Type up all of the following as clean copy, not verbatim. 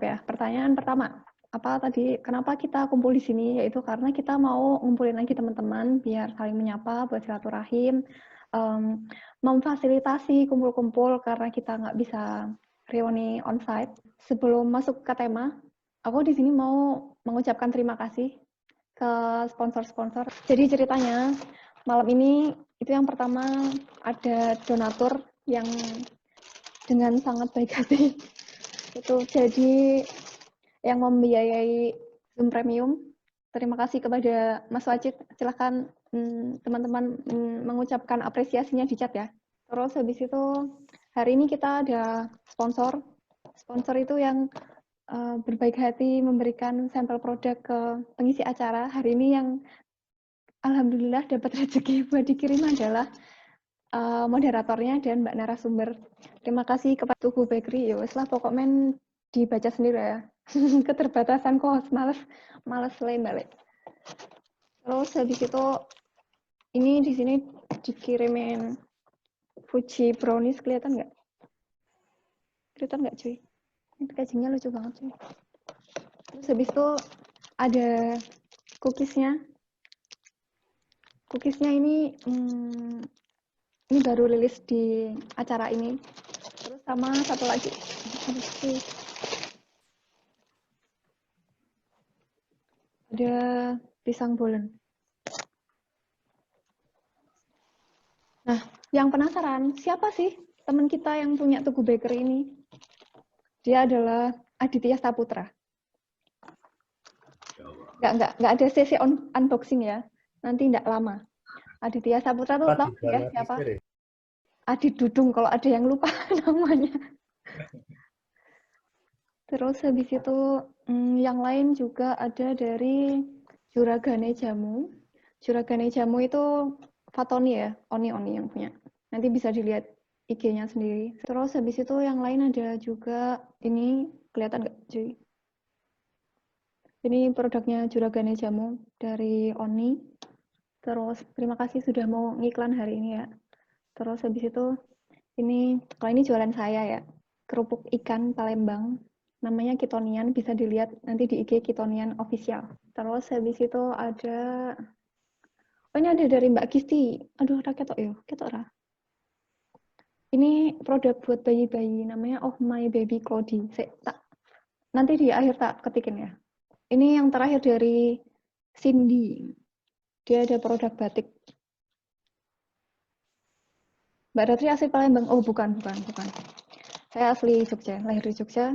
ya. Pertanyaan pertama, apa tadi, kenapa kita kumpul di sini? Yaitu karena kita mau ngumpulin lagi teman-teman biar saling menyapa, buat silaturahim, memfasilitasi kumpul-kumpul karena kita nggak bisa reuni onsite. Sebelum masuk ke tema, aku di sini mau mengucapkan terima kasih ke sponsor-sponsor. Jadi ceritanya malam ini itu yang pertama ada donatur yang dengan sangat baik hati itu jadi yang membiayai Zoom Premium. Terima kasih kepada Mas Wajid. Silahkan teman-teman mengucapkan apresiasinya di chat ya. Terus habis itu hari ini kita ada sponsor. Sponsor itu yang berbaik hati memberikan sampel produk ke pengisi acara. Hari ini yang alhamdulillah dapat rezeki buat dikirim adalah moderatornya dan Mbak narasumber. Terima kasih kepada Tugu Bakery. Ya wes lah pokoknya dibaca sendiri ya. Keterbatasan kos, males lain balik. Terus habis itu ini di sini dikirimin Fuji brownies, kelihatan nggak? Kelihatan nggak cuy? Ini packagingnya lucu banget cuy. Terus habis itu ada cookiesnya. Cookiesnya ini baru rilis di acara ini. Terus sama satu lagi. Ada pisang bolen. Nah, yang penasaran, siapa sih teman kita yang punya Tugu Bakery ini? Dia adalah Aditya Saputra. Nggak ada sesi unboxing ya. Nanti nggak lama. Aditya Saputra tuh tahu ya siapa? Adit Dudung kalau ada yang lupa namanya. Terus habis itu yang lain juga ada dari Juragane Jamu. Juragane Jamu itu Fatoni ya, Oni yang punya. Nanti bisa dilihat IG-nya sendiri. Terus habis itu yang lain ada juga ini, kelihatan nggak cuy? Ini produknya Juragane Jamu dari Oni. Terus terima kasih sudah mau ngiklan hari ini ya. Terus habis itu ini, kalau ini jualan saya ya, kerupuk ikan Palembang. Namanya Kitonian, bisa dilihat nanti di IG Kitonian Official. Terus habis itu ada, oh ini ada dari Mbak Gisti. Aduh, ketok ya, ketok ra. Ini produk buat bayi-bayi, namanya Oh My Baby Cloudy. Nanti di akhir tak ketikin ya. Ini yang terakhir dari Cindy. Dia ada produk batik. Mbak Ratri asli Palembang? Oh bukan. Saya asli Jogja, lahir di Jogja.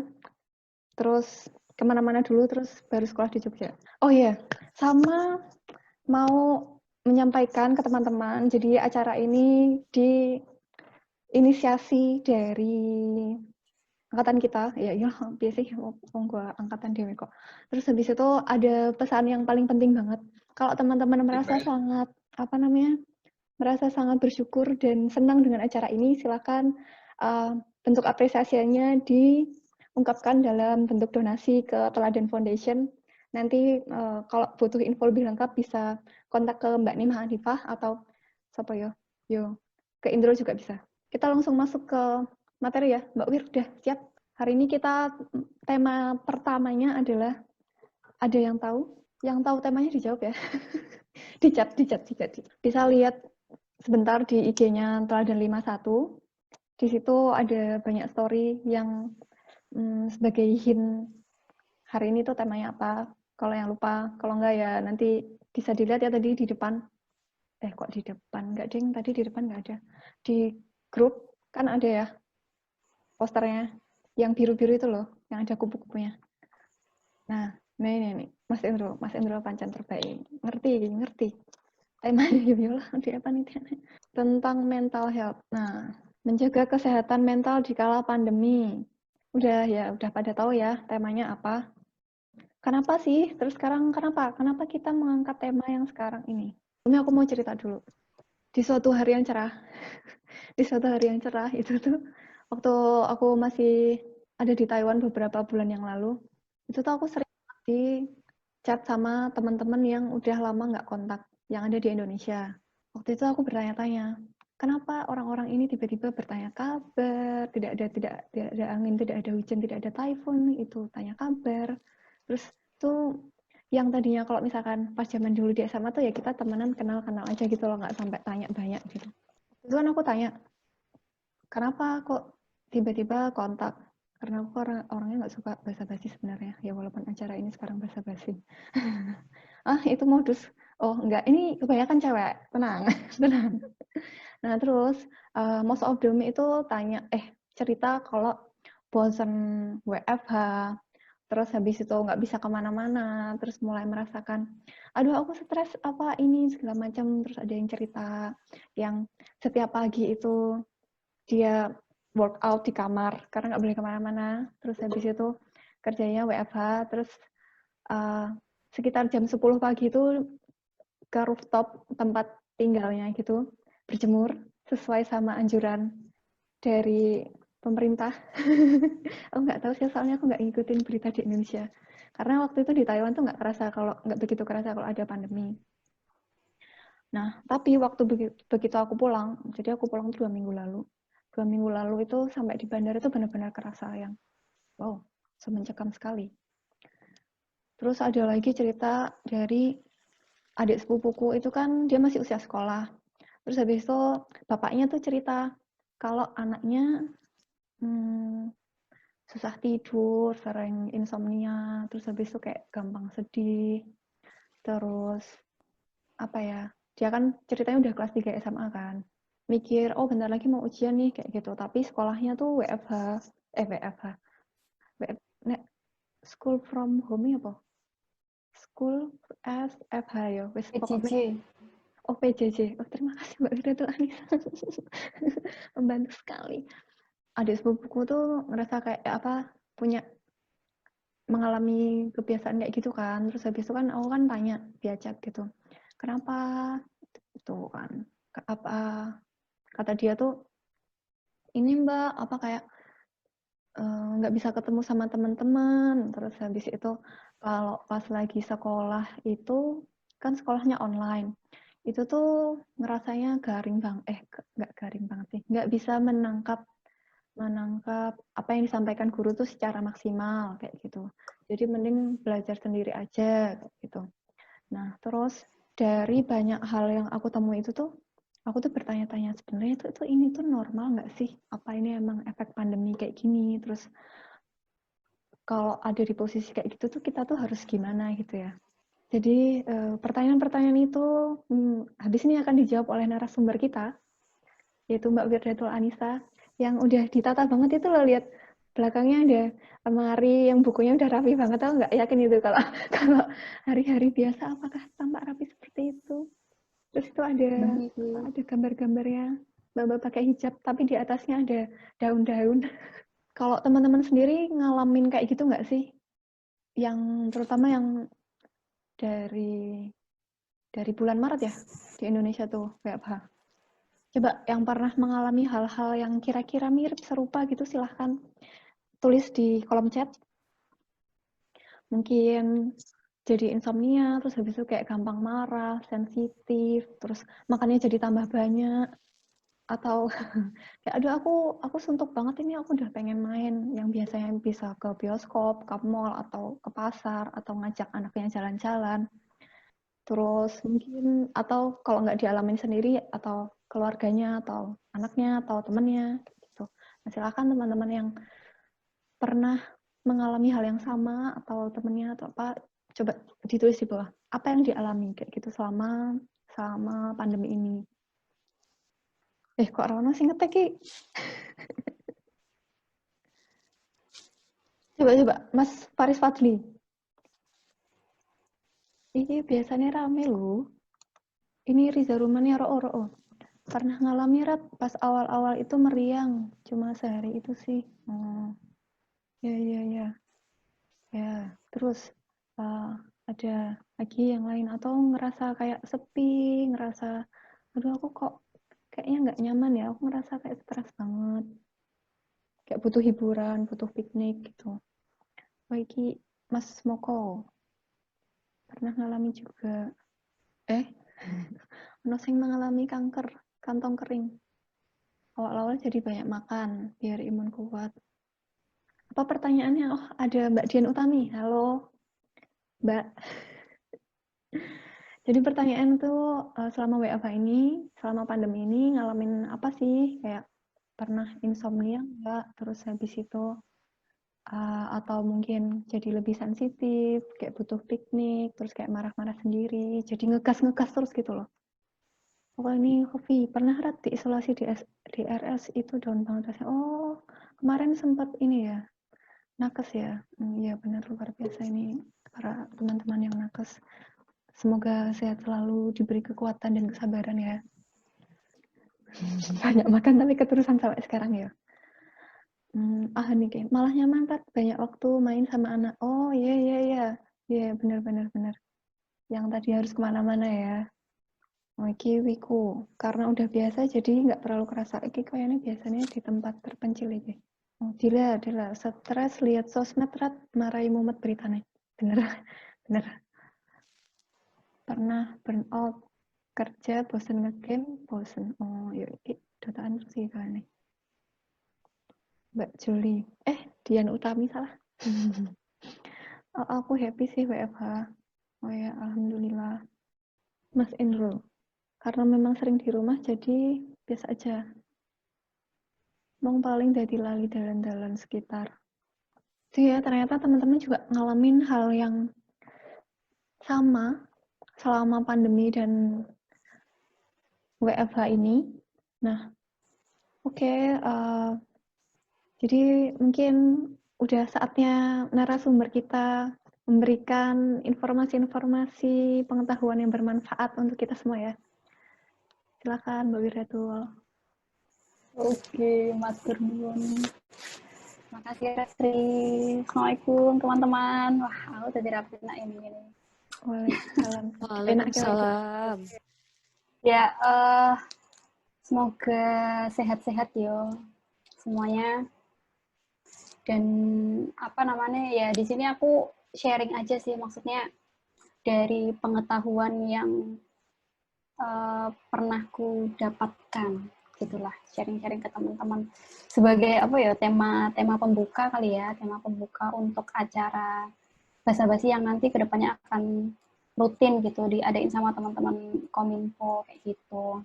Terus kemana-mana dulu, terus baru sekolah di Jogja. Oh iya, sama mau menyampaikan ke teman-teman, jadi acara ini diinisiasi dari angkatan kita, ya biasanya gue angkatan dewe kok. Terus habis itu ada pesan yang paling penting banget. Kalau teman-teman merasa merasa sangat bersyukur dan senang dengan acara ini, silakan bentuk apresiasinya diungkapkan dalam bentuk donasi ke Teladan Foundation. Nanti kalau butuh info lebih lengkap bisa kontak ke Mbak Nimah Hanifah atau siapa ya? Ke Indro juga bisa. Kita langsung masuk ke materi ya. Mbak Wir udah siap? Hari ini kita tema pertamanya adalah ada yang tahu? Yang tahu temanya dijawab ya. di chat. Bisa lihat sebentar di IG-nya Teladan 51. Di situ ada banyak story yang sebagai hint hari ini tuh temanya apa. Kalau yang lupa, kalau enggak ya nanti bisa dilihat ya tadi di depan. Kok di depan? Enggak ding, tadi di depan enggak ada. Di grup kan ada ya posternya. Yang biru-biru itu loh, yang ada kupu-kupunya. Nah, ini Mas Indro Pancan terbaik. Ngerti. Temanya Biola di apa nih? Tentang mental health. Nah, menjaga kesehatan mental di kala pandemi. Udah pada tahu ya temanya apa. Kenapa sih? Terus sekarang kenapa kita mengangkat tema yang sekarang ini? Ini aku mau cerita dulu. Di suatu hari yang cerah, itu tuh waktu aku masih ada di Taiwan beberapa bulan yang lalu, itu tuh aku sering di chat sama teman-teman yang udah lama nggak kontak, yang ada di Indonesia. Waktu itu aku bertanya-tanya, kenapa orang-orang ini tiba-tiba bertanya kabar, tidak ada angin, tidak ada hujan, tidak ada typhoon, itu tanya kabar. Terus tuh yang tadinya kalau misalkan pas zaman dulu di SMA tuh ya kita temenan kenal-kenal aja gitu loh, nggak sampai tanya banyak gitu. Itu kan aku tanya, kenapa kok tiba-tiba kontak? Karena aku orangnya nggak suka basa-basi sebenarnya, ya walaupun acara ini sekarang basa-basi. Itu modus. Oh enggak, ini kebanyakan cewek, tenang, tenang. Nah terus most of them itu cerita kalau bosen WFH, terus habis itu nggak bisa kemana-mana, terus mulai merasakan, aduh aku stres apa ini segala macam. Terus ada yang cerita yang setiap pagi itu dia workout di kamar karena nggak boleh kemana-mana. Terus habis itu kerjanya WFH, terus sekitar jam 10 pagi itu ke rooftop tempat tinggalnya gitu, berjemur sesuai sama anjuran dari pemerintah. Aku nggak tahu sih, soalnya aku nggak ngikutin berita di Indonesia. Karena waktu itu di Taiwan tuh nggak begitu kerasa kalau ada pandemi. Nah, tapi waktu begitu aku pulang, jadi aku pulang 2 minggu lalu. 2 minggu lalu itu sampai di bandara itu benar-benar kerasa yang, wow, mencekam sekali. Terus ada lagi cerita dari adik sepupuku itu kan dia masih usia sekolah. Terus habis itu bapaknya tuh cerita kalau anaknya susah tidur, sering insomnia, terus habis itu kayak gampang sedih. Terus apa ya? Dia kan ceritanya udah kelas 3 SMA kan. Mikir, oh bentar lagi mau ujian nih kayak gitu. Tapi sekolahnya tuh WFH, WFH. School from home ya apa? School as FH ya. Wes pokoknya PJJ. oh PJJ. Oh terima kasih Mbak Wiratul Anissa. Membantu sekali. Adik sepupuku tuh ngerasa kayak punya mengalami kebiasaan kayak gitu kan. Terus habis itu kan aku kan tanya via chat gitu. Kenapa? Itu kan. Apa kata dia tuh ini Mbak, apa kayak nggak bisa ketemu sama teman-teman. Terus habis itu kalau pas lagi sekolah itu kan sekolahnya online. Itu tuh ngerasanya garing nggak garing banget sih. Nggak bisa menangkap apa yang disampaikan guru tuh secara maksimal kayak gitu. Jadi mending belajar sendiri aja kayak gitu. Nah, terus dari banyak hal yang aku temui itu tuh aku tuh bertanya-tanya sebenarnya itu ini tuh normal nggak sih? Apa ini emang efek pandemi kayak gini? Terus kalau ada di posisi kayak gitu tuh kita tuh harus gimana gitu ya. Jadi pertanyaan-pertanyaan itu habis ini akan dijawab oleh narasumber kita, yaitu Mbak Wirdatul Anissa, yang udah ditata banget itu loh, lihat belakangnya ada lemari yang bukunya udah rapi banget. Aku nggak yakin itu kalau kalau hari-hari biasa apakah tampak rapi seperti itu. Terus itu ada gambar-gambarnya Mbak pakai hijab, tapi di atasnya ada daun-daun. Kalau teman-teman sendiri ngalamin kayak gitu nggak sih? Yang terutama yang dari bulan Maret ya di Indonesia tuh WFH. Coba yang pernah mengalami hal-hal yang kira-kira mirip serupa gitu silahkan tulis di kolom chat. Mungkin jadi insomnia, terus habis itu kayak gampang marah, sensitif, terus makannya jadi tambah banyak, atau kayak aduh aku suntuk banget ini, aku udah pengen main, yang biasanya bisa ke bioskop, ke mall, atau ke pasar, atau ngajak anaknya jalan-jalan. Terus mungkin atau kalau nggak dialamin sendiri atau keluarganya atau anaknya atau temennya gitu. Nah, silakan teman-teman yang pernah mengalami hal yang sama atau temennya atau apa, coba ditulis di bawah apa yang dialami kayak gitu selama pandemi ini. Kok Rono sih ngetek Ki? Coba Mas Faris Fadli. Ini biasanya rame loh. Ini Riza Rumania Ro'o. Pernah ngalami Rat pas awal-awal itu meriang. Cuma sehari itu sih. Ya, ya, ya. Ya, terus ada lagi yang lain atau ngerasa kayak sepi, ngerasa aduh aku kok kayaknya nggak nyaman ya, aku ngerasa kayak stres banget, kayak butuh hiburan, butuh piknik gitu. Bagi Mas Moko pernah ngalami juga ono sing mengalami kanker kantong kering. Awal-awal jadi banyak makan biar imun kuat. Apa pertanyaannya? Oh, ada Mbak Dian Utami. Halo, Mbak. Jadi pertanyaan tuh selama WFH ini, selama pandemi ini ngalamin apa sih? Kayak pernah insomnia enggak? Terus habis itu atau mungkin jadi lebih sensitif, kayak butuh piknik, terus kayak marah-marah sendiri, jadi ngegas-ngegas terus gitu loh. Oh ini Hovi, pernah Rat diisolasi di RS itu down banget rasanya. Oh, kemarin sempat ini ya, nakes ya. Iya benar luar biasa ini para teman-teman yang nakes. Semoga sehat selalu, diberi kekuatan dan kesabaran ya. Banyak makan tapi keterusan sampai sekarang ya. Nih kayak malah nyaman Rat, banyak waktu main sama anak. Oh iya iya iya. Iya benar. Yang tadi harus kemana-mana ya. Oh, iki wiku. Karena udah biasa jadi nggak terlalu kerasa. Iki kayaknya biasanya di tempat terpencil iki. Oh, dila. Stres lihat sosmed Rat, marahi mumet beritanya. Bener, bener. Pernah burn out kerja, bosen ngegame, bosen. Oh, yuk iki dotaan sih kayaknya. Mbak Juli. Dian Utami salah. Oh, aku happy sih WFH. Oh ya, alhamdulillah. Mas Indro. Karena memang sering di rumah jadi biasa aja. Mong paling dari lali dalan-dalan sekitar. Jadi ya ternyata teman-teman juga ngalamin hal yang sama selama pandemi dan WFH ini. Nah, oke, jadi mungkin udah saatnya narasumber kita memberikan informasi-informasi pengetahuan yang bermanfaat untuk kita semua ya. Silakan Mbak Wiratul. Oke, matur nuwun. Makasih Restri. Assalamualaikum teman-teman. Wah, aku tadi rapid nak ini. Waalaikumsalam. Waalaikumsalam. Ya, semoga sehat-sehat yo semuanya. Dan apa namanya ya, di sini aku sharing aja sih, maksudnya dari pengetahuan yang pernah ku dapatkan, gitulah, sharing-sharing ke teman-teman sebagai apa ya, tema pembuka kali ya, tema pembuka untuk acara basa-basi yang nanti kedepannya akan rutin gitu diadain sama teman-teman Kominfo kayak gitu.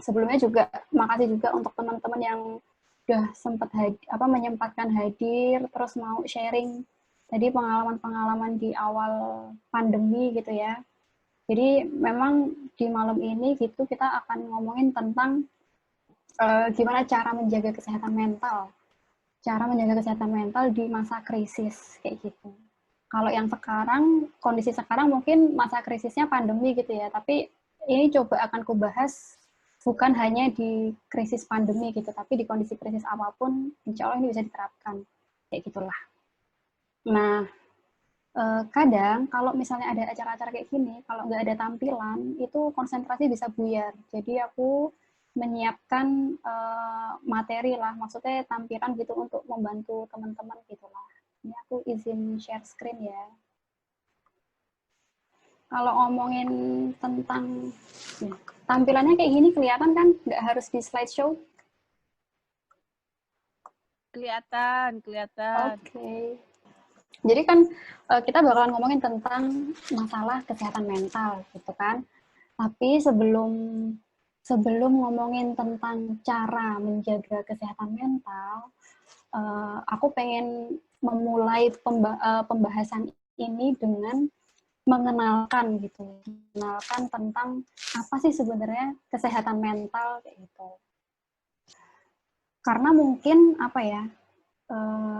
Sebelumnya juga makasih juga untuk teman-teman yang udah sempat menyempatkan hadir terus mau sharing tadi pengalaman-pengalaman di awal pandemi gitu ya. Jadi memang di malam ini gitu kita akan ngomongin tentang gimana cara menjaga kesehatan mental. Cara menjaga kesehatan mental di masa krisis kayak gitu. Kalau yang sekarang, kondisi sekarang mungkin masa krisisnya pandemi gitu ya, tapi ini coba akan kubahas bukan hanya di krisis pandemi gitu, tapi di kondisi krisis apapun, insya Allah ini bisa diterapkan. Kayak gitulah. Nah, kadang kalau misalnya ada acara-acara kayak gini, kalau nggak ada tampilan, itu konsentrasi bisa buyar. Jadi aku menyiapkan materi lah, maksudnya tampilan gitu untuk membantu teman-teman gitulah. Ini aku izin share screen ya. Kalau ngomongin tentang tampilannya kayak gini kelihatan kan, nggak harus di slideshow. Kelihatan. Oke. Jadi kan kita bakalan ngomongin tentang masalah kesehatan mental gitu kan. Tapi sebelum ngomongin tentang cara menjaga kesehatan mental, aku pengen memulai pembahasan ini dengan mengenalkan tentang apa sih sebenarnya kesehatan mental kayak gitu. Karena mungkin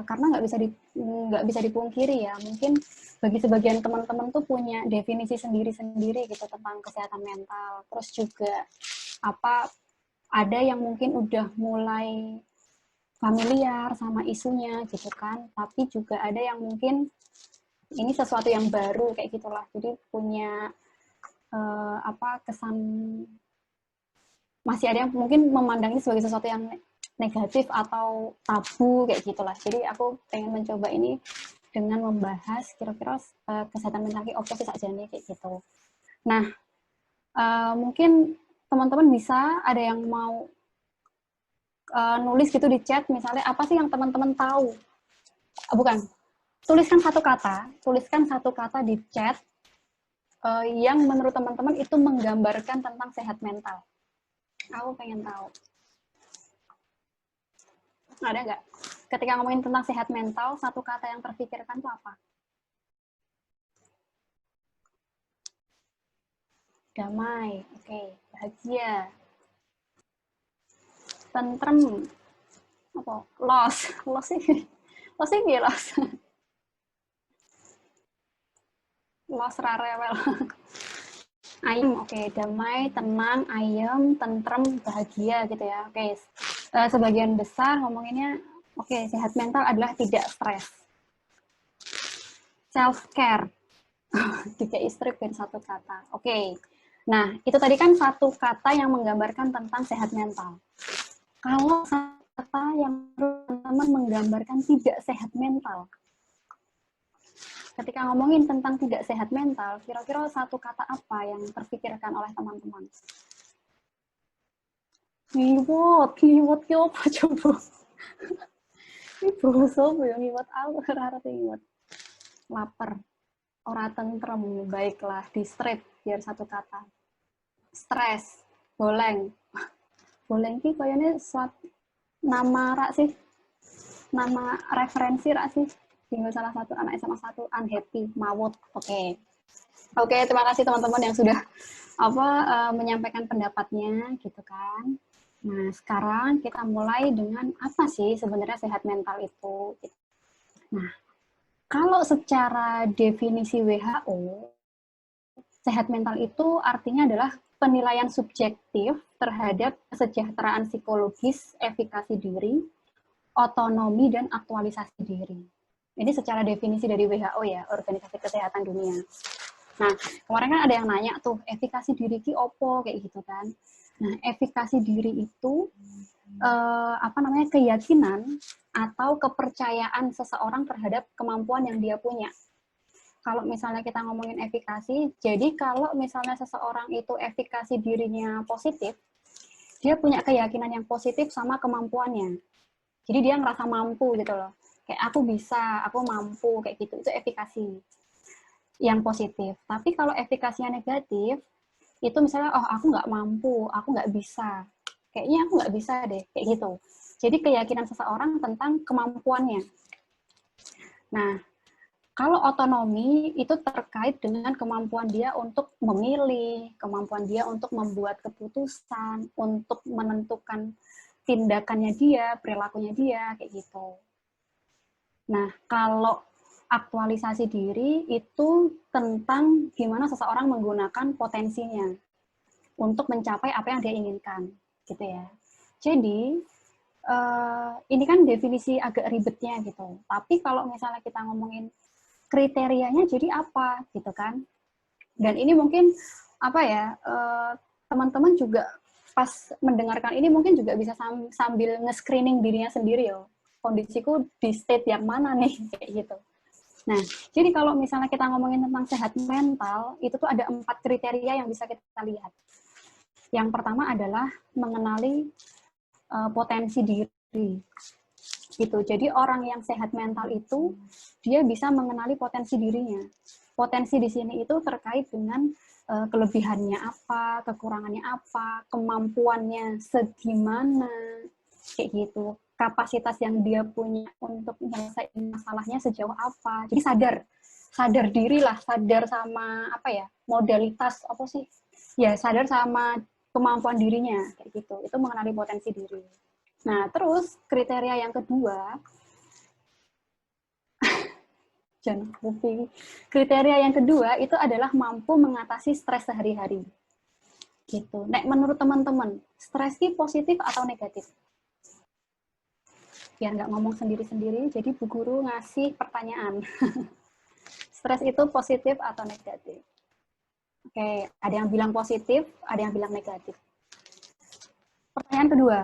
karena nggak bisa dipungkiri ya, mungkin bagi sebagian teman-teman tuh punya definisi sendiri-sendiri gitu tentang kesehatan mental. Terus juga ada yang mungkin udah mulai familiar sama isunya gitu kan, tapi juga ada yang mungkin ini sesuatu yang baru kayak gitulah, jadi punya kesan, masih ada yang mungkin memandangnya sebagai sesuatu yang negatif atau tabu kayak gitulah. Jadi aku pengen mencoba ini dengan membahas kira-kira kesehatan mental ki opo sih sakjane kayak gitu. Nah, mungkin teman-teman bisa ada yang mau nulis gitu di chat, misalnya apa sih yang teman-teman tahu? Bukan, tuliskan satu kata di chat yang menurut teman-teman itu menggambarkan tentang sehat mental. Aku pengen tahu. Ada nggak? Ketika ngomongin tentang sehat mental, satu kata yang terpikirkan itu apa? Damai, oke. Bahagia. Tentrem, apa? Loss ini loss. Loss rarewel. Ayem, oke. Damai, tenang, ayem, tentrem, bahagia gitu ya. Oke. Sebagian besar ngomonginnya, oke, sehat mental adalah tidak stres. Self-care. Tiga strip dan satu kata. Oke. Nah, itu tadi kan satu kata yang menggambarkan tentang sehat mental. Kalau satu kata yang teman-teman menggambarkan tidak sehat mental, ketika ngomongin tentang tidak sehat mental, kira-kira satu kata apa yang terpikirkan oleh teman-teman? Ngiwot ki apa coba? Ini boso ya ngiwot aku ora ngiwot. Lapar, ora tentrem, baiklah di strip biar satu kata. Stres, boleng. Boleng ki kayaknya suatu nama rak sih. Nama referensi rak sih. Tinggal salah satu anak SMA 1 unhappy, mawut. Oke. Oke, terima kasih teman-teman yang sudah menyampaikan pendapatnya gitu kan. Nah, sekarang kita mulai dengan apa sih sebenarnya sehat mental itu. Nah, kalau secara definisi WHO, sehat mental itu artinya adalah penilaian subjektif terhadap kesejahteraan psikologis, efikasi diri, otonomi, dan aktualisasi diri. Ini secara definisi dari WHO ya, Organisasi Kesehatan Dunia. Nah, kemarin kan ada yang nanya tuh, efikasi diri ki opo kayak gitu kan. Nah, efikasi diri itu keyakinan atau kepercayaan seseorang terhadap kemampuan yang dia punya. Kalau misalnya kita ngomongin efikasi, jadi kalau misalnya seseorang itu efikasi dirinya positif, dia punya keyakinan yang positif sama kemampuannya. Jadi dia ngerasa mampu gitu loh. Kayak aku bisa, aku mampu, kayak gitu. Itu efikasi yang positif. Tapi kalau efikasinya negatif, itu misalnya, oh aku nggak mampu, aku nggak bisa. Kayaknya aku nggak bisa deh, kayak gitu. Jadi keyakinan seseorang tentang kemampuannya. Nah, kalau otonomi itu terkait dengan kemampuan dia untuk memilih, kemampuan dia untuk membuat keputusan, untuk menentukan tindakannya dia, perilakunya dia, kayak gitu. Nah, kalau aktualisasi diri itu tentang gimana seseorang menggunakan potensinya untuk mencapai apa yang dia inginkan, gitu ya. Jadi, ini kan definisi agak ribetnya gitu. Tapi kalau misalnya kita ngomongin kriterianya jadi apa gitu kan, dan ini mungkin teman-teman juga pas mendengarkan ini mungkin juga bisa sambil nge-screening dirinya sendiri loh, kondisiku di state yang mana nih kayak gitu. Nah, jadi kalau misalnya kita ngomongin tentang sehat mental, itu tuh ada 4 kriteria yang bisa kita lihat. Yang pertama adalah mengenali potensi diri. Gitu. Jadi orang yang sehat mental itu dia bisa mengenali potensi dirinya. Potensi di sini itu terkait dengan kelebihannya apa, kekurangannya apa, kemampuannya segimana, kayak gitu. Kapasitas yang dia punya untuk menyelesaikan masalahnya sejauh apa. Jadi sadar diri lah, sadar sama modalitas apa sih? Ya, sadar sama kemampuan dirinya kayak gitu. Itu mengenali potensi diri. Nah, terus kriteria yang kedua, kriteria yang kedua itu adalah mampu mengatasi stres sehari-hari. Gitu. Nek menurut teman-teman, stres ini positif atau negatif? Biar nggak ngomong sendiri-sendiri, jadi Bu Guru ngasih pertanyaan. Stres itu positif atau negatif? Oke, ada yang bilang positif, ada yang bilang negatif. Pertanyaan kedua,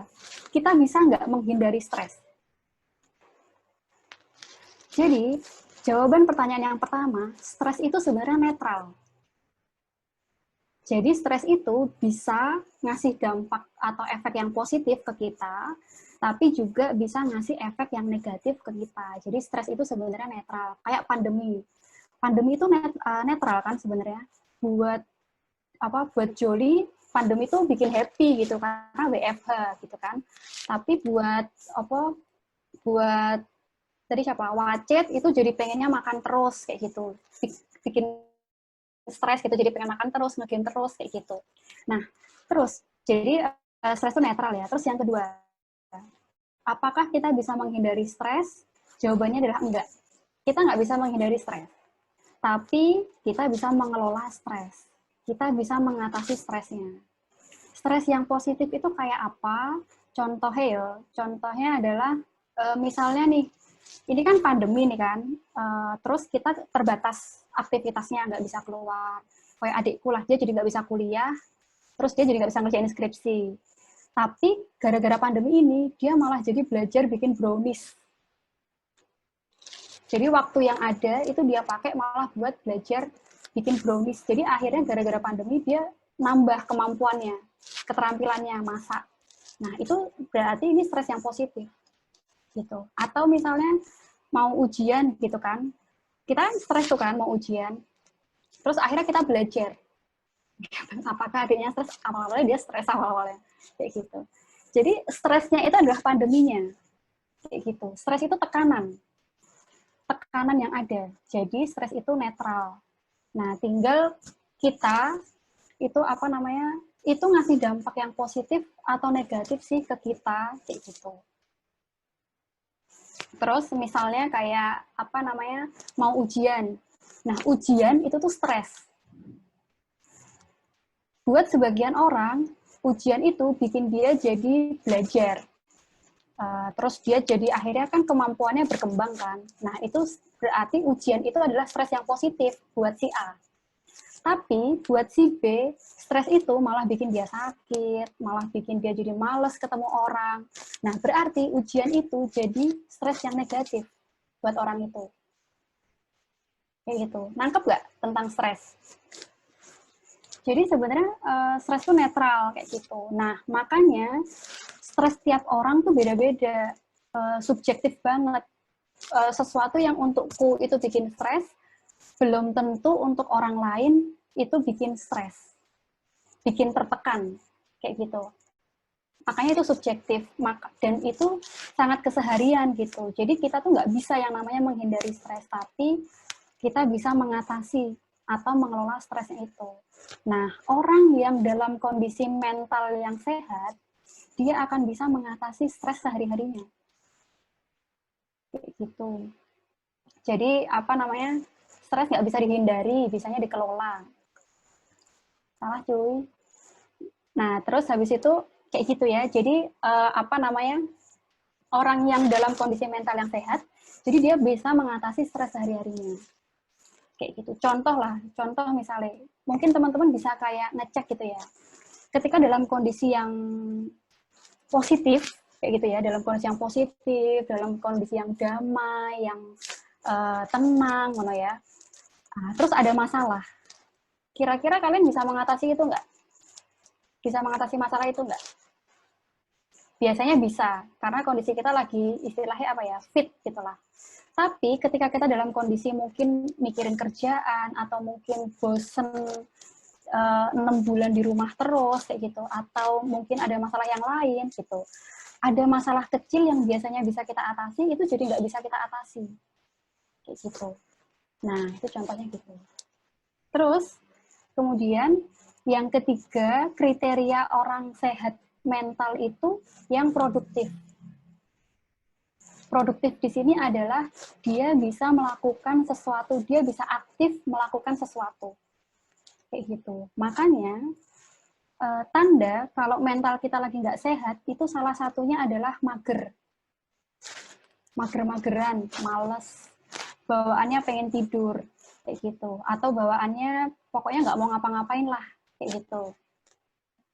kita bisa nggak menghindari stres? Jadi, jawaban pertanyaan yang pertama, stres itu sebenarnya netral. Jadi, stres itu bisa ngasih dampak atau efek yang positif ke kita, tapi juga bisa ngasih efek yang negatif ke kita. Jadi stres itu sebenarnya netral, kayak pandemi. Pandemi itu netral kan sebenarnya. Buat Joli, pandemi itu bikin happy gitu karena WFH gitu kan. Tapi buat tadi siapa? Wacet itu jadi pengennya makan terus kayak gitu. Bikin stres gitu, jadi pengen makan terus, nge-game terus kayak gitu. Nah, terus jadi stres itu netral ya. Terus yang kedua, apakah kita bisa menghindari stres? Jawabannya adalah enggak. Kita nggak bisa menghindari stres. Tapi kita bisa mengelola stres. Kita bisa mengatasi stresnya. Stres yang positif itu kayak apa? Contohnya adalah misalnya nih, ini kan pandemi nih kan, terus kita terbatas aktivitasnya, nggak bisa keluar. Kayak adikku lah, dia jadi nggak bisa kuliah, terus dia jadi nggak bisa ngerjain skripsi. Tapi gara-gara pandemi ini, dia malah jadi belajar bikin brownies. Jadi waktu yang ada itu dia pakai malah buat belajar bikin brownies. Jadi akhirnya gara-gara pandemi dia nambah kemampuannya, keterampilannya masak. Nah, itu berarti ini stres yang positif. Gitu. Atau misalnya mau ujian gitu kan. Kita stres tuh kan mau ujian. Terus akhirnya kita belajar. Apakah adiknya stres? Awal-awalnya dia stres awal-awalnya. Kayak gitu. Jadi stresnya itu adalah pandeminya. Kayak gitu. Stres itu tekanan yang ada. Jadi stres itu netral. Nah, tinggal kita itu itu ngasih dampak yang positif atau negatif sih ke kita kayak gitu. Terus misalnya kayak mau ujian. Nah, ujian itu tuh stres. Buat sebagian orang, ujian itu bikin dia jadi belajar. Terus dia jadi akhirnya kan kemampuannya berkembang kan. Nah, itu berarti ujian itu adalah stres yang positif buat si A. Tapi buat si B, stres itu malah bikin dia sakit, malah bikin dia jadi males ketemu orang. Nah, berarti ujian itu jadi stres yang negatif buat orang itu. Kayak gitu. Nangkep nggak tentang stres? Jadi sebenarnya stres itu netral kayak gitu. Nah, makanya stres tiap orang tuh beda-beda, subjektif banget. Sesuatu yang untukku itu bikin stres, belum tentu untuk orang lain itu bikin stres, bikin tertekan, kayak gitu. Makanya itu subjektif, dan itu sangat keseharian gitu. Jadi kita tuh nggak bisa yang namanya menghindari stres, tapi kita bisa mengatasi atau mengelola stresnya itu. Nah, orang yang dalam kondisi mental yang sehat, dia akan bisa mengatasi stres sehari-harinya. Kayak gitu. Jadi, stres nggak bisa dihindari, bisanya dikelola. Salah, cuy. Nah, terus habis itu, kayak gitu ya. Jadi, orang yang dalam kondisi mental yang sehat, jadi dia bisa mengatasi stres sehari-harinya. Kayak gitu. Contoh misalnya, mungkin teman-teman bisa kayak ngecek gitu ya. Ketika dalam kondisi yang positif, kayak gitu ya, dalam kondisi yang positif, dalam kondisi yang damai, yang tenang, gitu ya. Nah, terus ada masalah. Kira-kira kalian bisa mengatasi itu nggak? Bisa mengatasi masalah itu nggak? Biasanya bisa, karena kondisi kita lagi istilahnya fit gitulah. Tapi ketika kita dalam kondisi mungkin mikirin kerjaan atau mungkin bosen 6 bulan di rumah terus kayak gitu, atau mungkin ada masalah yang lain gitu. Ada masalah kecil yang biasanya bisa kita atasi, itu jadi nggak bisa kita atasi. Kayak gitu. Nah, itu contohnya gitu. Terus, kemudian yang ketiga, kriteria orang sehat mental itu yang produktif. Produktif di sini adalah dia bisa melakukan sesuatu, dia bisa aktif melakukan sesuatu. Kayak gitu. Makanya, tanda kalau mental kita lagi nggak sehat, itu salah satunya adalah mager. Mager-mageran, males, bawaannya pengen tidur, kayak gitu. Atau bawaannya pokoknya nggak mau ngapa-ngapain lah, kayak gitu.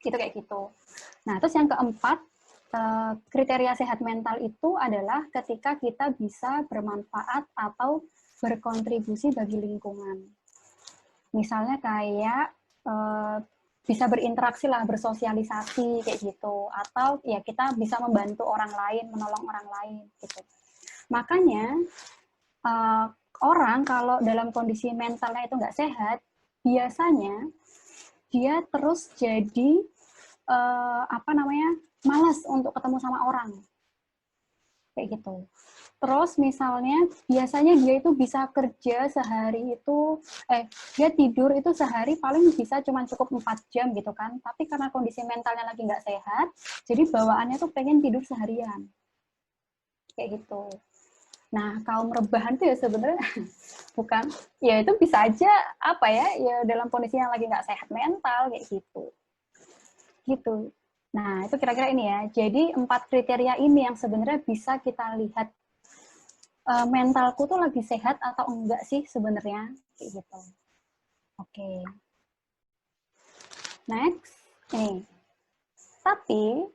Itu kayak gitu. Nah, terus yang keempat, kriteria sehat mental itu adalah ketika kita bisa bermanfaat atau berkontribusi bagi lingkungan. Misalnya kayak bisa berinteraksi lah, bersosialisasi kayak gitu, atau ya kita bisa membantu orang lain, menolong orang lain gitu. Makanya orang kalau dalam kondisi mentalnya itu nggak sehat, biasanya dia terus jadi malas untuk ketemu sama orang kayak gitu. Terus misalnya biasanya dia itu bisa kerja sehari itu dia tidur itu sehari paling bisa cuma cukup 4 jam gitu kan, tapi karena kondisi mentalnya lagi nggak sehat, jadi bawaannya tuh pengen tidur seharian kayak gitu. Nah, kaum rebahan tuh ya sebenarnya bukan, ya itu bisa aja ya dalam kondisi yang lagi nggak sehat mental kayak gitu. Nah, itu kira-kira ini ya. Jadi 4 kriteria ini yang sebenarnya bisa kita lihat mentalku tuh lagi sehat atau enggak sih sebenarnya kayak gitu. Oke. Next, ini. Tapi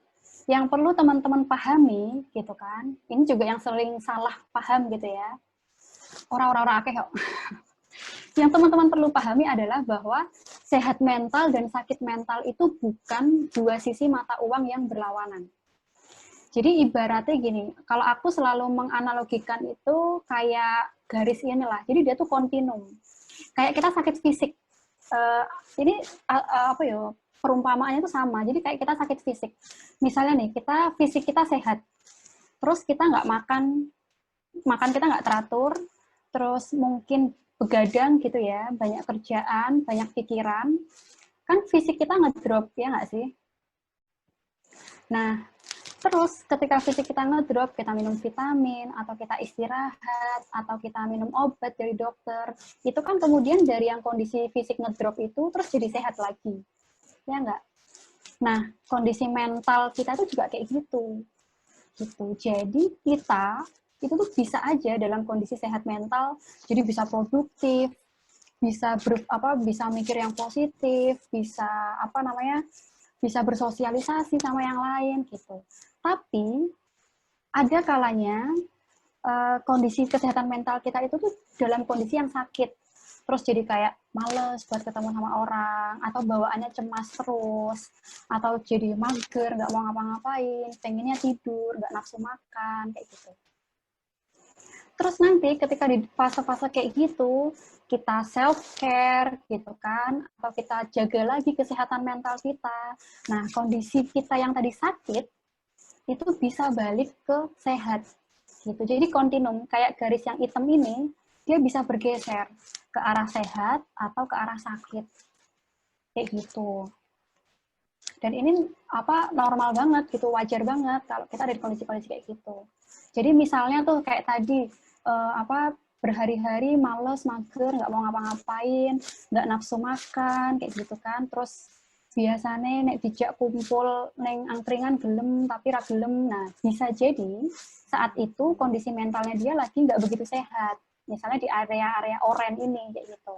yang perlu teman-teman pahami gitu kan, ini juga yang sering salah paham gitu ya. Orang-orang akeh kok. Yang teman-teman perlu pahami adalah bahwa sehat mental dan sakit mental itu bukan dua sisi mata uang yang berlawanan. Jadi ibaratnya gini, kalau aku selalu menganalogikan itu kayak garis inilah. Jadi dia tuh kontinum. Kayak kita sakit fisik. Ini perumpamaannya itu sama. Jadi kayak kita sakit fisik. Misalnya nih, fisik kita sehat. Terus kita nggak makan kita nggak teratur, terus mungkin begadang gitu ya, banyak kerjaan, banyak pikiran, kan fisik kita ngedrop, ya nggak sih? Nah, terus ketika fisik kita ngedrop, kita minum vitamin, atau kita istirahat, atau kita minum obat dari dokter, itu kan kemudian dari yang kondisi fisik ngedrop itu, terus jadi sehat lagi. Ya nggak? Nah, kondisi mental kita tuh juga kayak gitu. Jadi kita itu tuh bisa aja dalam kondisi sehat mental, jadi bisa produktif, bisa bisa mikir yang positif, bisa bisa bersosialisasi sama yang lain gitu. Tapi ada kalanya kondisi kesehatan mental kita itu tuh dalam kondisi yang sakit, terus jadi kayak males buat ketemu sama orang, atau bawaannya cemas terus, atau jadi mager, nggak mau ngapa-ngapain, pengennya tidur, nggak nafsu makan, kayak gitu. Terus nanti ketika di fase-fase kayak gitu, kita self-care gitu kan, atau kita jaga lagi kesehatan mental kita. Nah, kondisi kita yang tadi sakit, itu bisa balik ke sehat. Gitu. Jadi kontinum, kayak garis yang hitam ini, dia bisa bergeser ke arah sehat atau ke arah sakit. Kayak gitu. Dan ini normal banget gitu, wajar banget kalau kita ada di kondisi-kondisi kayak gitu. Jadi misalnya tuh kayak tadi, berhari-hari males, mager, nggak mau ngapa-ngapain, nggak nafsu makan, kayak gitu kan. Terus biasanya nek dijak kumpul neng angkringan gelem tapi ra gelem. Nah, bisa jadi saat itu kondisi mentalnya dia lagi nggak begitu sehat. Misalnya di area-area oranye ini kayak gitu.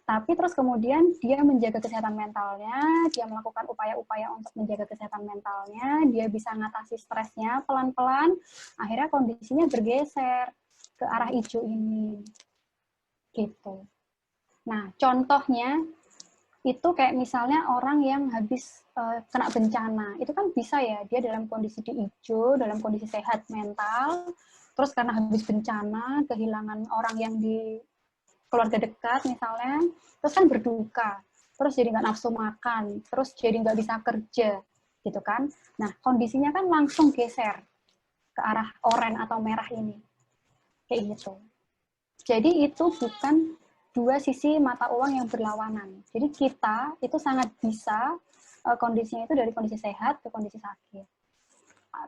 Tapi terus kemudian dia menjaga kesehatan mentalnya, dia melakukan upaya-upaya untuk menjaga kesehatan mentalnya, dia bisa ngatasi stresnya pelan-pelan, akhirnya kondisinya bergeser ke arah hijau ini. Gitu. Nah, contohnya itu kayak misalnya orang yang habis kena bencana, itu kan bisa ya, dia dalam kondisi di hijau, dalam kondisi sehat mental, terus karena habis bencana, kehilangan orang yang di keluarga dekat misalnya, terus kan berduka, terus jadi nggak nafsu makan, terus jadi nggak bisa kerja, gitu kan. Nah, kondisinya kan langsung geser ke arah oranye atau merah ini. Kayak gitu. Jadi itu bukan dua sisi mata uang yang berlawanan. Jadi kita itu sangat bisa kondisinya itu dari kondisi sehat ke kondisi sakit.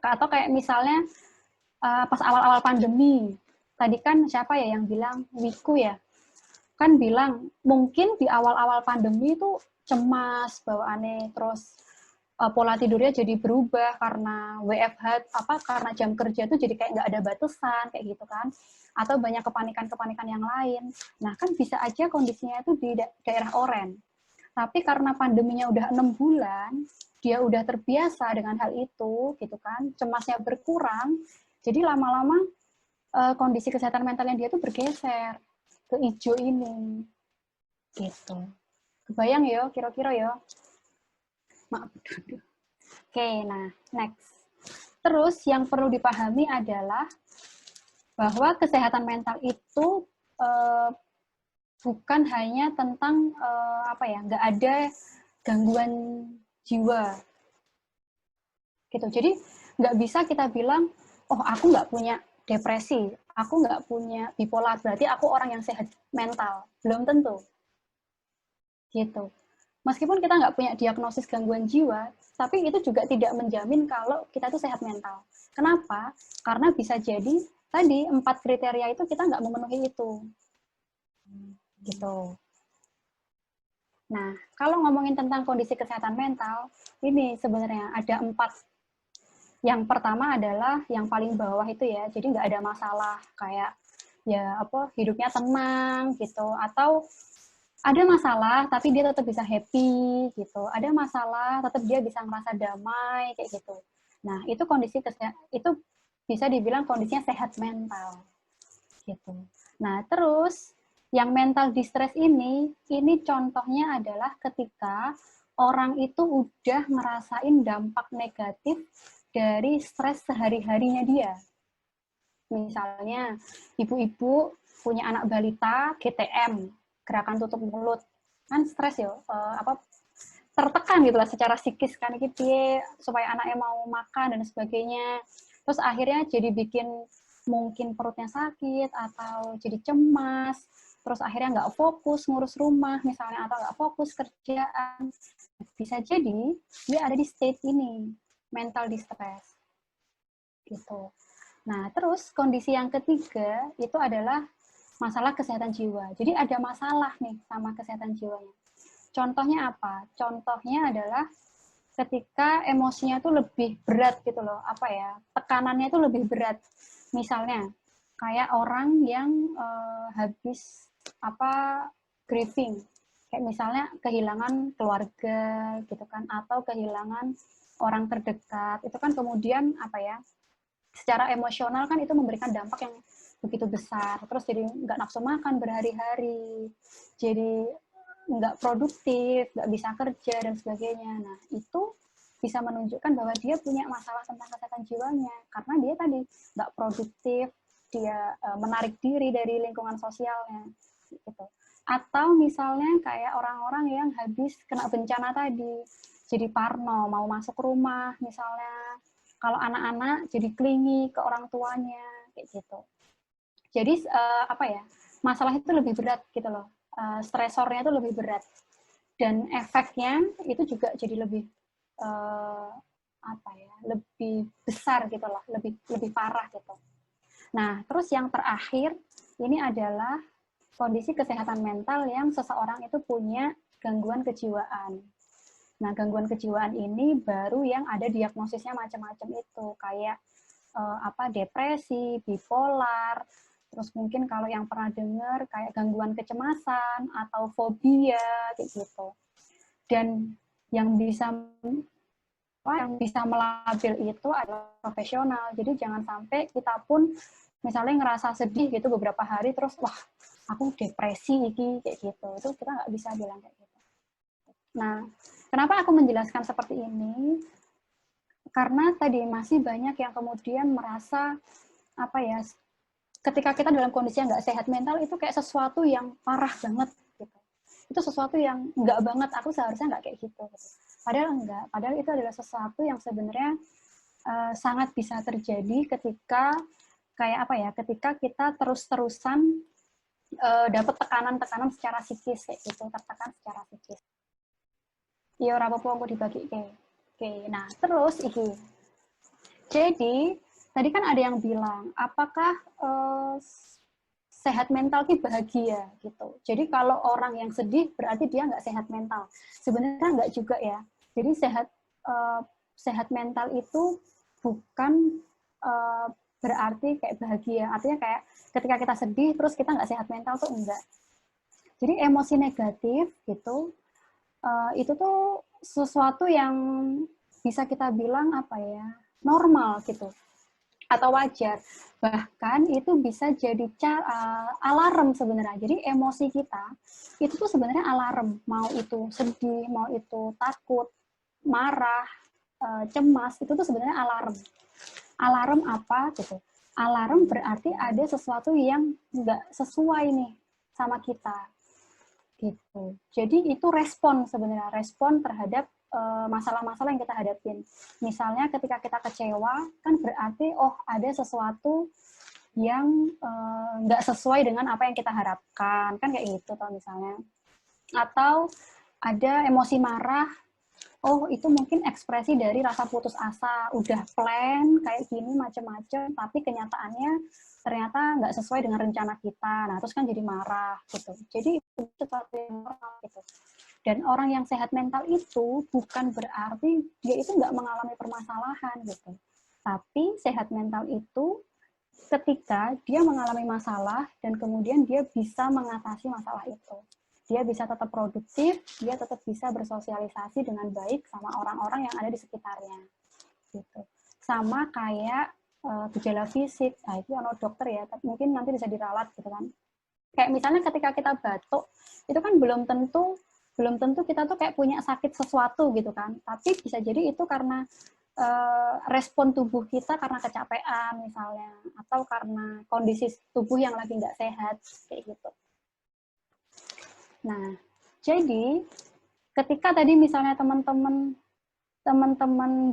Atau kayak misalnya pas awal-awal pandemi, tadi kan siapa ya yang bilang, Wiku ya, kan bilang mungkin di awal-awal pandemi itu cemas bawaannya, terus pola tidurnya jadi berubah karena WFH, karena jam kerja itu jadi kayak nggak ada batasan kayak gitu kan, atau banyak kepanikan yang lain. Nah kan bisa aja kondisinya itu di daerah oranye, tapi karena pandeminya udah 6 bulan, dia udah terbiasa dengan hal itu gitu kan, cemasnya berkurang, jadi lama-lama kondisi kesehatan mentalnya dia tuh bergeser ke hijau ini gitu. Kebayang ya kira-kira ya. Maaf. Oke, nah next. Terus yang perlu dipahami adalah bahwa kesehatan mental itu bukan hanya tentang nggak ada gangguan jiwa gitu. Jadi nggak bisa kita bilang, oh aku nggak punya depresi, aku nggak punya bipolar, berarti aku orang yang sehat mental. Belum tentu. Gitu. Meskipun kita nggak punya diagnosis gangguan jiwa, tapi itu juga tidak menjamin kalau kita itu sehat mental. Kenapa? Karena bisa jadi tadi 4 kriteria itu kita nggak memenuhi itu. Gitu. Nah, kalau ngomongin tentang kondisi kesehatan mental, ini sebenarnya ada 4. Yang pertama adalah yang paling bawah itu ya, jadi nggak ada masalah, kayak ya hidupnya tenang gitu, atau ada masalah tapi dia tetap bisa happy gitu, ada masalah tetap dia bisa merasa damai kayak gitu. Nah, itu kondisi itu bisa dibilang kondisinya sehat mental gitu. Nah, terus yang mental distress ini contohnya adalah ketika orang itu udah ngerasain dampak negatif dari stres sehari-harinya dia. Misalnya, ibu-ibu punya anak balita, GTM, gerakan tutup mulut, kan stres ya, tertekan gitu lah secara psikis kan, dia supaya anaknya mau makan dan sebagainya. Terus akhirnya jadi bikin mungkin perutnya sakit atau jadi cemas, terus akhirnya nggak fokus ngurus rumah misalnya, atau nggak fokus kerjaan. Bisa jadi dia ada di state ini, mental distress gitu. Nah, terus kondisi yang ketiga itu adalah masalah kesehatan jiwa. Jadi ada masalah nih sama kesehatan jiwanya. Contohnya apa? Contohnya adalah ketika emosinya itu lebih berat gitu loh, tekanannya itu lebih berat. Misalnya kayak orang yang habis grieving, kayak misalnya kehilangan keluarga gitu kan, atau kehilangan orang terdekat, itu kan kemudian secara emosional kan itu memberikan dampak yang begitu besar, terus jadi nggak nafsu makan berhari-hari, jadi nggak produktif, nggak bisa kerja, dan sebagainya. Nah, itu bisa menunjukkan bahwa dia punya masalah tentang kesehatan jiwanya, karena dia tadi nggak produktif, dia menarik diri dari lingkungan sosialnya. Gitu. Atau misalnya kayak orang-orang yang habis kena bencana tadi, jadi parno, mau masuk rumah misalnya, kalau anak-anak jadi clingy ke orang tuanya, kayak gitu. Jadi masalah itu lebih berat gitu loh, stresornya itu lebih berat, dan efeknya itu juga jadi lebih lebih besar gitu loh, lebih parah gitu. Nah, terus yang terakhir ini adalah kondisi kesehatan mental yang seseorang itu punya gangguan kejiwaan. Nah, gangguan kejiwaan ini baru yang ada diagnosisnya macam-macam itu, kayak depresi, bipolar, terus mungkin kalau yang pernah dengar kayak gangguan kecemasan atau fobia kayak gitu. Dan yang bisa melabil itu adalah profesional. Jadi jangan sampai kita pun misalnya ngerasa sedih gitu beberapa hari terus wah aku depresi kayak gitu. Itu kita nggak bisa bilang kayak gitu. Nah, kenapa aku menjelaskan seperti ini? Karena tadi masih banyak yang kemudian merasa ketika kita dalam kondisi yang nggak sehat mental itu kayak sesuatu yang parah banget gitu. Itu sesuatu yang nggak banget, aku seharusnya nggak kayak gitu. Padahal enggak, padahal itu adalah sesuatu yang sebenarnya sangat bisa terjadi ketika ketika kita terus-terusan dapat tekanan-tekanan secara psikis kayak gitu, tertekan secara psikis. Iya, ora apa-apa aku dibagi Oke, nah terus iki. Jadi tadi kan ada yang bilang, apakah sehat mental itu bahagia gitu. Jadi kalau orang yang sedih berarti dia nggak sehat mental. Sebenarnya nggak juga ya. Jadi sehat mental itu bukan berarti kayak bahagia. Artinya kayak ketika kita sedih terus kita nggak sehat mental tuh enggak. Jadi emosi negatif gitu itu tuh sesuatu yang bisa kita bilang normal gitu atau wajar. Bahkan itu bisa jadi alarm sebenarnya. Jadi emosi kita itu tuh sebenarnya alarm, mau itu sedih, mau itu takut, marah, cemas, itu tuh sebenarnya alarm. Alarm apa gitu? Alarm berarti ada sesuatu yang nggak sesuai nih sama kita. Gitu. Jadi itu respon sebenarnya, respon terhadap masalah-masalah yang kita hadapin. Misalnya ketika kita kecewa, kan berarti oh ada sesuatu yang nggak sesuai dengan apa yang kita harapkan, kan kayak gitu toh misalnya. Atau ada emosi marah, oh itu mungkin ekspresi dari rasa putus asa, udah plan kayak gini macam-macam, tapi kenyataannya ternyata nggak sesuai dengan rencana kita, nah terus kan jadi marah gitu. Jadi itu sesuatu yang normal gitu. Dan orang yang sehat mental itu bukan berarti dia itu nggak mengalami permasalahan gitu. Tapi sehat mental itu ketika dia mengalami masalah dan kemudian dia bisa mengatasi masalah itu. Dia bisa tetap produktif, dia tetap bisa bersosialisasi dengan baik sama orang-orang yang ada di sekitarnya. Gitu. Sama kayak gejala fisik, nah itu ono dokter ya, tapi mungkin nanti bisa diralat gitu kan. Kayak misalnya ketika kita batuk, itu kan belum tentu kita tuh kayak punya sakit sesuatu gitu kan, tapi bisa jadi itu karena respon tubuh kita karena kecapean misalnya, atau karena kondisi tubuh yang lagi nggak sehat, kayak gitu. Nah, jadi ketika tadi misalnya teman-teman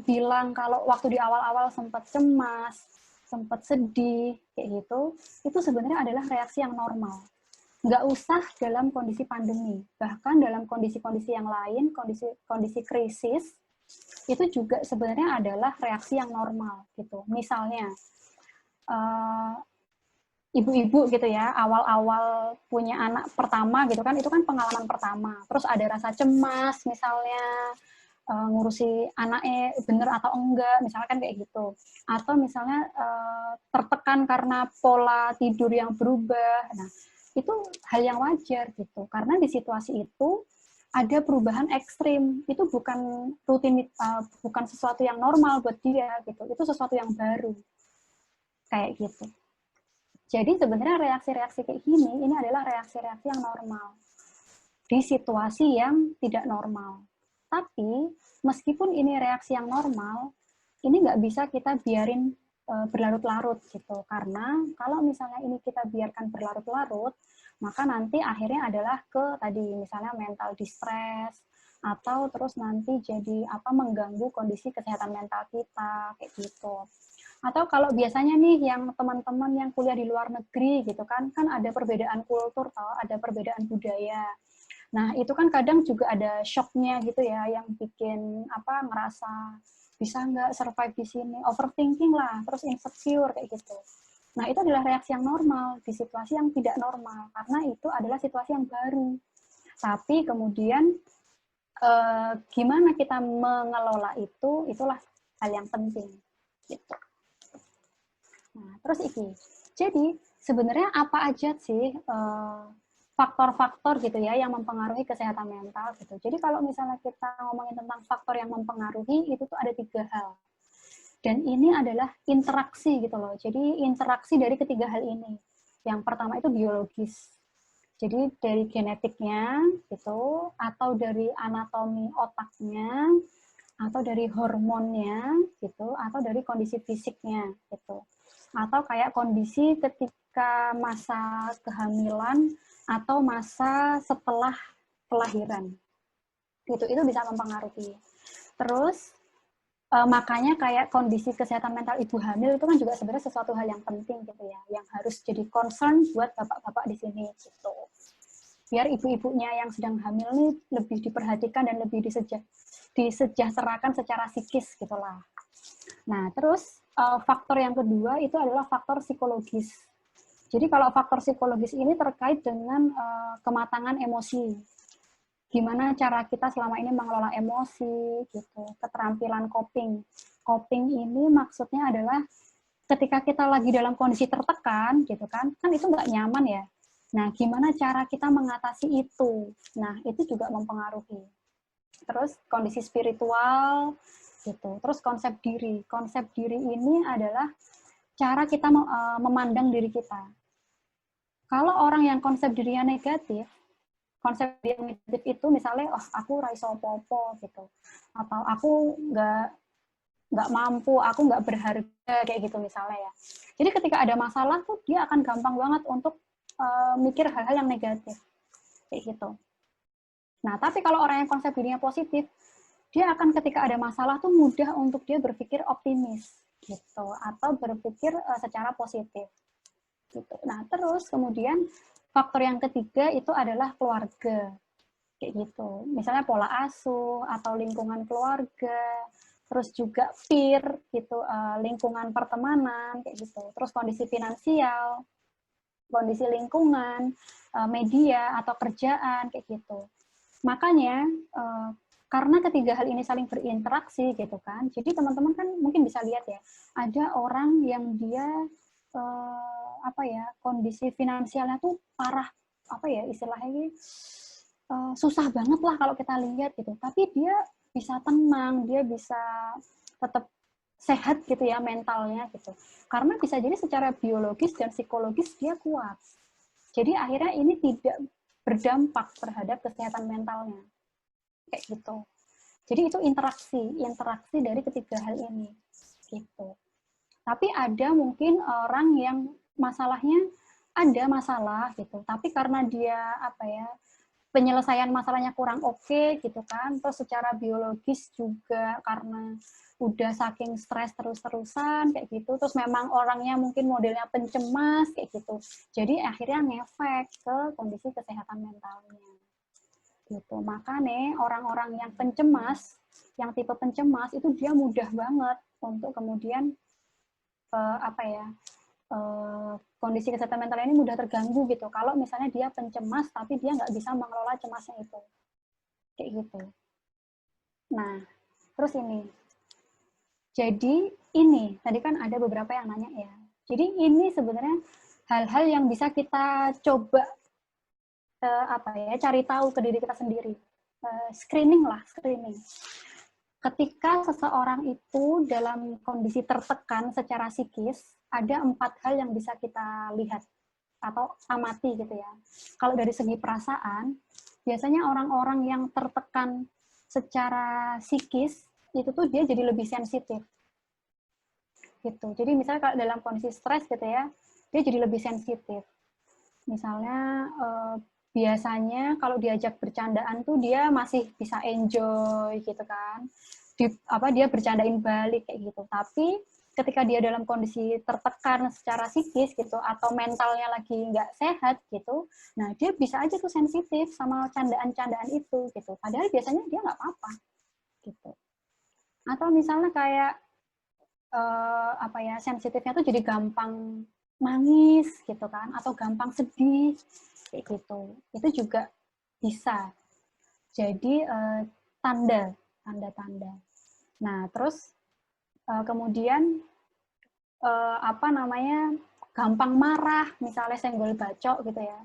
bilang kalau waktu di awal-awal sempat cemas, sempat sedih, kayak gitu, itu sebenarnya adalah reaksi yang normal. Nggak usah dalam kondisi pandemi, bahkan dalam kondisi-kondisi yang lain, kondisi krisis, itu juga sebenarnya adalah reaksi yang normal gitu. Misalnya ibu-ibu gitu ya, awal-awal punya anak pertama gitu kan, itu kan pengalaman pertama. Terus ada rasa cemas misalnya, ngurusi anaknya bener atau enggak, misalkan kayak gitu. Atau misalnya tertekan karena pola tidur yang berubah. Nah, itu hal yang wajar gitu. Karena di situasi itu ada perubahan ekstrim. Itu bukan bukan sesuatu yang normal buat dia gitu. Itu sesuatu yang baru. Kayak gitu. Jadi sebenarnya reaksi-reaksi kayak gini, ini adalah reaksi-reaksi yang normal di situasi yang tidak normal. Tapi meskipun ini reaksi yang normal, ini nggak bisa kita biarin berlarut-larut gitu. Karena kalau misalnya ini kita biarkan berlarut-larut, maka nanti akhirnya adalah ke tadi misalnya mental distress, atau terus nanti jadi mengganggu kondisi kesehatan mental kita kayak gitu. Atau kalau biasanya nih yang teman-teman yang kuliah di luar negeri gitu kan ada perbedaan kultur ada perbedaan budaya. Nah, itu kan kadang juga ada shock-nya gitu ya yang bikin ngerasa bisa nggak survive di sini, overthinking lah, terus insecure kayak gitu. Nah, itu adalah reaksi yang normal di situasi yang tidak normal karena itu adalah situasi yang baru. Tapi kemudian gimana kita mengelola itu, itulah hal yang penting gitu. Nah, terus iki. Jadi, sebenarnya apa aja sih faktor-faktor gitu ya yang mempengaruhi kesehatan mental gitu. Jadi kalau misalnya kita ngomongin tentang faktor yang mempengaruhi, itu tuh ada 3 hal. Dan ini adalah interaksi gitu loh. Jadi interaksi dari ketiga hal ini. Yang pertama itu biologis. Jadi dari genetiknya gitu, atau dari anatomi otaknya, atau dari hormonnya gitu, atau dari kondisi fisiknya gitu. Atau kayak kondisi ketika masa kehamilan atau masa setelah kelahiran. Gitu, itu bisa mempengaruhi. Terus makanya kayak kondisi kesehatan mental ibu hamil itu kan juga sebenarnya sesuatu hal yang penting gitu ya, yang harus jadi concern buat bapak-bapak di sini gitu. Biar ibu-ibunya yang sedang hamil nih lebih diperhatikan dan lebih disejahterakan secara psikis gitulah. Nah, terus faktor yang kedua itu adalah faktor psikologis. Jadi kalau faktor psikologis ini terkait dengan kematangan emosi. Gimana cara kita selama ini mengelola emosi, gitu. Keterampilan coping. Coping ini maksudnya adalah ketika kita lagi dalam kondisi tertekan, gitu kan itu nggak nyaman ya. Nah, gimana cara kita mengatasi itu? Nah, itu juga mempengaruhi. Terus kondisi spiritual, gitu. Terus konsep diri. Konsep diri ini adalah cara kita memandang diri kita. Kalau orang yang konsep dirinya negatif, konsep yang negatif itu misalnya, oh aku raiso popo gitu, atau aku nggak mampu, aku nggak berharga kayak gitu misalnya ya. Jadi ketika ada masalah tuh dia akan gampang banget untuk mikir hal-hal yang negatif kayak gitu. Nah tapi kalau orang yang konsep dirinya positif, dia akan ketika ada masalah tuh mudah untuk dia berpikir optimis gitu, atau berpikir secara positif gitu. Nah terus kemudian faktor yang ketiga itu adalah keluarga, kayak gitu. Misalnya pola asuh atau lingkungan keluarga, terus juga peer gitu, lingkungan pertemanan kayak gitu. Terus kondisi finansial, kondisi lingkungan, media atau kerjaan kayak gitu. Makanya karena ketiga hal ini saling berinteraksi gitu kan. Jadi teman-teman kan mungkin bisa lihat ya, ada orang yang dia kondisi finansialnya tuh parah, istilahnya susah banget lah kalau kita lihat gitu. Tapi dia bisa tenang, dia bisa tetap sehat gitu ya mentalnya gitu. Karena bisa jadi secara biologis dan psikologis dia kuat. Jadi akhirnya ini tidak berdampak terhadap kesehatan mentalnya. Kayak gitu. Jadi itu interaksi dari ketiga hal ini. Gitu. Tapi ada mungkin orang yang masalahnya ada masalah gitu, tapi karena dia penyelesaian masalahnya kurang oke gitu kan, terus secara biologis juga karena udah saking stres terus-terusan kayak gitu, terus memang orangnya mungkin modelnya pencemas kayak gitu, jadi akhirnya ngefek ke kondisi kesehatan mentalnya gitu. Makanya orang-orang yang pencemas, yang tipe pencemas itu dia mudah banget untuk kemudian kondisi kesehatan mental ini mudah terganggu gitu. Kalau misalnya dia pencemas tapi dia nggak bisa mengelola cemasnya itu, kayak gitu. Nah, terus ini. Jadi ini tadi kan ada beberapa yang nanya ya. Jadi ini sebenarnya hal-hal yang bisa kita coba cari tahu ke diri kita sendiri. Screening. Ketika seseorang itu dalam kondisi tertekan secara psikis, ada 4 hal yang bisa kita lihat atau amati gitu ya. Kalau dari segi perasaan, biasanya orang-orang yang tertekan secara psikis, itu tuh dia jadi lebih sensitif. Gitu. Jadi misalnya kalau dalam kondisi stres gitu ya, dia jadi lebih sensitif. Misalnya biasanya kalau diajak bercandaan tuh dia masih bisa enjoy gitu kan, dia bercandain balik kayak gitu. Tapi ketika dia dalam kondisi tertekan secara psikis gitu atau mentalnya lagi nggak sehat gitu, nah dia bisa aja tuh sensitif sama candaan-candaan itu gitu. Padahal biasanya dia nggak apa-apa gitu. Atau misalnya kayak sensitifnya tuh jadi gampang nangis gitu kan, atau gampang sedih kayak gitu. Itu juga bisa jadi tanda-tanda. Nah, terus kemudian gampang marah, misalnya senggol bacok gitu ya.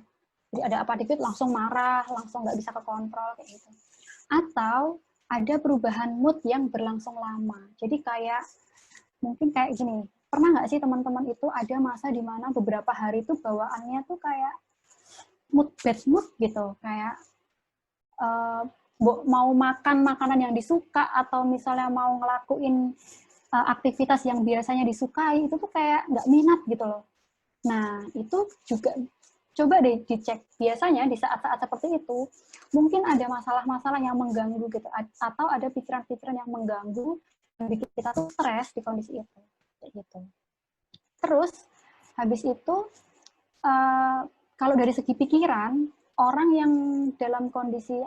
Jadi ada apa dikit langsung marah, langsung nggak bisa kekontrol kayak gitu. Atau ada perubahan mood yang berlangsung lama. Jadi mungkin kayak gini, pernah nggak sih teman-teman itu ada masa di mana beberapa hari itu bawaannya tuh kayak bad mood gitu, kayak mau makan makanan yang disuka atau misalnya mau ngelakuin aktivitas yang biasanya disukai itu tuh kayak nggak minat gitu loh. Nah itu juga coba deh dicek, biasanya di saat-saat seperti itu mungkin ada masalah-masalah yang mengganggu gitu, atau ada pikiran-pikiran yang mengganggu yang bikin kita tuh stres di kondisi itu kayak gitu. Terus habis itu kalau dari segi pikiran, orang yang dalam kondisi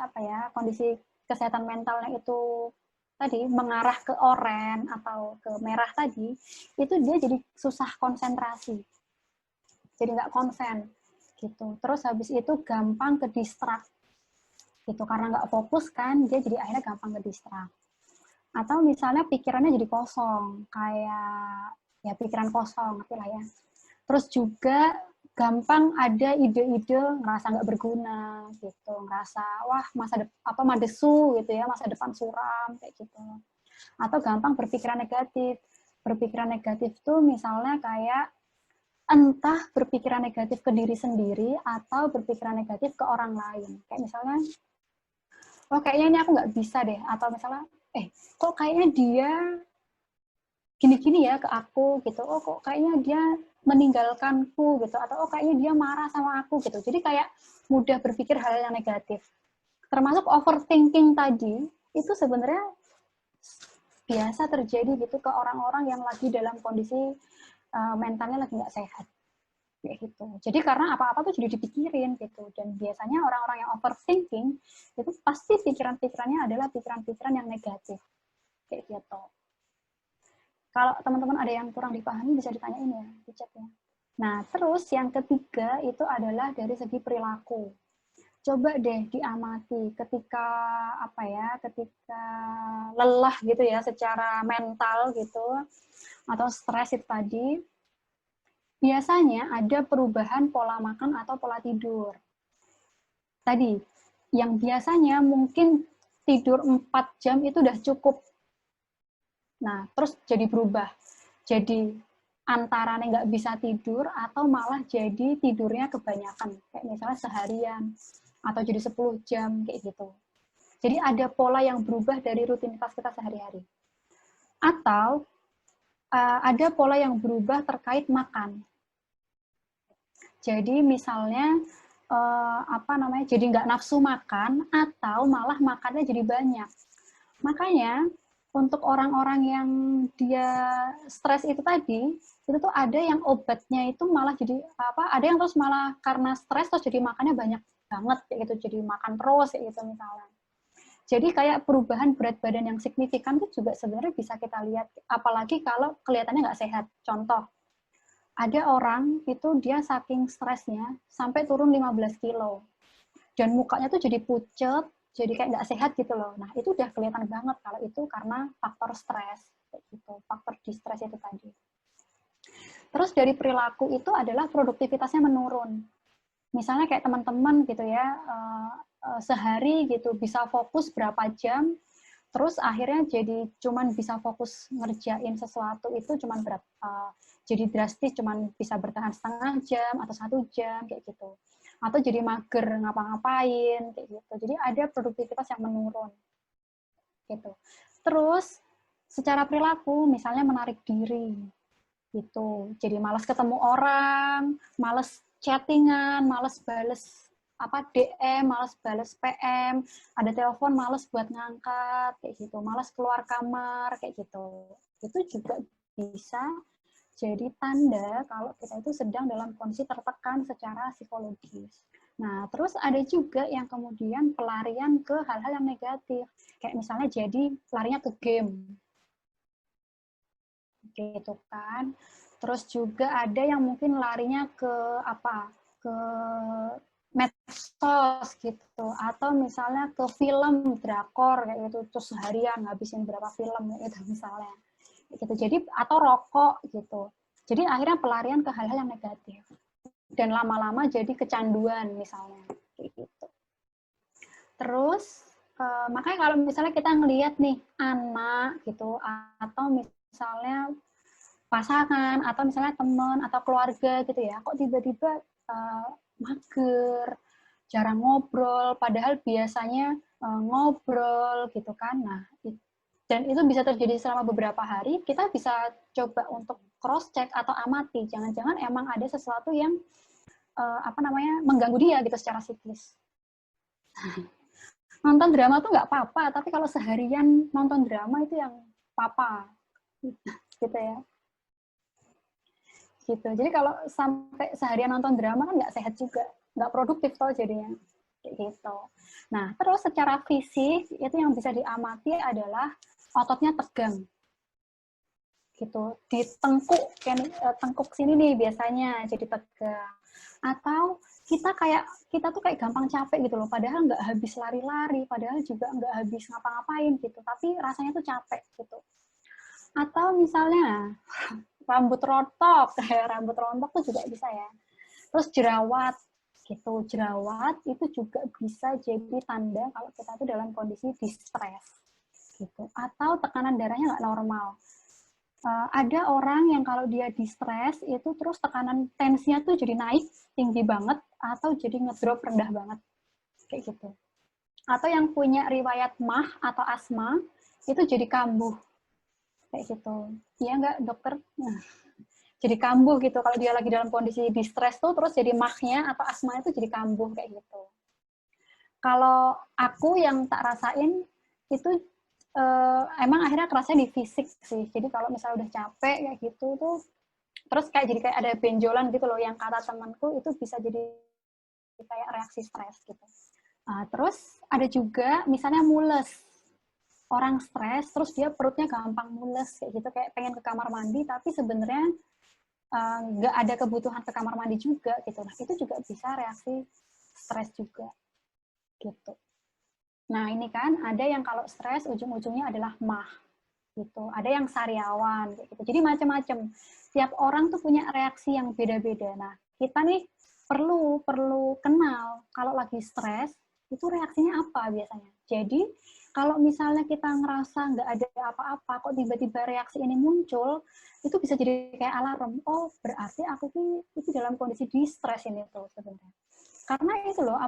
kondisi kesehatan mentalnya itu tadi mengarah ke oren atau ke merah tadi, itu dia jadi susah konsentrasi, jadi nggak konsen gitu. Terus habis itu gampang ke distract gitu, karena nggak fokus kan, dia jadi akhirnya gampang ke distract. Atau misalnya pikirannya jadi kosong, kayak ya pikiran kosong, ngerti lah ya. Terus juga gampang ada ide-ide ngerasa nggak berguna gitu, ngerasa wah madesu gitu ya, masa depan suram kayak gitu. Atau gampang berpikiran negatif. Berpikiran negatif tuh misalnya kayak entah berpikiran negatif ke diri sendiri atau berpikiran negatif ke orang lain. Kayak misalnya, oh kayaknya ini aku nggak bisa deh, atau misalnya, kok kayaknya dia gini-gini ya ke aku gitu, oh kok kayaknya dia meninggalkanku gitu, atau oh kayaknya dia marah sama aku gitu. Jadi kayak mudah berpikir hal yang negatif. Termasuk overthinking tadi, itu sebenarnya biasa terjadi gitu ke orang-orang yang lagi dalam kondisi mentalnya lagi nggak sehat. Kayak gitu. Jadi karena apa-apa tuh jadi dipikirin gitu. Dan biasanya orang-orang yang overthinking itu pasti pikiran-pikirannya adalah pikiran-pikiran yang negatif. Kayak gitu. Kalau teman-teman ada yang kurang dipahami bisa ditanyain ya di chatnya. Nah, terus yang ketiga itu adalah dari segi perilaku. Coba deh diamati ketika ketika lelah gitu ya secara mental gitu atau stres itu tadi. Biasanya ada perubahan pola makan atau pola tidur. Tadi, yang biasanya mungkin tidur 4 jam itu udah cukup. Nah, terus jadi berubah. Jadi antara nggak bisa tidur atau malah jadi tidurnya kebanyakan. Kayak misalnya seharian atau jadi 10 jam kayak gitu. Jadi ada pola yang berubah dari rutinitas kita sehari-hari. Atau ada pola yang berubah terkait makan. Jadi misalnya jadi nggak nafsu makan atau malah makannya jadi banyak. Makanya untuk orang-orang yang dia stres itu tadi, itu tuh ada yang obatnya itu malah jadi ada yang terus malah karena stres terus jadi makannya banyak banget kayak gitu, jadi makan terus kayak gitu misalnya. Jadi kayak perubahan berat badan yang signifikan itu juga sebenarnya bisa kita lihat, apalagi kalau kelihatannya nggak sehat. Contoh, ada orang itu dia saking stresnya sampai turun 15 kilo. Dan mukanya tuh jadi pucet, jadi kayak nggak sehat gitu loh. Nah, itu udah kelihatan banget kalau itu karena faktor stres. Gitu, faktor distres itu tadi. Terus dari perilaku itu adalah produktivitasnya menurun. Misalnya kayak teman-teman gitu ya, sehari gitu bisa fokus berapa jam, terus akhirnya jadi cuman bisa fokus ngerjain sesuatu itu cuman jadi drastis cuman bisa bertahan setengah jam atau 1 jam kayak gitu, atau jadi mager ngapa-ngapain kayak gitu. Jadi ada produktivitas yang menurun gitu. Terus secara perilaku misalnya menarik diri gitu, jadi malas ketemu orang, malas chattingan, malas bales DM, malas bales PM, ada telepon malas buat ngangkat kayak gitu, malas keluar kamar kayak gitu. Itu juga bisa jadi tanda kalau kita itu sedang dalam kondisi tertekan secara psikologis. Nah, terus ada juga yang kemudian pelarian ke hal-hal yang negatif, kayak misalnya jadi larinya ke game gitu kan. Terus juga ada yang mungkin larinya ke ke medsos gitu, atau misalnya ke film drakor kayak gitu, terus seharian ngabisin berapa film itu misalnya gitu. Jadi atau rokok gitu. Jadi akhirnya pelarian ke hal-hal yang negatif dan lama-lama jadi kecanduan misalnya kayak gitu. Terus makanya kalau misalnya kita ngelihat nih anak gitu, atau misalnya pasangan atau misalnya teman atau keluarga gitu ya, kok tiba-tiba mager, jarang ngobrol, padahal biasanya ngobrol gitu kan. Nah, dan itu bisa terjadi selama beberapa hari, kita bisa coba untuk cross check atau amati, jangan-jangan emang ada sesuatu yang mengganggu dia gitu secara psikis. Nonton drama tuh nggak apa-apa, tapi kalau seharian nonton drama itu yang apa gitu ya. Gitu. Jadi kalau sampai seharian nonton drama kan nggak sehat juga, nggak produktif toh jadinya. Kayak gitu. Nah, terus secara fisik itu yang bisa diamati adalah ototnya tegang. Gitu. Di tengkuk sini nih biasanya jadi tegang. Atau kita tuh kayak gampang capek gitu loh, padahal nggak habis lari-lari, padahal juga nggak habis ngapa-ngapain gitu, tapi rasanya tuh capek gitu. Atau misalnya rambut rontok, kayak rambut rontok tuh juga bisa ya. Terus jerawat, gitu. Jerawat itu juga bisa jadi tanda kalau kita tuh dalam kondisi distress, gitu. Atau tekanan darahnya nggak normal. Ada orang yang kalau dia di-stres itu terus tekanan tensinya tuh jadi naik tinggi banget atau jadi ngedrop rendah banget kayak gitu. Atau yang punya riwayat MAH atau asma itu jadi kambuh kayak gitu. Iya nggak dokter? Nah, jadi kambuh gitu kalau dia lagi dalam kondisi di-stres tuh terus jadi MAH-nya atau asma itu jadi kambuh kayak gitu. Kalau aku yang tak rasain itu emang akhirnya kerasanya di fisik sih. Jadi kalau misalnya udah capek kayak gitu tuh, terus jadi kayak ada benjolan gitu loh, yang kata temanku itu bisa jadi kayak reaksi stres gitu. Terus ada juga misalnya mules. Orang stres, terus dia perutnya gampang mules kayak gitu, kayak pengen ke kamar mandi, tapi sebenarnya nggak ada kebutuhan ke kamar mandi juga gitu. Nah itu juga bisa reaksi stres juga gitu. Nah, ini kan ada yang kalau stres ujung-ujungnya adalah MAH gitu. Ada yang sariawan gitu. Jadi macam-macam. Tiap orang tuh punya reaksi yang beda-beda. Nah, kita nih perlu kenal kalau lagi stres itu reaksinya apa biasanya. Jadi, kalau misalnya kita ngerasa nggak ada apa-apa, kok tiba-tiba reaksi ini muncul, itu bisa jadi kayak alarm. Oh, berarti aku itu dalam kondisi di-stres ini tuh sebenarnya. Karena itu loh,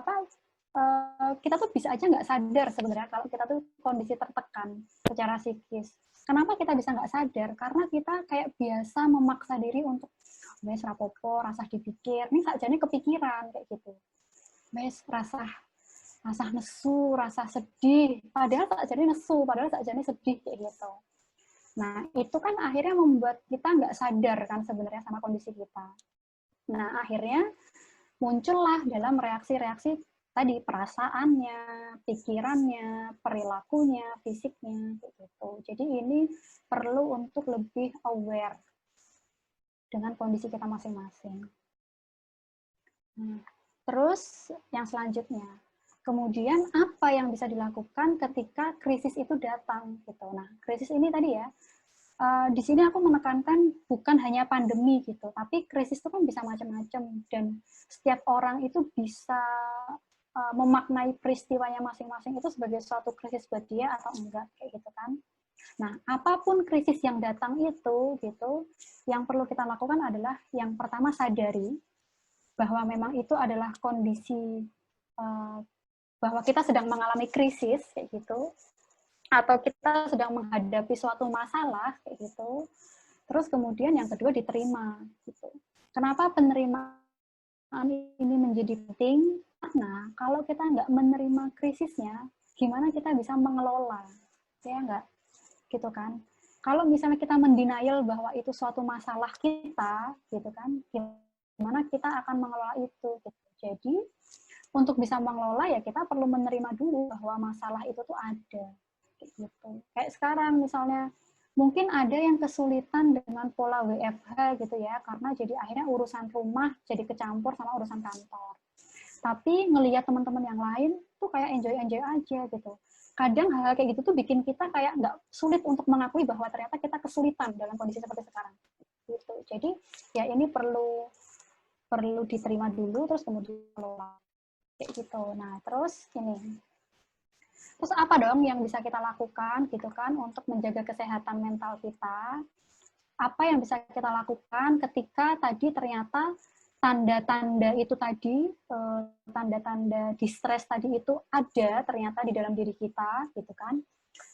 kita tuh bisa aja nggak sadar sebenarnya kalau kita tuh kondisi tertekan secara psikis. Kenapa kita bisa nggak sadar? Karena kita kayak biasa memaksa diri untuk wes rapopo, rasa dipikir. Ini sakjane kepikiran kayak gitu. Wes rasa nesu, rasa sedih. Padahal sakjane nesu, padahal sakjane sedih kayak gitu. Nah, itu kan akhirnya membuat kita nggak sadar kan sebenarnya sama kondisi kita. Nah, akhirnya muncullah dalam reaksi-reaksi tadi, perasaannya, pikirannya, perilakunya, fisiknya, gitu. Jadi ini perlu untuk lebih aware dengan kondisi kita masing-masing. Nah, terus yang selanjutnya, kemudian apa yang bisa dilakukan ketika krisis itu datang, gitu. Nah, krisis ini tadi ya, di sini aku menekankan bukan hanya pandemi gitu, tapi krisis itu kan bisa macam-macam dan setiap orang itu bisa memaknai peristiwanya masing-masing itu sebagai suatu krisis buat dia atau enggak kayak gitu kan. Nah, apapun krisis yang datang itu gitu, yang perlu kita lakukan adalah yang pertama sadari bahwa memang itu adalah kondisi bahwa kita sedang mengalami krisis kayak gitu, atau kita sedang menghadapi suatu masalah kayak gitu. Terus kemudian yang kedua diterima gitu. Kenapa penerimaan ini menjadi penting? Karena kalau kita nggak menerima krisisnya, gimana kita bisa mengelola? Ya nggak? Gitu kan? Kalau misalnya kita mendenial bahwa itu suatu masalah kita, gitu kan? Gimana kita akan mengelola itu? Gitu. Jadi untuk bisa mengelola ya kita perlu menerima dulu bahwa masalah itu tuh ada. Gitu. Kayak sekarang misalnya mungkin ada yang kesulitan dengan pola WFH gitu ya, karena jadi akhirnya urusan rumah jadi kecampur sama urusan kantor. Tapi ngelihat teman-teman yang lain tuh kayak enjoy aja gitu. Kadang hal-hal kayak gitu tuh bikin kita kayak nggak sulit untuk mengakui bahwa ternyata kita kesulitan dalam kondisi seperti sekarang. Gitu. Jadi ya ini perlu diterima dulu terus kemudian kelola kayak gitu. Nah terus ini. Terus apa dong yang bisa kita lakukan gitu kan untuk menjaga kesehatan mental kita? Apa yang bisa kita lakukan ketika tadi ternyata tanda-tanda itu tadi, tanda-tanda distress tadi itu ada ternyata di dalam diri kita gitu kan?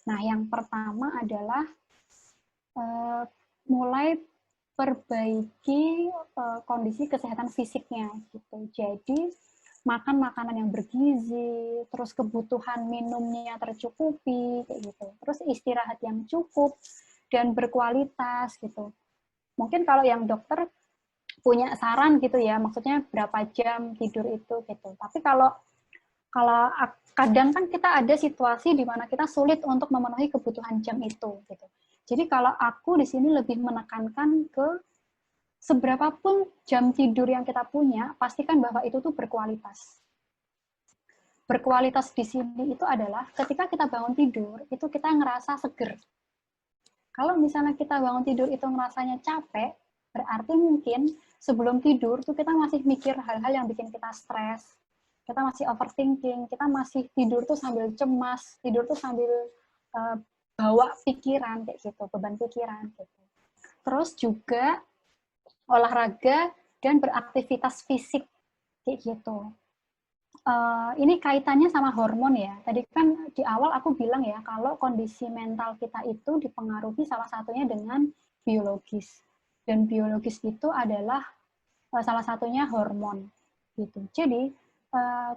Nah, yang pertama adalah mulai perbaiki kondisi kesehatan fisiknya gitu. Jadi makan makanan yang bergizi, terus kebutuhan minumnya tercukupi, kayak gitu. Terus istirahat yang cukup dan berkualitas gitu. Mungkin kalau yang dokter punya saran gitu ya, maksudnya berapa jam tidur itu gitu. Tapi kalau kadang kan kita ada situasi di mana kita sulit untuk memenuhi kebutuhan jam itu gitu. Jadi kalau aku di sini lebih menekankan ke seberapapun jam tidur yang kita punya, pastikan bahwa itu tuh berkualitas. Berkualitas di sini itu adalah ketika kita bangun tidur, itu kita ngerasa seger. Kalau misalnya kita bangun tidur itu ngerasanya capek, berarti mungkin sebelum tidur tuh kita masih mikir hal-hal yang bikin kita stres, kita masih overthinking, kita masih tidur tuh sambil cemas, tidur tuh sambil bawa pikiran kayak gitu, beban pikiran gitu. terus juga olahraga dan beraktivitas fisik kayak gitu. Ini kaitannya sama hormon ya. Tadi kan di awal aku bilang ya, kalau kondisi mental kita itu dipengaruhi salah satunya dengan biologis. Dan biologis itu adalah salah satunya hormon. Gitu. Jadi,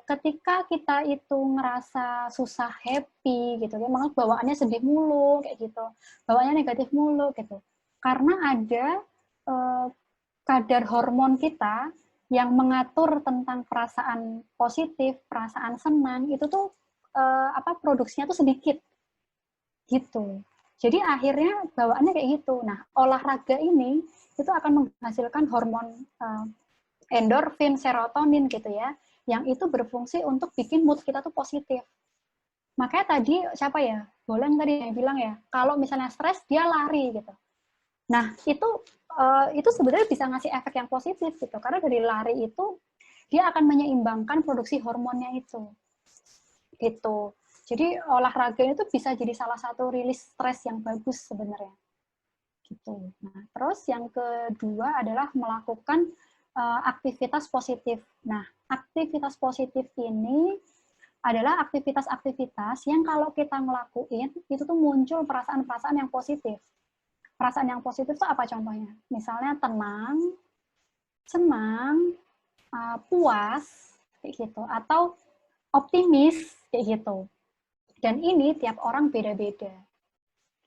ketika kita itu ngerasa susah happy, gitu, ya, malah bawaannya sedih mulu, kayak gitu, bawaannya negatif mulu, gitu. Karena ada kadar hormon kita yang mengatur tentang perasaan positif, perasaan senang, itu tuh produksinya tuh sedikit gitu. Jadi akhirnya bawaannya kayak gitu. Nah, olahraga ini itu akan menghasilkan hormon endorfin, serotonin gitu ya, yang itu berfungsi untuk bikin mood kita tuh positif. Makanya tadi siapa ya? Boleh tadi yang bilang ya, kalau misalnya stres dia lari gitu. Nah, itu sebenarnya bisa ngasih efek yang positif gitu, karena dari lari itu dia akan menyeimbangkan produksi hormonnya itu. Gitu. Jadi olahraga itu bisa jadi salah satu rilis stres yang bagus sebenarnya. Gitu. Nah, terus yang kedua adalah melakukan aktivitas positif. Nah, aktivitas positif ini adalah aktivitas-aktivitas yang kalau kita ngelakuin itu tuh muncul perasaan-perasaan yang positif. Perasaan yang positif itu apa contohnya? Misalnya tenang, senang, puas, kayak gitu, atau optimis, kayak gitu. Dan ini tiap orang beda-beda.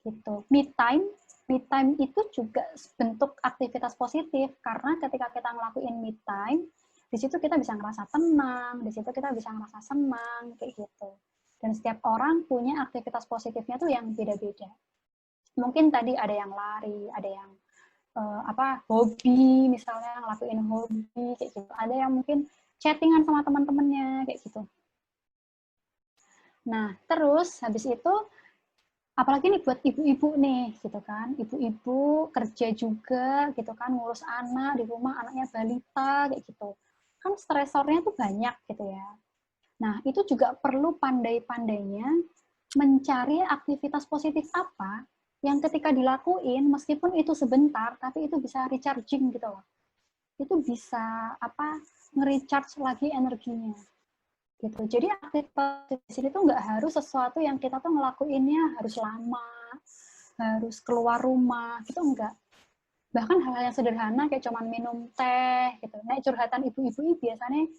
Gitu. Me time itu juga bentuk aktivitas positif, karena ketika kita ngelakuin me time, di situ kita bisa ngerasa tenang, di situ kita bisa ngerasa senang, kayak gitu. Dan setiap orang punya aktivitas positifnya tuh yang beda-beda. Mungkin tadi ada yang lari, ada yang hobi, misalnya ngelakuin hobi kayak gitu. Ada yang mungkin chattingan sama teman-temannya kayak gitu. Nah, terus habis itu apalagi nih buat ibu-ibu nih gitu kan. Ibu-ibu kerja juga gitu kan, ngurus anak di rumah, anaknya balita kayak gitu. Kan stresornya tuh banyak gitu ya. Nah, itu juga perlu pandai-pandainya mencari aktivitas positif apa yang ketika dilakuin, meskipun itu sebentar, tapi itu bisa recharging gitu loh. Itu bisa nge-recharge lagi energinya. Gitu. Jadi aktivitas di sini tuh nggak harus sesuatu yang kita tuh ngelakuinnya harus lama, harus keluar rumah, gitu enggak. Bahkan hal-hal yang sederhana kayak cuman minum teh, gitu. Nah, curhatan ibu-ibu biasanya,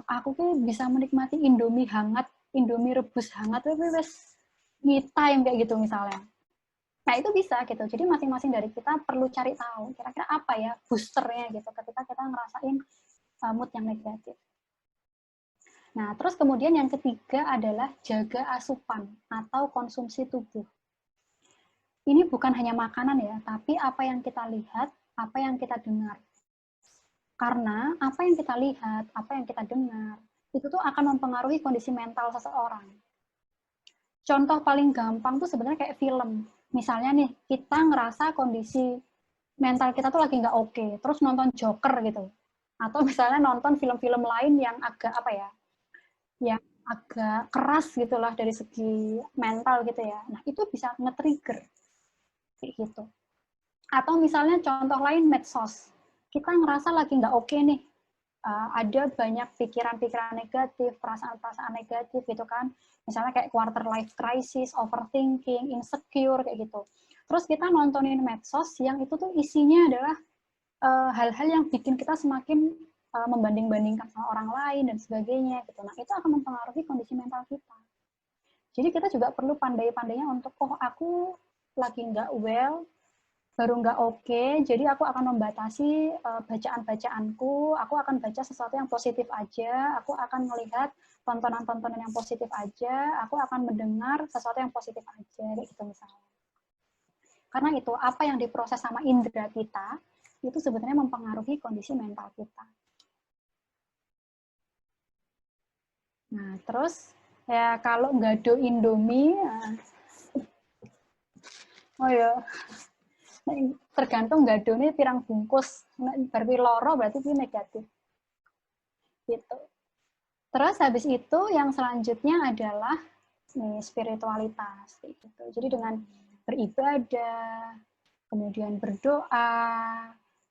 aku tuh bisa menikmati Indomie hangat, Indomie rebus hangat, wes me time kayak gitu misalnya. Nah, itu bisa gitu. Jadi masing-masing dari kita perlu cari tahu kira-kira apa ya boosternya gitu ketika kita ngerasain mood yang negatif. Nah, terus kemudian yang ketiga adalah jaga asupan atau konsumsi tubuh. Ini bukan hanya makanan ya, tapi apa yang kita lihat, apa yang kita dengar. Karena apa yang kita lihat, apa yang kita dengar, itu tuh akan mempengaruhi kondisi mental seseorang. Contoh paling gampang tuh sebenarnya kayak film. Misalnya nih, kita ngerasa kondisi mental kita tuh lagi nggak oke, terus nonton Joker gitu. Atau misalnya nonton film-film lain yang agak yang agak keras gitulah dari segi mental gitu ya. Nah, itu bisa nge-trigger kayak gitu. Atau misalnya contoh lain medsos. Kita ngerasa lagi nggak oke nih. Ada banyak pikiran-pikiran negatif, perasaan-perasaan negatif gitu kan. Misalnya kayak quarter life crisis, overthinking, insecure kayak gitu. Terus kita nontonin medsos yang itu tuh isinya adalah hal-hal yang bikin kita semakin membanding-bandingkan sama orang lain dan sebagainya gitu. Nah, itu akan mempengaruhi kondisi mental kita. Jadi kita juga perlu pandai-pandainya untuk aku lagi nggak well, baru nggak oke, jadi aku akan membatasi bacaan-bacaanku, aku akan baca sesuatu yang positif aja, aku akan melihat tontonan-tontonan yang positif aja, aku akan mendengar sesuatu yang positif aja, gitu misalnya. Karena itu, apa yang diproses sama indera kita, itu sebenarnya mempengaruhi kondisi mental kita. Nah, terus ya kalau gado Indomie, tergantung gado ini pirang bungkus, berarti loro berarti ini negatif. Gitu. Terus habis itu yang selanjutnya adalah spiritualitas. Gitu. Jadi dengan beribadah, kemudian berdoa,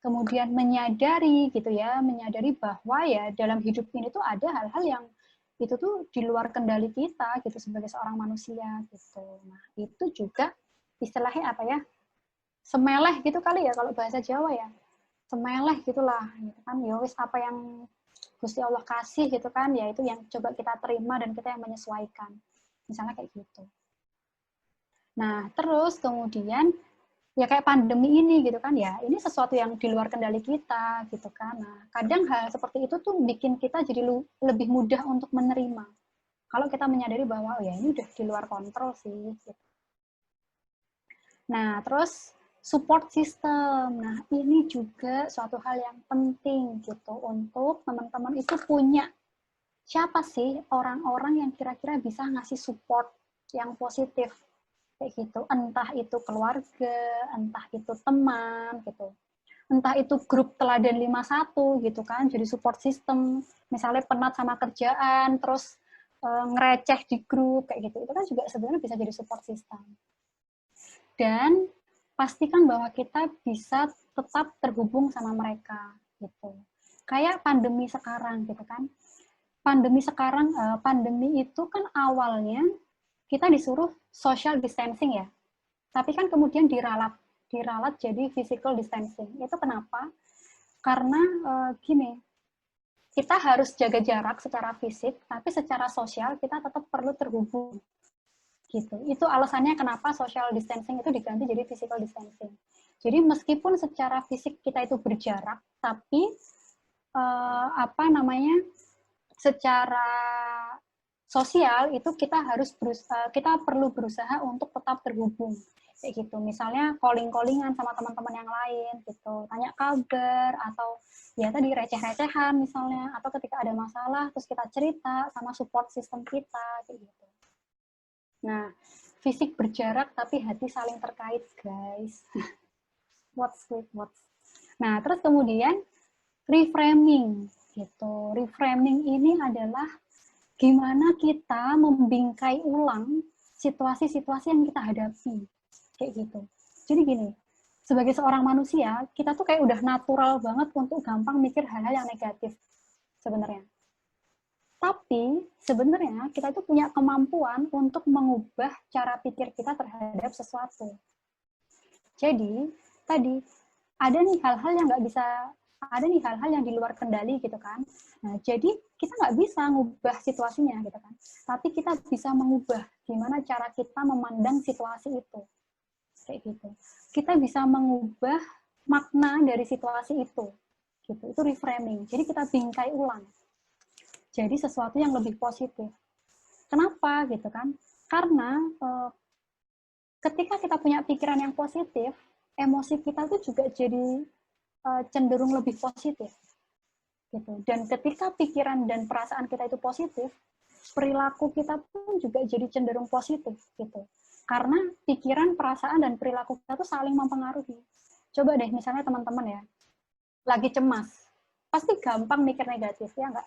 kemudian menyadari gitu ya, menyadari bahwa ya dalam hidup ini tuh ada hal-hal yang itu tuh di luar kendali kita gitu sebagai seorang manusia gitu. Nah, itu juga istilahnya apa ya? Semeleh gitu kali ya kalau bahasa Jawa ya. Semeleh gitulah gitu kan. Ya wis apa yang Gusti Allah kasih gitu kan, ya itu yang coba kita terima dan kita yang menyesuaikan. Misalnya kayak gitu. Nah, terus kemudian ya kayak pandemi ini gitu kan ya, ini sesuatu yang di luar kendali kita gitu kan. Nah, kadang hal seperti itu tuh bikin kita jadi lebih mudah untuk menerima. Kalau kita menyadari bahwa oh ya ini udah di luar kontrol sih. Gitu. Nah, terus support system. Nah, ini juga suatu hal yang penting gitu untuk teman-teman itu punya siapa sih orang-orang yang kira-kira bisa ngasih support yang positif kayak gitu, entah itu keluarga, entah itu teman gitu, entah itu grup teladan 51 gitu kan, jadi support system, misalnya penat sama kerjaan terus ngereceh di grup kayak gitu, itu kan juga sebenarnya bisa jadi support system. Dan pastikan bahwa kita bisa tetap terhubung sama mereka gitu, kayak pandemi sekarang gitu kan. Pandemi itu kan awalnya kita disuruh social distancing ya, tapi kan kemudian diralat jadi physical distancing. Itu kenapa? Karena gini, kita harus jaga jarak secara fisik, tapi secara sosial kita tetap perlu terhubung. Gitu. Itu alasannya kenapa social distancing itu diganti jadi physical distancing. Jadi meskipun secara fisik kita itu berjarak, tapi secara sosial itu kita perlu berusaha untuk tetap terhubung kayak gitu. Misalnya calling-callingan sama teman-teman yang lain gitu, tanya kabar atau ya tadi receh-recehan misalnya, atau ketika ada masalah terus kita cerita sama support system kita kayak gitu. Nah, fisik berjarak tapi hati saling terkait, guys. What's with what? Nah, terus kemudian reframing gitu. Reframing ini adalah gimana kita membingkai ulang situasi-situasi yang kita hadapi. Kayak gitu. Jadi gini, sebagai seorang manusia, kita tuh kayak udah natural banget untuk gampang mikir hal-hal yang negatif sebenarnya. Tapi sebenarnya kita tuh punya kemampuan untuk mengubah cara pikir kita terhadap sesuatu. Jadi, tadi ada nih hal-hal yang nggak bisa, ada nih hal-hal yang di luar kendali gitu kan. Nah, jadi kita nggak bisa ngubah situasinya gitu kan. Tapi kita bisa mengubah gimana cara kita memandang situasi itu. Kayak gitu. Kita bisa mengubah makna dari situasi itu. Gitu. Itu reframing. Jadi kita bingkai ulang. Jadi sesuatu yang lebih positif. Kenapa gitu kan? Karena ketika kita punya pikiran yang positif, emosi kita tuh juga jadi cenderung lebih positif. Gitu. Dan ketika pikiran dan perasaan kita itu positif, perilaku kita pun juga jadi cenderung positif. Gitu. Karena pikiran, perasaan, dan perilaku kita tuh saling mempengaruhi. Coba deh misalnya teman-teman ya, lagi cemas, pasti gampang mikir negatif, ya nggak?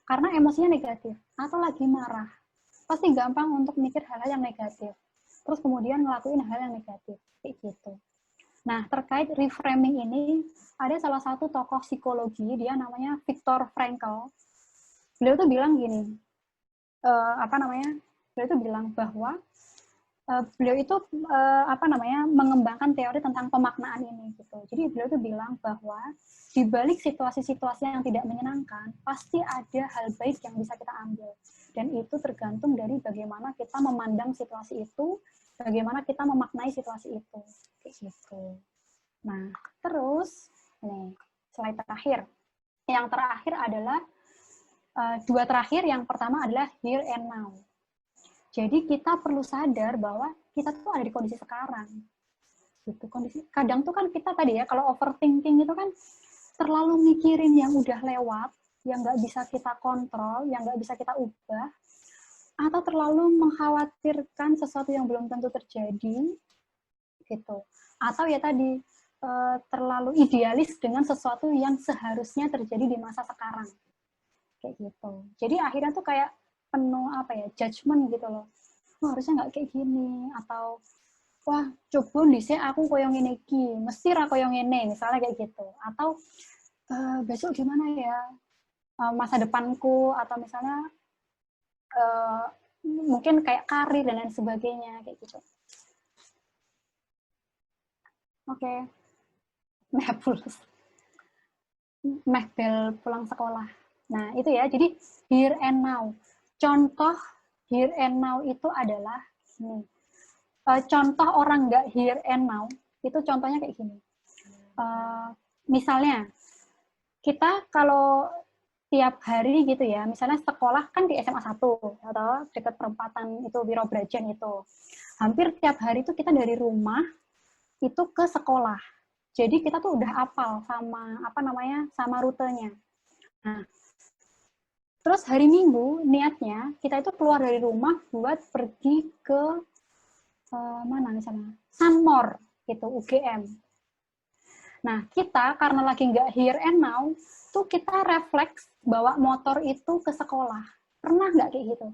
Karena emosinya negatif. Atau lagi marah, pasti gampang untuk mikir hal-hal yang negatif. Terus kemudian ngelakuin hal yang negatif, kayak gitu. Nah, terkait reframing ini, ada salah satu tokoh psikologi, dia namanya Viktor Frankl. Beliau tuh bilang gini, beliau tuh bilang bahwa beliau itu mengembangkan teori tentang pemaknaan ini gitu. Jadi beliau tuh bilang bahwa di balik situasi-situasi yang tidak menyenangkan, pasti ada hal baik yang bisa kita ambil. Dan itu tergantung dari bagaimana kita memandang situasi itu, bagaimana kita memaknai situasi itu. Kayak gitu. Nah, terus, nih, slide terakhir. Yang terakhir adalah, dua terakhir, yang pertama adalah here and now. Jadi kita perlu sadar bahwa kita tuh ada di kondisi sekarang. Gitu, kadang tuh kan kita tadi ya, kalau overthinking itu kan terlalu mikirin yang udah lewat, yang nggak bisa kita kontrol, yang nggak bisa kita ubah, atau terlalu mengkhawatirkan sesuatu yang belum tentu terjadi, gitu. Atau ya tadi, terlalu idealis dengan sesuatu yang seharusnya terjadi di masa sekarang. Kayak gitu. Jadi akhirnya tuh kayak penuh judgement gitu loh. Oh, harusnya nggak kayak gini, atau wah coba dhisik aku koyo ngene iki, mesti ra koyo ngene, misalnya kayak gitu. Atau besok gimana ya masa depanku, atau misalnya mungkin kayak karir dan lain sebagainya kayak gitu. Oke, meh bel pulang sekolah. Nah itu ya, jadi here and now. Contoh here and now itu adalah ini. Contoh orang nggak here and now itu contohnya kayak gini. Misalnya kita kalau tiap hari gitu ya, misalnya sekolah kan di SMA 1 atau dekat perempatan itu Wiro Brajan itu. Hampir tiap hari itu kita dari rumah itu ke sekolah. Jadi kita tuh udah apal sama sama rutenya. Nah, terus hari Minggu niatnya kita itu keluar dari rumah buat pergi ke mana misalnya Sunmore gitu, UGM. Nah, kita karena lagi nggak here and now, tuh kita refleks bawa motor itu ke sekolah. Pernah nggak kayak gitu?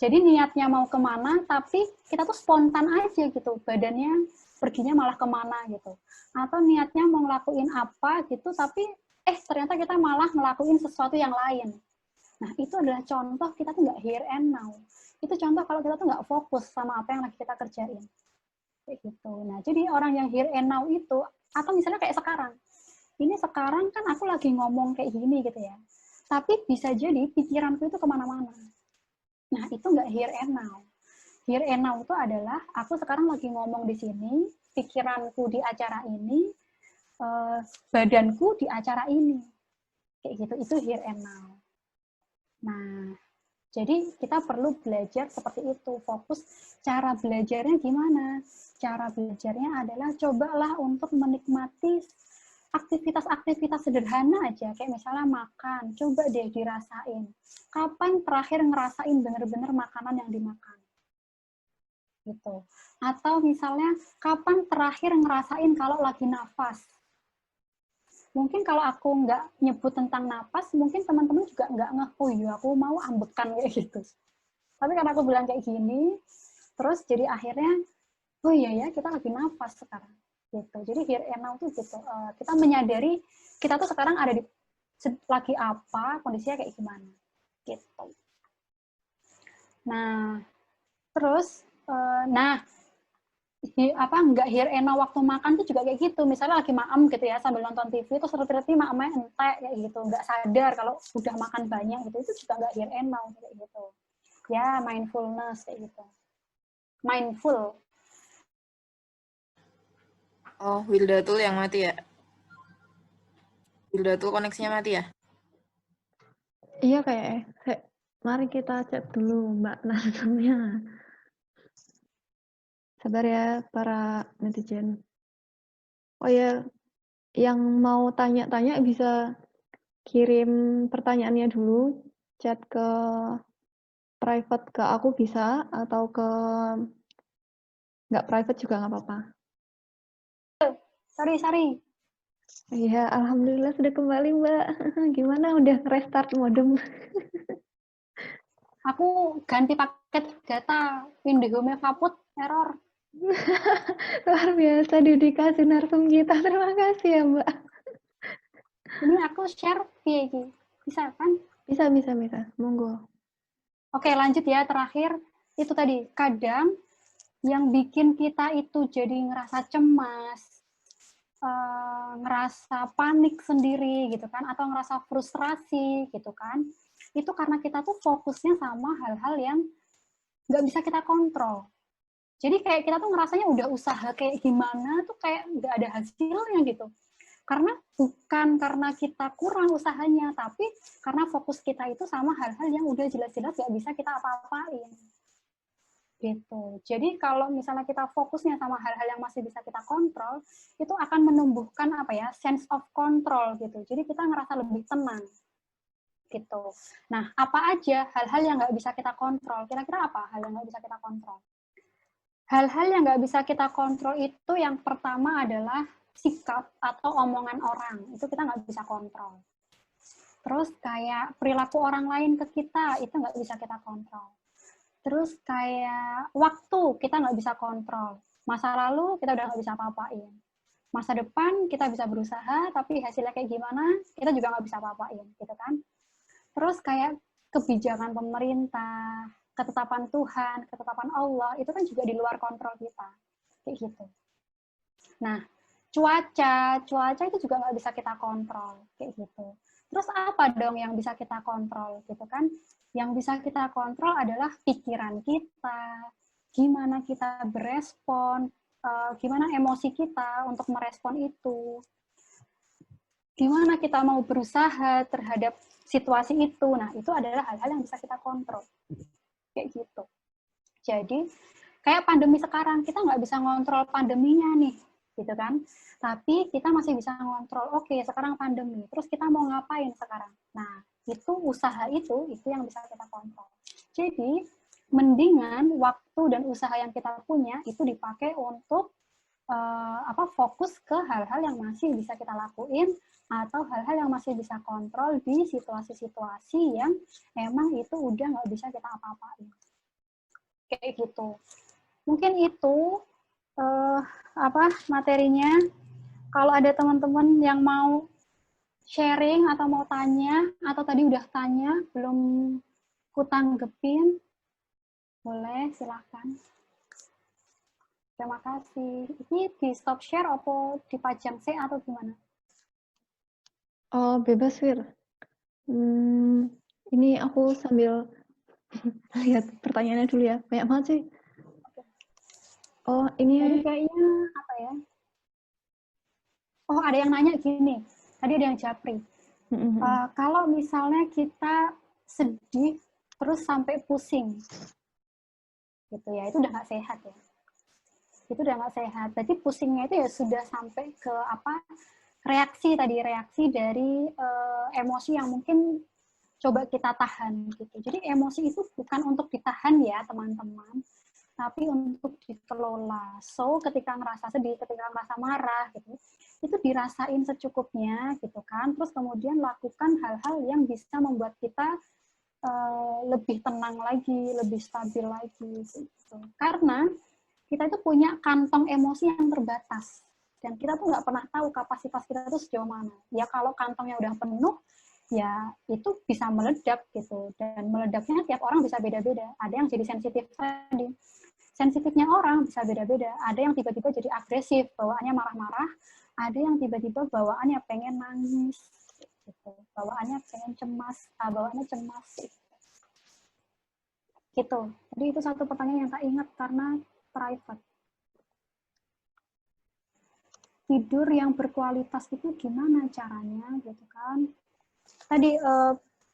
Jadi niatnya mau kemana, tapi kita tuh spontan aja gitu. Badannya perginya malah kemana gitu. Atau niatnya mau ngelakuin apa gitu, tapi ternyata kita malah ngelakuin sesuatu yang lain. Nah, itu adalah contoh kita tuh nggak here and now. Itu contoh kalau kita tuh nggak fokus sama apa yang lagi kita kerjain. Kayak gitu. Nah, jadi orang yang here and now itu, atau misalnya kayak sekarang. Ini sekarang kan aku lagi ngomong kayak gini gitu ya. Tapi bisa jadi pikiranku itu kemana-mana. Nah, itu nggak here and now. Here and now itu adalah aku sekarang lagi ngomong di sini, pikiranku di acara ini, badanku di acara ini. Kayak gitu, itu here and now. Nah, jadi kita perlu belajar seperti itu, fokus cara belajarnya gimana. Cara belajarnya adalah cobalah untuk menikmati aktivitas-aktivitas sederhana aja, kayak misalnya makan, coba deh dirasain. Kapan terakhir ngerasain bener-bener makanan yang dimakan? Gitu. Atau misalnya, kapan terakhir ngerasain kalau lagi nafas? Mungkin kalau aku nggak nyebut tentang napas, mungkin teman-teman juga nggak ngeh, oh iya aku mau ambekan kayak gitu. Tapi karena aku bilang kayak gini, terus jadi akhirnya, oh iya ya kita lagi nafas sekarang. Gitu. Jadi here and now tuh gitu. Kita menyadari kita tuh sekarang ada di lagi apa, kondisinya kayak gimana. Gitu. Nah, terus, nggak here and now waktu makan tuh juga kayak gitu. Misalnya lagi maem gitu ya sambil nonton TV, terus reti-reti maemnya entek kayak gitu, nggak sadar kalau udah makan banyak gitu, itu juga nggak here and now kayak gitu. Ya mindfulness kayak gitu. Mindful. Oh, Wildatul yang mati ya? Wildatul koneksinya mati ya? Iya kayak. Mari kita cek dulu Mbak Nasumnya. Sabar ya para netizen. Oh ya, yang mau tanya-tanya bisa kirim pertanyaannya dulu, chat ke private ke aku bisa, atau ke nggak private juga nggak apa-apa. Sorry. Iya, alhamdulillah sudah kembali Mbak. Gimana udah restart modem? Aku ganti paket data, IndiHome kaput, error. Luar biasa dedikasi narsum kita. Terima kasih ya Mbak. Ini aku share via ini. Bisa kan? Bisa. Monggo. Oke, lanjut ya. Terakhir, itu tadi. Kadang yang bikin kita itu jadi ngerasa cemas, ngerasa panik sendiri gitu kan, atau ngerasa frustrasi gitu kan, itu karena kita tuh fokusnya sama hal-hal yang nggak bisa kita kontrol. Jadi kayak kita tuh ngerasanya udah usaha kayak gimana tuh kayak nggak ada hasilnya gitu. Karena bukan karena kita kurang usahanya, tapi karena fokus kita itu sama hal-hal yang udah jelas-jelas nggak bisa kita apa-apain. Gitu. Jadi kalau misalnya kita fokusnya sama hal-hal yang masih bisa kita kontrol, itu akan menumbuhkan sense of control gitu. Jadi kita ngerasa lebih tenang. Gitu. Nah, apa aja hal-hal yang nggak bisa kita kontrol? Kira-kira apa hal yang nggak bisa kita kontrol? Hal-hal yang nggak bisa kita kontrol itu yang pertama adalah sikap atau omongan orang. Itu kita nggak bisa kontrol. Terus kayak perilaku orang lain ke kita, itu nggak bisa kita kontrol. Terus kayak waktu kita nggak bisa kontrol. Masa lalu kita udah nggak bisa apa-apain. Masa depan kita bisa berusaha, tapi hasilnya kayak gimana, kita juga nggak bisa apa-apain, gitu kan. Terus kayak kebijakan pemerintah, ketetapan Tuhan, ketetapan Allah, itu kan juga di luar kontrol kita. Kayak gitu. Nah, cuaca itu juga nggak bisa kita kontrol. Kayak gitu. Terus apa dong yang bisa kita kontrol, gitu kan? Yang bisa kita kontrol adalah pikiran kita, gimana kita berespon, gimana emosi kita untuk merespon itu, gimana kita mau berusaha terhadap situasi itu. Nah, itu adalah hal-hal yang bisa kita kontrol. Kayak gitu. Jadi, kayak pandemi sekarang, kita nggak bisa ngontrol pandeminya nih, gitu kan. Tapi kita masih bisa ngontrol, oke, sekarang pandemi, terus kita mau ngapain sekarang? Nah, itu usaha itu yang bisa kita kontrol. Jadi, mendingan waktu dan usaha yang kita punya itu dipakai untuk fokus ke hal-hal yang masih bisa kita lakuin atau hal-hal yang masih bisa kontrol di situasi-situasi yang emang itu udah nggak bisa kita apa-apain. Kayak gitu. Mungkin itu materinya. Kalau ada teman-teman yang mau sharing atau mau tanya, atau tadi udah tanya, belum kutanggepin, boleh, silakan. Terima kasih. Ini di stop share atau dipajang C atau gimana? Oh, bebas, Wir. Ini aku sambil lihat pertanyaannya dulu ya. Banyak banget sih. Oh, ini Jadi kayaknya apa ya? Oh, ada yang nanya gini. Tadi ada yang japri. Kalau misalnya kita sedih terus sampai pusing, gitu ya, itu udah nggak sehat ya. Itu udah nggak sehat. Berarti pusingnya itu ya sudah sampai ke reaksi dari emosi yang mungkin coba kita tahan gitu. Jadi emosi itu bukan untuk ditahan ya teman-teman, tapi untuk dikelola. So ketika ngerasa sedih, ketika ngerasa marah gitu, itu dirasain secukupnya gitu kan. Terus kemudian lakukan hal-hal yang bisa membuat kita lebih tenang lagi, lebih stabil lagi gitu. Karena kita itu punya kantong emosi yang terbatas. Dan kita tuh nggak pernah tahu kapasitas kita itu sejauh mana. Ya kalau kantongnya udah penuh, ya itu bisa meledak gitu. Dan meledaknya tiap orang bisa beda-beda. Ada yang jadi sensitif tadi. Sensitifnya orang bisa beda-beda. Ada yang tiba-tiba jadi agresif, bawaannya marah-marah. Ada yang tiba-tiba bawaannya pengen nangis. Gitu. Bawaannya pengen cemas. Bawaannya cemas. Gitu. Jadi itu satu pertanyaan yang tak ingat karena private. Tidur yang berkualitas itu gimana caranya gitu kan? Tadi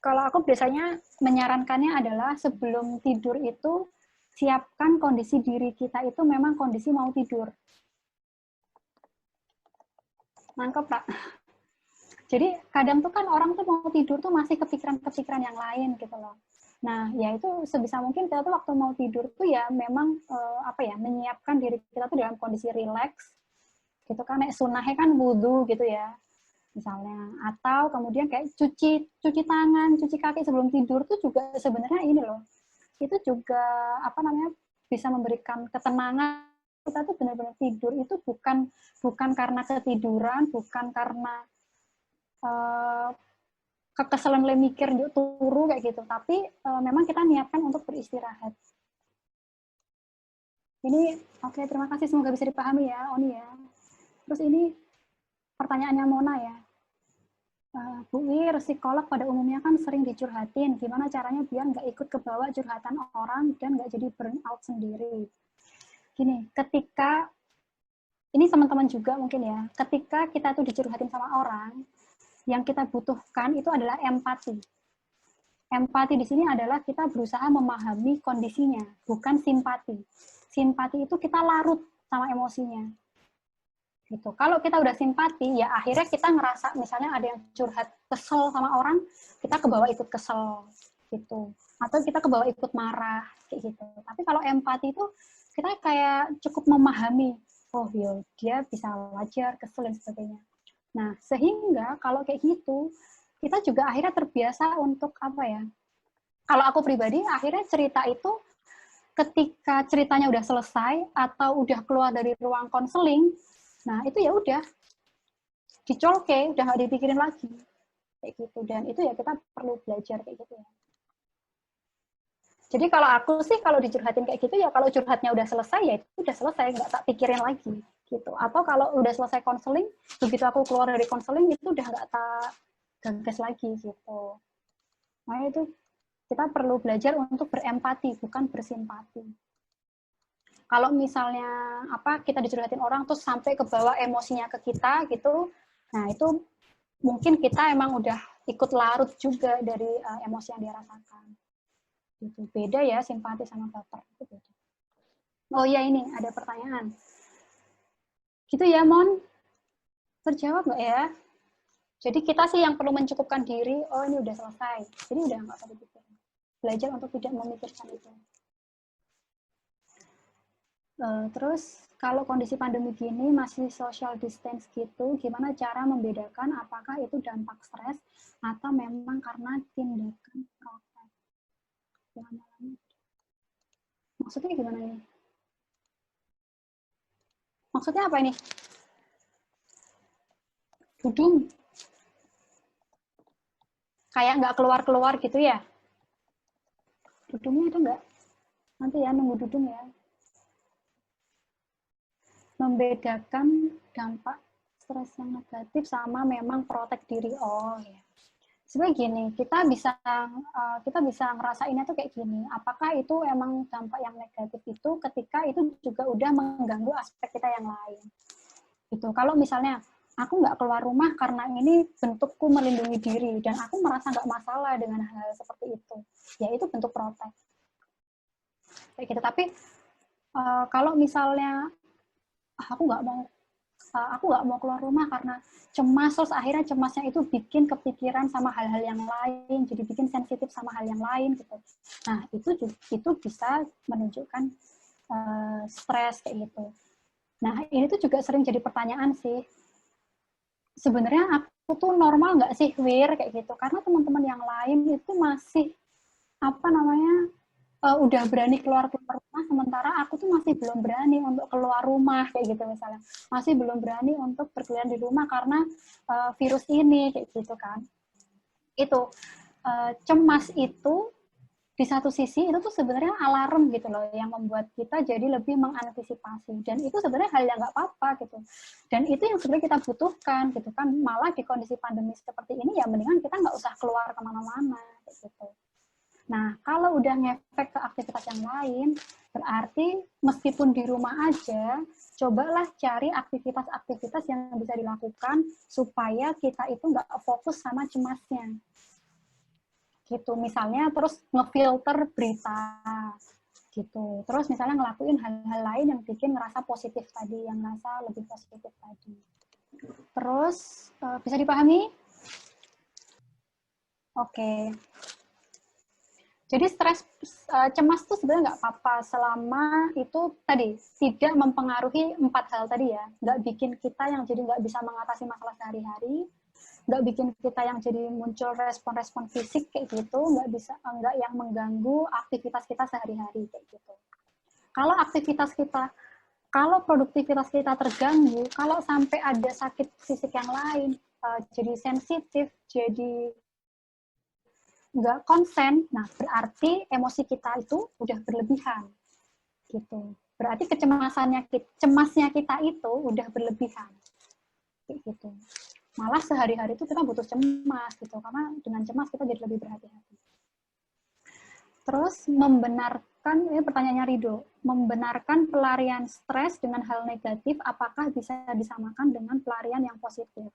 kalau aku biasanya menyarankannya adalah sebelum tidur itu siapkan kondisi diri kita itu memang kondisi mau tidur. Nangkep, Pak? Jadi kadang tuh kan orang tuh mau tidur tuh masih kepikiran-kepikiran yang lain gitu loh. Nah, ya itu sebisa mungkin kita tuh waktu mau tidur tuh ya memang menyiapkan diri kita tuh dalam kondisi rileks gitu kan, sunnahnya kan wudhu gitu ya misalnya, atau kemudian kayak cuci tangan, cuci kaki sebelum tidur tuh juga sebenarnya ini loh, itu juga bisa memberikan ketenangan. Kita tuh benar-benar tidur itu bukan karena ketiduran, bukan karena kekesalan mikir turu kayak gitu, tapi memang kita niatkan untuk beristirahat. Ini oke, terima kasih, semoga bisa dipahami ya Oni ya. Terus ini pertanyaannya Mona ya. Bu Wir, psikolog pada umumnya kan sering dicurhatin. Gimana caranya biar nggak ikut ke bawah curhatan orang dan nggak jadi burn out sendiri? Gini, ketika, ini teman-teman juga mungkin ya, ketika kita tuh dicurhatin sama orang, yang kita butuhkan itu adalah empati. Empati di sini adalah kita berusaha memahami kondisinya, bukan simpati. Simpati itu kita larut sama emosinya. Gitu. Kalau kita udah simpati, ya akhirnya kita ngerasa misalnya ada yang curhat kesel sama orang, kita kebawa ikut kesel gitu, atau kita kebawa ikut marah kayak gitu. Tapi kalau empati itu kita kayak cukup memahami, oh yo dia bisa wajar kesel dan sebagainya. Nah sehingga kalau kayak gitu kita juga akhirnya terbiasa untuk kalau aku pribadi akhirnya cerita itu ketika ceritanya udah selesai atau udah keluar dari ruang konseling, nah itu ya udah dicolke, udah nggak dipikirin lagi kayak gitu. Dan itu ya kita perlu belajar kayak gitu ya. Jadi kalau aku sih kalau dicurhatin kayak gitu ya kalau curhatnya udah selesai ya itu udah selesai, nggak tak pikirin lagi gitu. Atau kalau udah selesai konseling, begitu aku keluar dari konseling itu udah nggak tak gagas lagi gitu. Nah itu kita perlu belajar untuk berempati, bukan bersimpati. Kalau misalnya kita dicurhatin orang terus sampai ke bawah emosinya ke kita gitu, nah itu mungkin kita emang udah ikut larut juga dari emosi yang dia rasakan. Gitu. Beda ya simpati sama baper itu beda. Oh ya ini ada pertanyaan. Gitu ya Mon? Terjawab nggak ya? Jadi kita sih yang perlu mencukupkan diri. Oh ini udah selesai. Jadi udah nggak usah dipikirin. Belajar untuk tidak memikirkan itu. Terus kalau kondisi pandemi gini masih social distance gitu, gimana cara membedakan apakah itu dampak stres atau memang karena tindakan protek? Maksudnya gimana ini? Maksudnya apa ini? Dudung. Kayak nggak keluar-keluar gitu ya? Dudungnya itu nggak? Nanti ya, nunggu dudung ya. Membedakan dampak stres yang negatif sama memang protek diri. Oh ya. Sebenarnya gini, kita bisa ngerasainnya tuh kayak gini. Apakah itu emang dampak yang negatif itu ketika itu juga udah mengganggu aspek kita yang lain. Gitu. Kalau misalnya aku nggak keluar rumah karena ini bentukku melindungi diri dan aku merasa nggak masalah dengan hal seperti itu, ya itu bentuk protek. Kayak gitu. Tapi kalau misalnya aku nggak mau keluar rumah karena cemas, terus akhirnya cemasnya itu bikin kepikiran sama hal-hal yang lain, jadi bikin sensitif sama hal yang lain gitu. Nah itu bisa menunjukkan stres kayak gitu. Nah ini tuh juga sering jadi pertanyaan sih. Sebenarnya aku tuh normal nggak sih Wir kayak gitu? Karena teman-teman yang lain itu masih udah berani keluar rumah, sementara aku tuh masih belum berani untuk keluar rumah kayak gitu misalnya, masih belum berani untuk berkeliaran di rumah karena virus ini kayak gitu kan. Itu cemas itu di satu sisi itu tuh sebenarnya alarm gitu loh yang membuat kita jadi lebih mengantisipasi, dan itu sebenarnya hal yang nggak apa-apa gitu, dan itu yang sebenarnya kita butuhkan gitu kan. Malah di kondisi pandemi seperti ini ya mendingan kita nggak usah keluar kemana-mana gitu. Nah, kalau udah ngefek ke aktivitas yang lain, berarti meskipun di rumah aja, cobalah cari aktivitas-aktivitas yang bisa dilakukan supaya kita itu nggak fokus sama cemasnya. Gitu. Misalnya terus ngefilter berita. Gitu. Terus misalnya ngelakuin hal-hal lain yang bikin ngerasa positif tadi, yang ngerasa lebih positif tadi. Terus, bisa dipahami? Oke. Jadi cemas itu sebenarnya nggak apa-apa selama itu tadi tidak mempengaruhi 4 hal tadi ya, nggak bikin kita yang jadi nggak bisa mengatasi masalah sehari-hari, nggak bikin kita yang jadi muncul respon-respon fisik kayak gitu, nggak yang mengganggu aktivitas kita sehari-hari kayak gitu. Kalau produktivitas kita terganggu, kalau sampai ada sakit fisik yang lain, jadi sensitif, jadi nggak konsen, nah berarti emosi kita itu udah berlebihan, gitu. Berarti cemasnya kita itu udah berlebihan, kayak gitu. Malah sehari-hari itu kita butuh cemas, gitu, karena dengan cemas kita jadi lebih berhati-hati. Terus membenarkan, ini pertanyaannya Rido, membenarkan pelarian stres dengan hal negatif, apakah bisa disamakan dengan pelarian yang positif?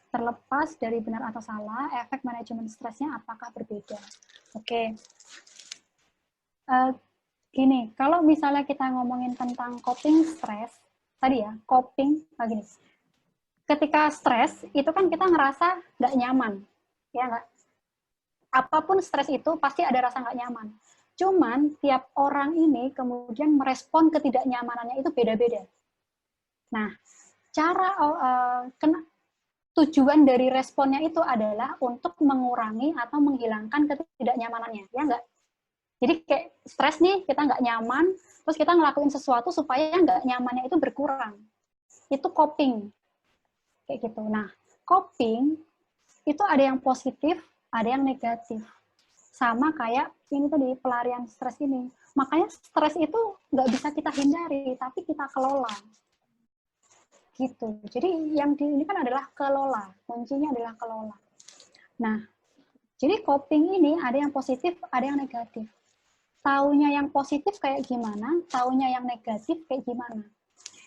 Terlepas dari benar atau salah, efek manajemen stresnya apakah berbeda? Oke. Gini, kalau misalnya kita ngomongin tentang coping stres, tadi ya, coping, gini. Ketika stres, itu kan kita ngerasa nggak nyaman. Ya nggak? Apapun stres itu, pasti ada rasa nggak nyaman. Cuman, tiap orang ini kemudian merespon ketidaknyamanannya itu beda-beda. Nah, tujuan dari responnya itu adalah untuk mengurangi atau menghilangkan ketidaknyamanannya, ya enggak? Jadi kayak stres nih, kita nggak nyaman, terus kita ngelakuin sesuatu supaya nggak nyamannya itu berkurang. Itu coping. Kayak gitu. Nah, coping itu ada yang positif, ada yang negatif. Sama kayak ini tadi, pelarian stres ini. Makanya stres itu nggak bisa kita hindari, tapi kita kelola. Gitu. Jadi yang ini kan adalah kelola. Kuncinya adalah kelola. Nah, jadi coping ini ada yang positif, ada yang negatif. Taunya yang positif kayak gimana, taunya yang negatif kayak gimana.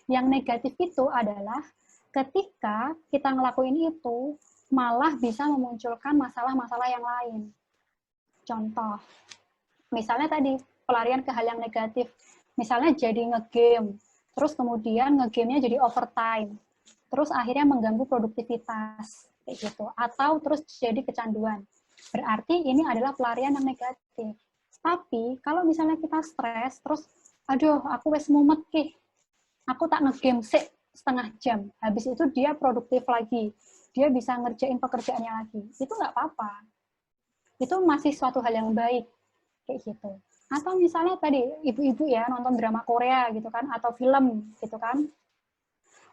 Yang negatif itu adalah ketika kita ngelakuin itu, malah bisa memunculkan masalah-masalah yang lain. Contoh, misalnya tadi, pelarian ke hal yang negatif. Misalnya jadi nge-game, terus kemudian nge-game-nya jadi overtime, terus akhirnya mengganggu produktivitas, kayak gitu. Atau terus jadi kecanduan. Berarti ini adalah pelarian yang negatif. Tapi kalau misalnya kita stres, terus, aduh, aku wes mumet ki, aku tak nge-game sih setengah jam. Habis itu dia produktif lagi. Dia bisa ngerjain pekerjaannya lagi. Itu nggak apa-apa. Itu masih suatu hal yang baik. Kayak gitu. Atau misalnya tadi, ibu-ibu ya, nonton drama Korea gitu kan, atau film gitu kan.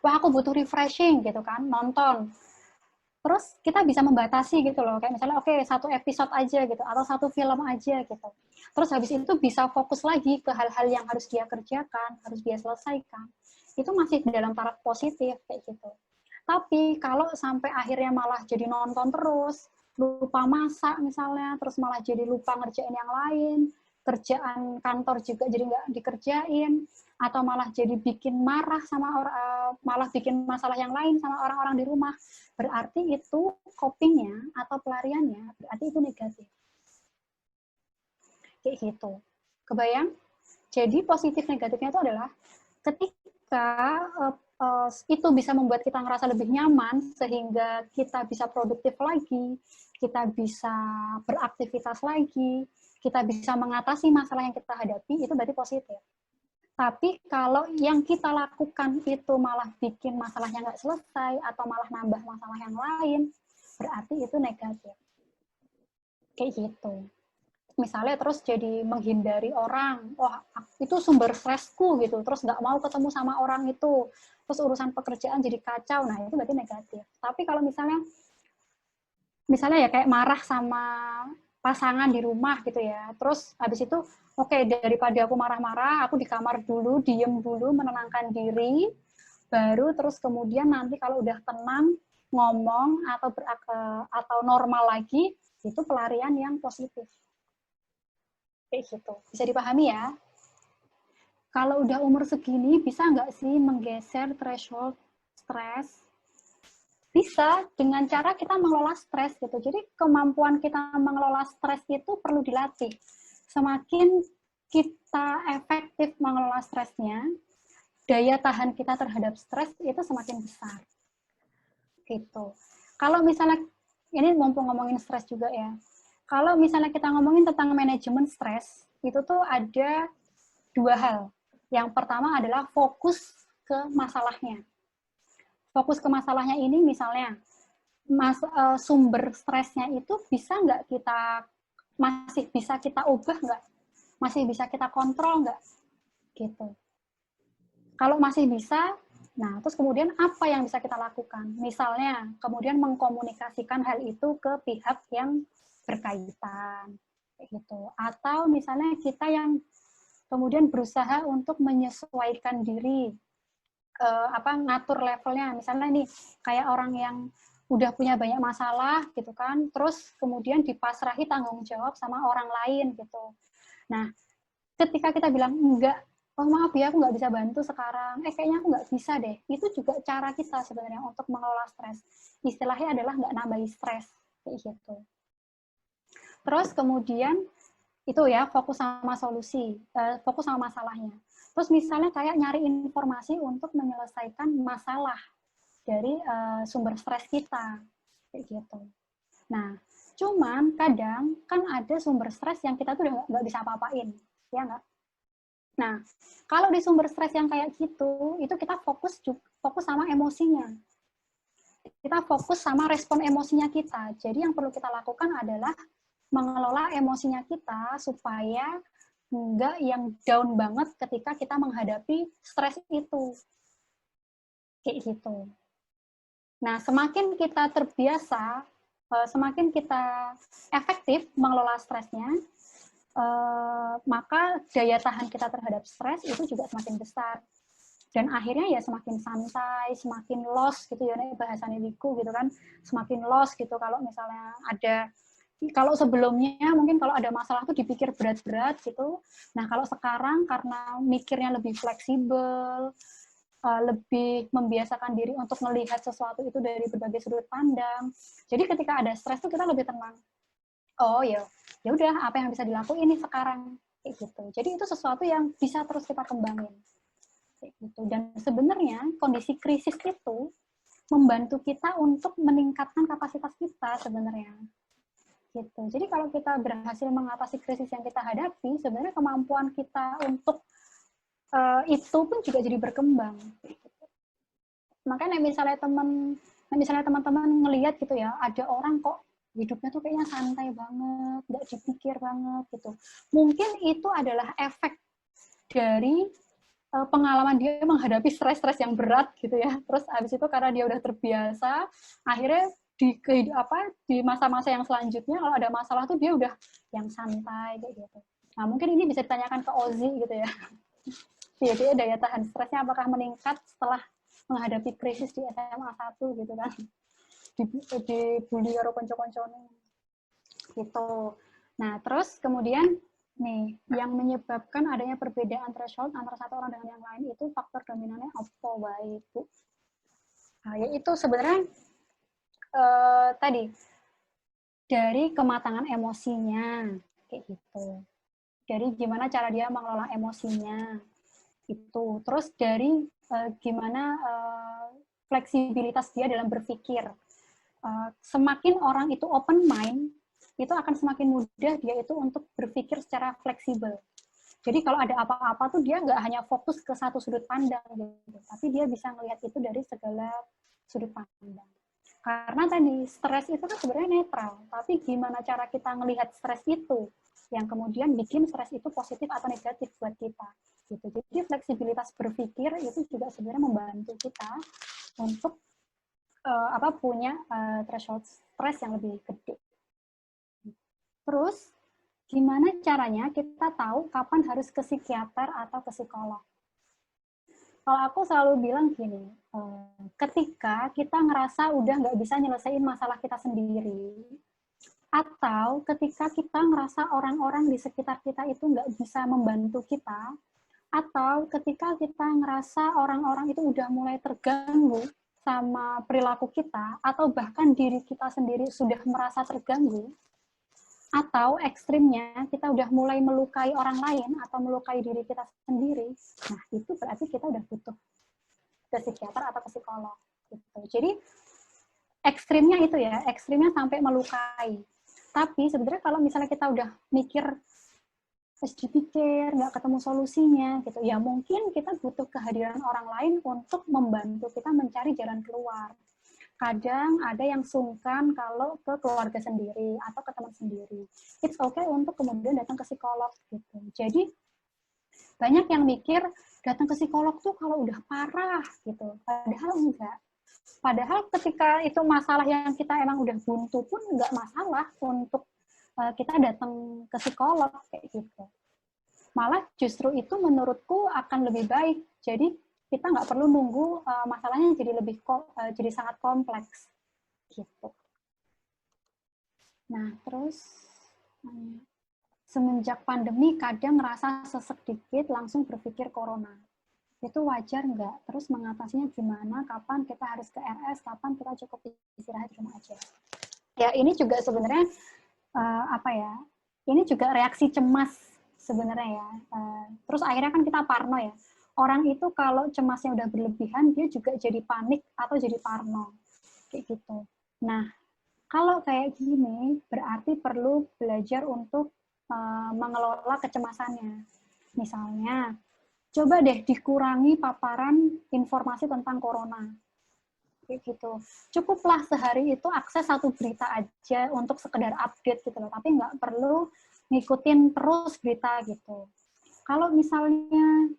Wah, aku butuh refreshing gitu kan, nonton. Terus kita bisa membatasi gitu loh. Kayak misalnya, oke, 1 episode aja gitu, atau 1 film aja gitu. Terus habis itu bisa fokus lagi ke hal-hal yang harus dia kerjakan, harus dia selesaikan. Itu masih dalam taraf positif kayak gitu. Tapi kalau sampai akhirnya malah jadi nonton terus, lupa masak misalnya, terus malah jadi lupa ngerjain yang lain, kerjaan kantor juga jadi nggak dikerjain, atau malah jadi bikin marah sama orang, malah bikin masalah yang lain sama orang-orang di rumah, berarti itu copingnya atau pelariannya, berarti itu negatif. Kayak gitu. Kebayang? Jadi positif negatifnya itu adalah ketika itu bisa membuat kita ngerasa lebih nyaman, sehingga kita bisa produktif lagi, kita bisa beraktivitas lagi, kita bisa mengatasi masalah yang kita hadapi, itu berarti positif. Tapi kalau yang kita lakukan itu malah bikin masalahnya nggak selesai, atau malah nambah masalah yang lain, berarti itu negatif. Kayak gitu. Misalnya terus jadi menghindari orang, wah itu sumber stresku gitu, terus nggak mau ketemu sama orang itu, terus urusan pekerjaan jadi kacau, nah itu berarti negatif. Tapi kalau misalnya ya kayak marah sama pasangan di rumah gitu ya, terus habis itu oke, daripada aku marah-marah, aku di kamar dulu, diem dulu, menenangkan diri, baru terus kemudian nanti kalau udah tenang, ngomong atau normal lagi, itu pelarian yang positif. Kayak gitu. Bisa dipahami ya? Kalau udah umur segini, bisa nggak sih menggeser threshold stres? Bisa, dengan cara kita mengelola stres gitu. Jadi kemampuan kita mengelola stres itu perlu dilatih. Semakin kita efektif mengelola stresnya, daya tahan kita terhadap stres itu semakin besar. Gitu. Kalau misalnya, ini mumpung ngomongin stres juga ya, kalau misalnya kita ngomongin tentang manajemen stres, itu tuh ada 2 hal. Yang pertama adalah fokus ke masalahnya. Fokus ke masalahnya ini misalnya, sumber stresnya itu masih bisa kita ubah nggak? Masih bisa kita kontrol nggak? Gitu. Kalau masih bisa, nah terus kemudian apa yang bisa kita lakukan? Misalnya, kemudian mengkomunikasikan hal itu ke pihak yang berkaitan, gitu. Atau misalnya kita yang kemudian berusaha untuk menyesuaikan diri, ngatur levelnya. Misalnya nih, kayak orang yang udah punya banyak masalah, gitu kan, terus kemudian dipasrahi tanggung jawab sama orang lain, gitu. Nah, ketika kita bilang, enggak, oh maaf ya, aku nggak bisa bantu sekarang, kayaknya aku nggak bisa deh, itu juga cara kita sebenarnya untuk mengelola stres. Istilahnya adalah nggak nambahi stres, kayak gitu. Terus kemudian itu ya fokus sama solusi, fokus sama masalahnya. Terus misalnya kayak nyari informasi untuk menyelesaikan masalah dari sumber stres kita, kayak gitu. Nah, cuman kadang kan ada sumber stres yang kita tuh udah nggak bisa apa-apain, ya nggak? Nah, kalau di sumber stres yang kayak gitu, itu kita fokus sama emosinya. Kita fokus sama respon emosinya kita. Jadi yang perlu kita lakukan adalah mengelola emosinya kita supaya nggak yang down banget ketika kita menghadapi stres itu. Kayak gitu. Nah, semakin kita terbiasa, semakin kita efektif mengelola stresnya, maka daya tahan kita terhadap stres itu juga semakin besar. Dan akhirnya ya semakin santai, semakin loss gitu ya, bahasanya Wiku gitu kan, semakin loss gitu kalau misalnya ada, kalau sebelumnya mungkin kalau ada masalah tuh dipikir berat-berat gitu, nah kalau sekarang karena mikirnya lebih fleksibel, lebih membiasakan diri untuk melihat sesuatu itu dari berbagai sudut pandang, jadi ketika ada stres tuh kita lebih tenang. Oh ya, ya udah apa yang bisa dilakuin ini sekarang kayak gitu. Jadi itu sesuatu yang bisa terus kita kembangin. Kayak gitu. Dan sebenarnya kondisi krisis itu membantu kita untuk meningkatkan kapasitas kita sebenarnya. Gitu. Jadi kalau kita berhasil mengatasi krisis yang kita hadapi, sebenarnya kemampuan kita untuk itu pun juga jadi berkembang. Makanya misalnya teman-teman ngelihat gitu ya, ada orang kok hidupnya tuh kayaknya santai banget, nggak dipikir banget gitu. Mungkin itu adalah efek dari pengalaman dia menghadapi stres-stres yang berat gitu ya. Terus abis itu karena dia udah terbiasa, akhirnya di masa-masa yang selanjutnya kalau ada masalah tuh dia udah yang santai kayak gitu. Nah mungkin ini bisa ditanyakan ke Ozi gitu ya. Dia daya tahan stresnya apakah meningkat setelah menghadapi krisis di SMA 1 gitu kan, dibully karo konco-koncone gitu. Nah terus kemudian nih yang menyebabkan adanya perbedaan threshold antara satu orang dengan yang lain itu faktor dominannya apa wae itu? Nah, yaitu sebenarnya tadi dari kematangan emosinya kayak gitu, dari gimana cara dia mengelola emosinya itu, terus dari gimana fleksibilitas dia dalam berpikir. Semakin orang itu open mind, itu akan semakin mudah dia itu untuk berpikir secara fleksibel. Jadi kalau ada apa-apa tuh dia nggak hanya fokus ke satu sudut pandang, gitu, tapi dia bisa melihat itu dari segala sudut pandang. Karena tadi stres itu kan sebenarnya netral, tapi gimana cara kita melihat stres itu yang kemudian bikin stres itu positif atau negatif buat kita. Gitu. Jadi fleksibilitas berpikir itu juga sebenarnya membantu kita untuk punya threshold stres yang lebih gede. Terus gimana caranya kita tahu kapan harus ke psikiater atau ke psikolog? Kalau aku selalu bilang gini, ketika kita ngerasa udah nggak bisa nyelesain masalah kita sendiri, atau ketika kita ngerasa orang-orang di sekitar kita itu nggak bisa membantu kita, atau ketika kita ngerasa orang-orang itu udah mulai terganggu sama perilaku kita, atau bahkan diri kita sendiri sudah merasa terganggu, atau ekstrimnya kita udah mulai melukai orang lain atau melukai diri kita sendiri, nah itu berarti kita udah butuh ke psikiater atau ke psikolog. Gitu. Jadi ekstrimnya itu ya, ekstrimnya sampai melukai. Tapi sebenarnya kalau misalnya kita udah mikir, terus dipikir, nggak ketemu solusinya, gitu, ya mungkin kita butuh kehadiran orang lain untuk membantu kita mencari jalan keluar. Kadang ada yang sungkan kalau ke keluarga sendiri atau ke teman sendiri. It's okay untuk kemudian datang ke psikolog gitu. Jadi banyak yang mikir datang ke psikolog tuh kalau udah parah gitu. Padahal enggak. Padahal ketika itu masalah yang kita emang udah buntu pun enggak masalah untuk kita datang ke psikolog kayak gitu. Malah justru itu menurutku akan lebih baik. Jadi kita nggak perlu nunggu masalahnya jadi sangat kompleks gitu. Nah terus semenjak pandemi kadang ngerasa sesek dikit langsung berpikir corona, itu wajar nggak? Terus mengatasinya gimana? Kapan kita harus ke RS? Kapan kita cukup istirahat di rumah aja? Ya ini juga sebenarnya ini juga reaksi cemas sebenarnya ya. Terus akhirnya kan kita parno ya. Orang itu kalau cemasnya udah berlebihan, dia juga jadi panik atau jadi parno. Kayak gitu. Nah, kalau kayak gini, berarti perlu belajar untuk mengelola kecemasannya. Misalnya, coba deh dikurangi paparan informasi tentang corona. kayak gitu. Cukuplah sehari itu akses satu berita aja untuk sekedar update gitu loh, tapi nggak perlu ngikutin terus berita gitu. Kalau misalnya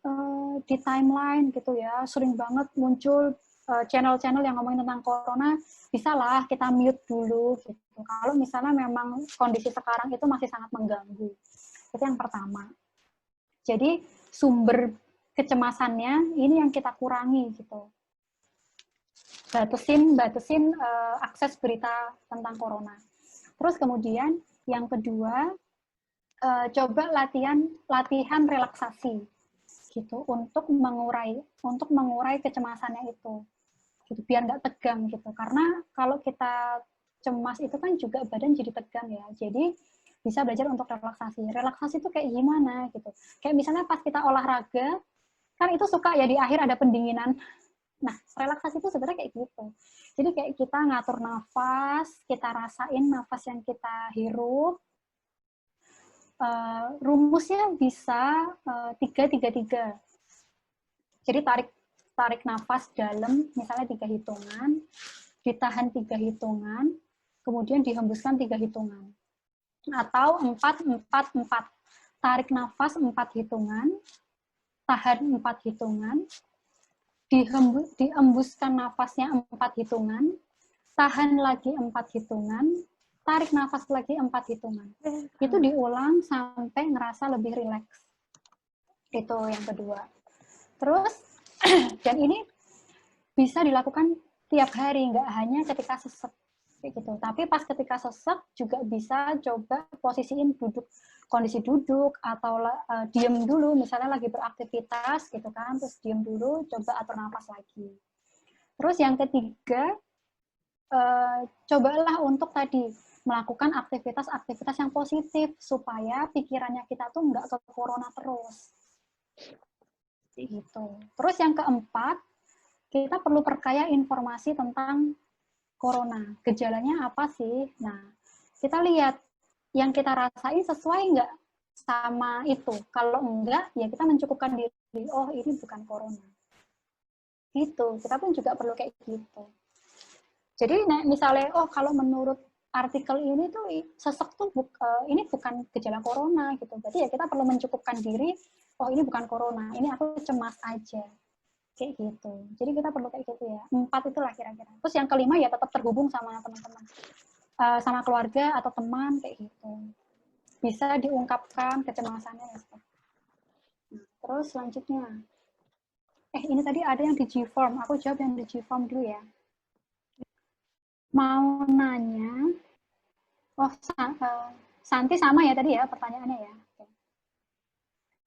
di timeline gitu ya, sering banget muncul channel-channel yang ngomongin tentang corona, bisalah kita mute dulu gitu. Kalau misalnya memang kondisi sekarang itu masih sangat mengganggu. Itu yang pertama. Jadi sumber kecemasannya ini yang kita kurangi gitu. Batasin akses berita tentang corona. Terus kemudian yang kedua, coba latihan relaksasi gitu untuk mengurai kecemasannya itu. Gitu, biar nggak tegang gitu. Karena kalau kita cemas itu kan juga badan jadi tegang ya. Jadi bisa belajar untuk relaksasi. Relaksasi itu kayak gimana gitu. Kayak misalnya pas kita olahraga, kan itu suka ya di akhir ada pendinginan. Nah, relaksasi itu sebenarnya kayak gitu. Jadi kayak kita ngatur nafas, kita rasain nafas yang kita hirup. Rumusnya bisa 3-3-3. Jadi tarik nafas dalam, misalnya 3 hitungan, ditahan 3 hitungan, kemudian dihembuskan 3 hitungan. Atau 4-4-4. Tarik nafas 4 hitungan, tahan 4 hitungan, dihembuskan nafasnya 4 hitungan, tahan lagi 4 hitungan, tarik nafas lagi 4 hitungan. Itu diulang sampai ngerasa lebih rileks. Itu yang kedua. Terus, dan ini bisa dilakukan tiap hari, nggak hanya ketika sesek. Gitu. Tapi pas ketika sesek juga bisa coba posisiin kondisi duduk atau diem dulu, misalnya lagi beraktivitas gitu kan, terus diem dulu, coba atur nafas lagi. Terus yang ketiga, cobalah untuk tadi melakukan aktivitas-aktivitas yang positif supaya pikirannya kita tuh nggak ke corona terus. Gitu. Terus yang keempat, kita perlu perkaya informasi tentang corona. Gejalanya apa sih? Nah, kita lihat yang kita rasain sesuai nggak sama itu. Kalau enggak, ya kita mencukupkan diri, oh ini bukan corona. Gitu. Kita pun juga perlu kayak gitu. Jadi misalnya, oh kalau menurut artikel ini tuh sesek tuh ini bukan gejala corona gitu. Berarti ya kita perlu mencukupkan diri, oh ini bukan corona, ini aku cemas aja. Kayak gitu. Jadi kita perlu kayak gitu ya. 4 itulah kira-kira. Terus yang kelima ya tetap terhubung sama teman-teman. Sama keluarga atau teman kayak gitu. Bisa diungkapkan kecemasannya. Nah, terus selanjutnya. Ini tadi ada yang di G-Form. Aku jawab yang di G-Form dulu ya. Mau nanya. Oh, Santi sama ya tadi ya pertanyaannya ya.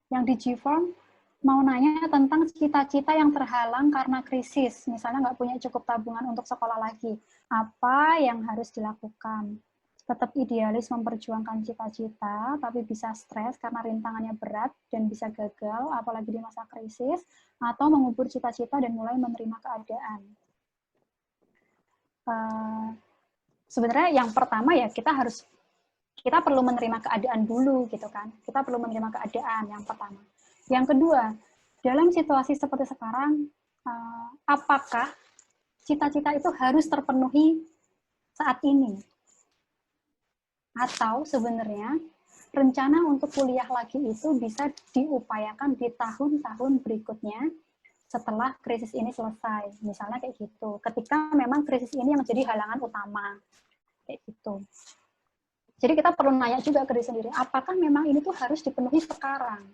Yang di G-Form mau nanya tentang cita-cita yang terhalang karena krisis, misalnya nggak punya cukup tabungan untuk sekolah lagi. Apa yang harus dilakukan? Tetap idealis memperjuangkan cita-cita, tapi bisa stres karena rintangannya berat dan bisa gagal, apalagi di masa krisis, atau mengubur cita-cita dan mulai menerima keadaan. Sebenarnya yang pertama ya kita perlu menerima keadaan dulu gitu kan. Kita perlu menerima keadaan yang pertama. Yang kedua, dalam situasi seperti sekarang, apakah cita-cita itu harus terpenuhi saat ini? Atau sebenarnya rencana untuk kuliah lagi itu bisa diupayakan di tahun-tahun berikutnya setelah krisis ini selesai. Misalnya kayak gitu. Ketika memang krisis ini yang menjadi halangan utama. Kayak gitu. Jadi kita perlu nanya juga ke diri sendiri, apakah memang ini tuh harus dipenuhi sekarang?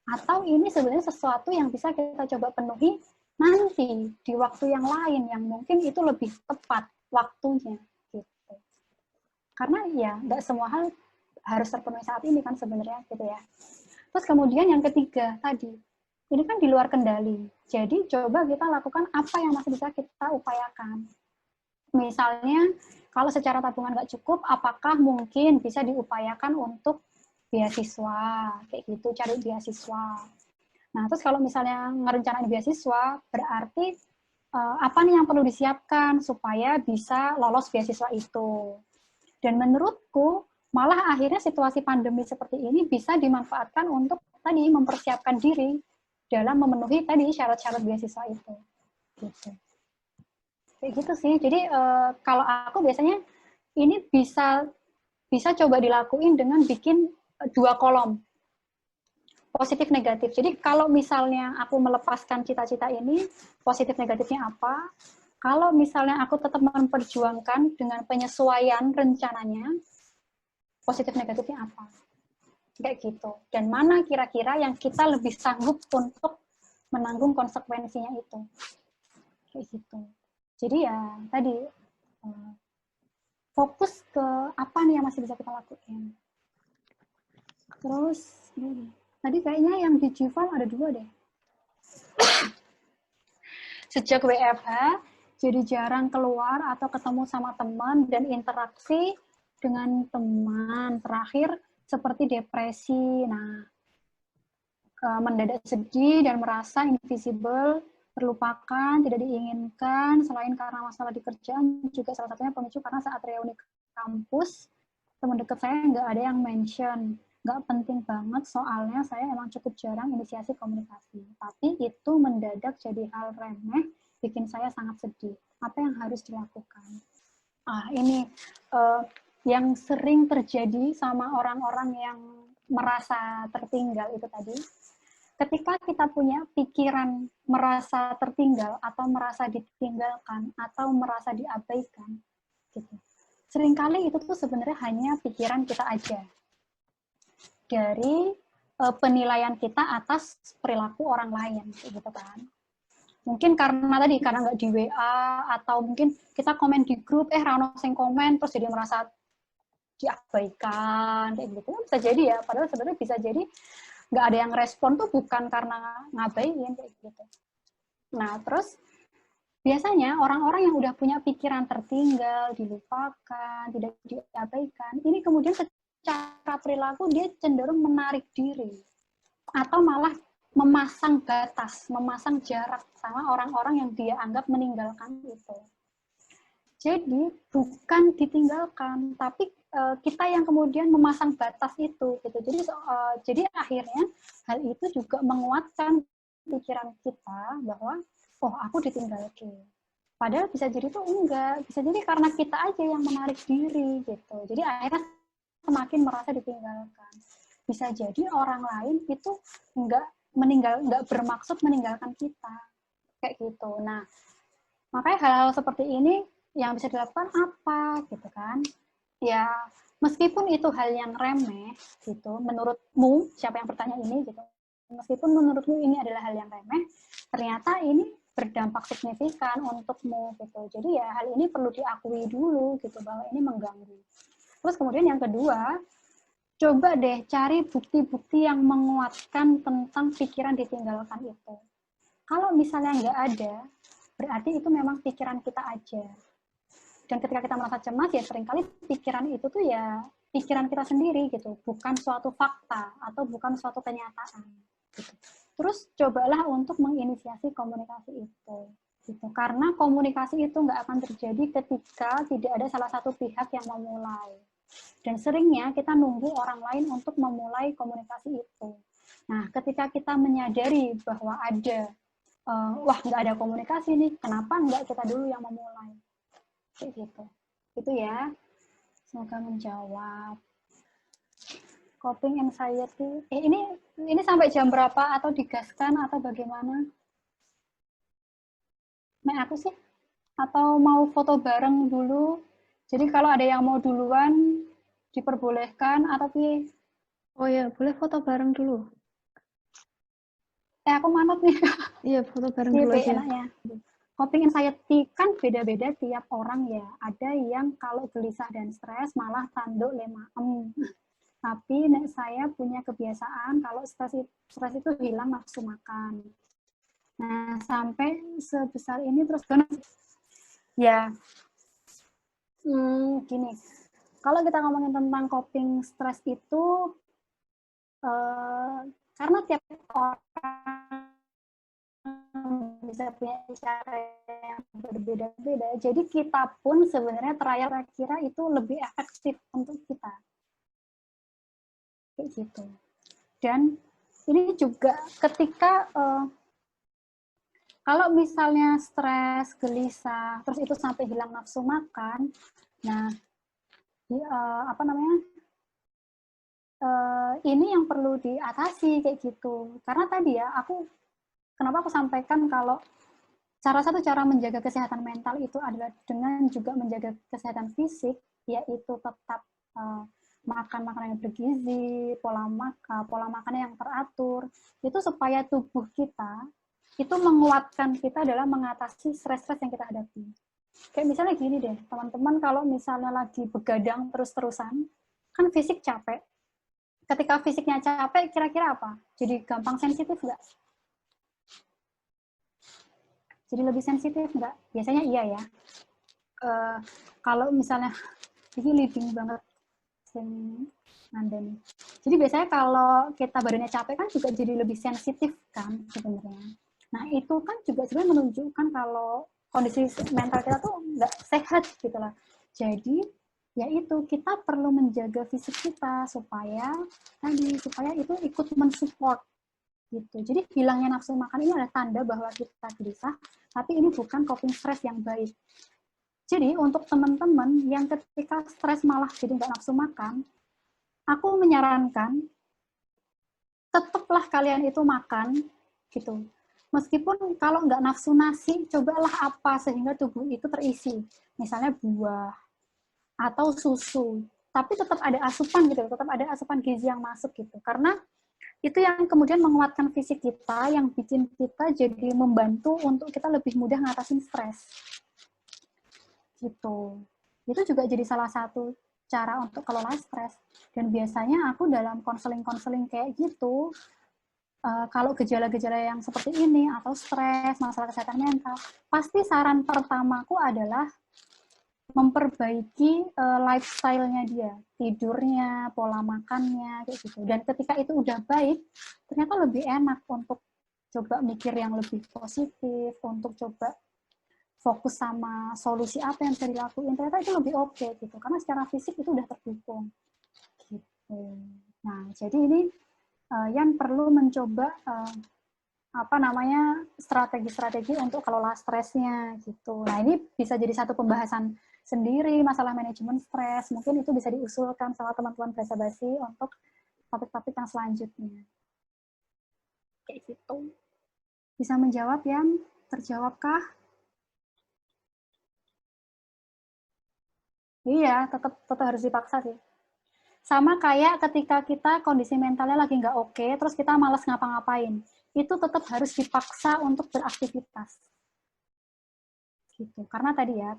Atau ini sebenarnya sesuatu yang bisa kita coba penuhi nanti di waktu yang lain yang mungkin itu lebih tepat waktunya gitu. Karena ya nggak semua hal harus terpenuhi saat ini kan sebenarnya gitu ya. Terus kemudian yang ketiga tadi, ini kan di luar kendali. Jadi coba kita lakukan apa yang masih bisa kita upayakan. Misalnya kalau secara tabungan nggak cukup, apakah mungkin bisa diupayakan untuk beasiswa, kayak gitu, cari beasiswa. Nah, terus kalau misalnya ngerencanain beasiswa, berarti apa nih yang perlu disiapkan supaya bisa lolos beasiswa itu. Dan menurutku, malah akhirnya situasi pandemi seperti ini bisa dimanfaatkan untuk tadi mempersiapkan diri dalam memenuhi tadi syarat-syarat beasiswa itu. Gitu. Kayak gitu sih. Jadi kalau aku biasanya ini bisa coba dilakuin dengan bikin 2 kolom, positif negatif. Jadi kalau misalnya aku melepaskan cita-cita ini, positif negatifnya apa? Kalau misalnya aku tetap memperjuangkan dengan penyesuaian rencananya, positif negatifnya apa? Kayak gitu. Dan mana kira-kira yang kita lebih sanggup untuk menanggung konsekuensinya itu. Kayak gitu. Jadi ya tadi fokus ke apa nih yang masih bisa kita lakuin. Terus tadi kayaknya yang di Jivan ada 2 deh. Sejak WFH jadi jarang keluar atau ketemu sama teman dan interaksi dengan teman. Terakhir seperti depresi. Nah, mendadak sedih dan merasa invisible, terlupakan, tidak diinginkan, selain karena masalah di kerjaan, juga salah satunya pemicu karena saat reuni kampus, teman dekat saya nggak ada yang mention, nggak penting banget soalnya saya emang cukup jarang inisiasi komunikasi. Tapi itu mendadak jadi hal remeh, bikin saya sangat sedih. Apa yang harus dilakukan? Ini yang sering terjadi sama orang-orang yang merasa tertinggal itu tadi. Ketika kita punya pikiran merasa tertinggal atau merasa ditinggalkan atau merasa diabaikan, gitu. Seringkali itu tuh sebenarnya hanya pikiran kita aja dari penilaian kita atas perilaku orang lain, gitu kan. Mungkin karena nggak di WA atau mungkin kita komen di grup, rano sing komen terus jadi merasa diabaikan, kayak gitu. Bisa jadi ya, padahal sebenarnya bisa jadi nggak ada yang respon tuh bukan karena ngabain kayak gitu. Nah, terus biasanya orang-orang yang udah punya pikiran tertinggal, dilupakan, tidak diabaikan, ini kemudian secara perilaku dia cenderung menarik diri atau malah memasang batas, memasang jarak sama orang-orang yang dia anggap meninggalkan itu. Jadi bukan ditinggalkan, tapi kita yang kemudian memasang batas itu, gitu. Jadi akhirnya hal itu juga menguatkan pikiran kita bahwa oh aku ditinggalkan. Padahal bisa jadi tuh enggak, bisa jadi karena kita aja yang menarik diri gitu. Jadi akhirnya semakin merasa ditinggalkan. Bisa jadi orang lain itu enggak bermaksud meninggalkan kita, kayak gitu. Nah, makanya hal-hal seperti ini yang bisa dilakukan apa gitu kan? Ya, meskipun itu hal yang remeh gitu, menurutmu, siapa yang bertanya ini gitu, meskipun menurutmu ini adalah hal yang remeh, ternyata ini berdampak signifikan untukmu gitu. Jadi ya hal ini perlu diakui dulu gitu bahwa ini mengganggu. Terus kemudian yang kedua, coba deh cari bukti-bukti yang menguatkan tentang pikiran ditinggalkan itu. Kalau misalnya nggak ada, berarti itu memang pikiran kita aja. Dan ketika kita merasa cemas, ya seringkali pikiran itu tuh ya pikiran kita sendiri gitu, bukan suatu fakta atau bukan suatu kenyataan. Gitu. Terus cobalah untuk menginisiasi komunikasi itu. Gitu. Karena komunikasi itu nggak akan terjadi ketika tidak ada salah satu pihak yang memulai. Dan seringnya kita nunggu orang lain untuk memulai komunikasi itu. Nah, ketika kita menyadari bahwa ada, wah nggak ada komunikasi nih, kenapa nggak kita dulu yang memulai? Kayak gitu. Itu ya. Semoga menjawab. Coping anxiety. Ini sampai jam berapa atau digaskan atau bagaimana? Aku sih. Atau mau foto bareng dulu. Jadi kalau ada yang mau duluan diperbolehkan atau piye? Oh ya, boleh foto bareng dulu. Aku manut nih. Iya, foto bareng dulu aja. Enaknya. Coping anxiety kan beda-beda tiap orang ya. Ada yang kalau gelisah dan stres malah tanduk lemaem. Tapi saya punya kebiasaan kalau stres itu hilang nafsu makan. Nah, sampai sebesar ini terus ya gini. Kalau kita ngomongin tentang coping stres itu karena tiap orang bisa punya cara yang berbeda-beda. Jadi kita pun sebenarnya trial kira itu lebih efektif untuk kita. Kayak gitu. Dan ini juga ketika Kalau misalnya stres, gelisah, terus itu sampai hilang nafsu makan, nah apa namanya? Ini yang perlu diatasi kayak gitu. Karena tadi ya, kenapa aku sampaikan kalau salah satu cara menjaga kesehatan mental itu adalah dengan juga menjaga kesehatan fisik, yaitu tetap makan makanan yang bergizi, pola makan yang teratur, itu supaya tubuh kita itu menguatkan kita dalam mengatasi stres-stres yang kita hadapi. Kayak misalnya gini deh, teman-teman kalau misalnya lagi begadang terus-terusan, kan fisik capek. Ketika fisiknya capek, kira-kira apa? Jadi gampang sensitif nggak? Jadi lebih sensitif nggak? Biasanya iya ya. Kalau misalnya, ini leading banget. Jadi biasanya kalau kita badannya capek kan juga jadi lebih sensitif kan sebenarnya. Nah itu kan juga sebenarnya menunjukkan kalau kondisi mental kita tuh nggak sehat gitu lah. Jadi ya itu kita perlu menjaga fisik kita supaya itu ikut mensupport gitu. Jadi hilangnya nafsu makan ini adalah tanda bahwa kita gelisah, tapi ini bukan coping stress yang baik. Jadi untuk teman-teman yang ketika stres malah jadi nggak nafsu makan, aku menyarankan tetaplah kalian itu makan gitu. Meskipun kalau nggak nafsu nasi, cobalah apa sehingga tubuh itu terisi. Misalnya buah atau susu. Tapi tetap ada asupan gitu, tetap ada asupan gizi yang masuk gitu. Karena itu yang kemudian menguatkan fisik kita, yang bikin kita jadi membantu untuk kita lebih mudah ngatasin stres. Gitu. Itu juga jadi salah satu cara untuk kelola stres. Dan biasanya aku dalam konseling-konseling kayak gitu, kalau gejala-gejala yang seperti ini, atau stres, masalah kesehatan mental, pasti saran pertamaku adalah memperbaiki lifestyle-nya dia, tidurnya, pola makannya, kayak gitu. Dan ketika itu udah baik, ternyata lebih enak untuk coba mikir yang lebih positif, untuk coba fokus sama solusi apa yang bisa dilakuin, ternyata itu lebih oke gitu. Karena secara fisik itu udah terdukung. Gitu. Nah, jadi ini yang perlu mencoba strategi-strategi untuk kelola stresnya gitu. Nah, ini bisa jadi satu pembahasan sendiri masalah manajemen stres. Mungkin itu bisa diusulkan sama teman-teman basa-basi untuk topik-topik yang selanjutnya. Kayak gitu. Bisa menjawab yang terjawabkah? Iya, tetap harus dipaksa sih. Sama kayak ketika kita kondisi mentalnya lagi nggak oke, terus kita malas ngapa-ngapain. Itu tetap harus dipaksa untuk beraktivitas. Gitu. Karena tadi ya,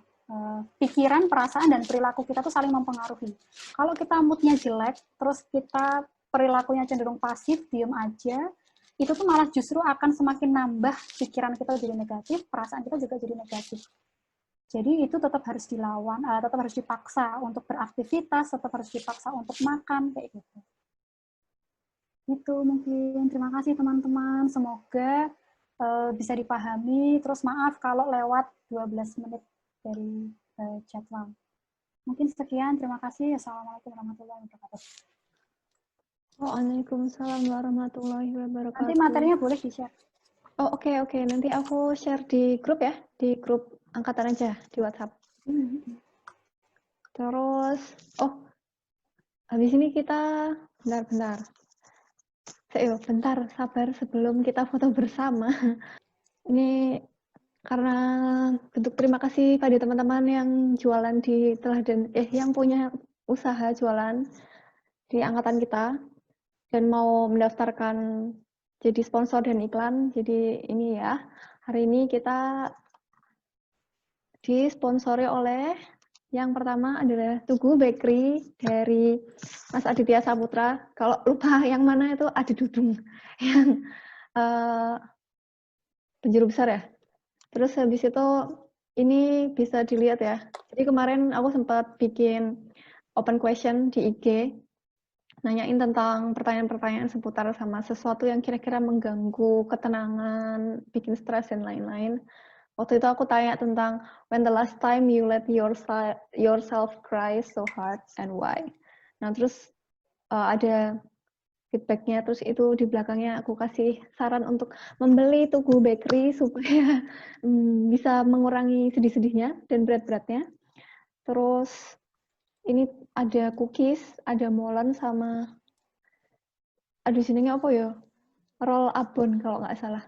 pikiran, perasaan, dan perilaku kita tuh saling mempengaruhi. Kalau kita moodnya jelek, terus kita perilakunya cenderung pasif, diem aja, itu tuh malah justru akan semakin nambah pikiran kita jadi negatif, perasaan kita juga jadi negatif. Jadi itu tetap harus dilawan, tetap harus dipaksa untuk beraktivitas, tetap harus dipaksa untuk makan, kayak gitu. Itu mungkin. Terima kasih teman-teman. Semoga bisa dipahami. Terus maaf kalau lewat 12 menit dari jadwal. Mungkin sekian. Terima kasih. Assalamualaikum warahmatullahi wabarakatuh. Waalaikumsalam warahmatullahi wabarakatuh. Nanti materinya boleh di-share. Oh, oke. Nanti aku share di grup ya, di grup angkatan aja di WhatsApp. Terus, habis ini kita bentar. Bentar, sabar sebelum kita foto bersama. Ini karena bentuk terima kasih pada teman-teman yang jualan di Teladan, yang punya usaha jualan di angkatan kita dan mau mendaftarkan jadi sponsor dan iklan. Jadi ini ya, hari ini kita disponsori oleh yang pertama adalah Tugu Bakery dari Mas Aditya Saputra. Kalau lupa yang mana itu Adi Dudung yang penjuru besar ya. Terus habis itu ini bisa dilihat ya. Jadi kemarin aku sempat bikin open question di IG, nanyain tentang pertanyaan-pertanyaan seputar sama sesuatu yang kira-kira mengganggu ketenangan, bikin stres dan lain-lain. Waktu itu aku tanya tentang when the last time you let yourself cry so hard and why. Nah terus ada feedbacknya. Terus itu di belakangnya aku kasih saran untuk membeli Tugu Bakery supaya bisa mengurangi sedih-sedihnya dan berat-beratnya. Terus ini ada cookies, ada molen sama aduh sininya apa ya? Roll abon kalau nggak salah.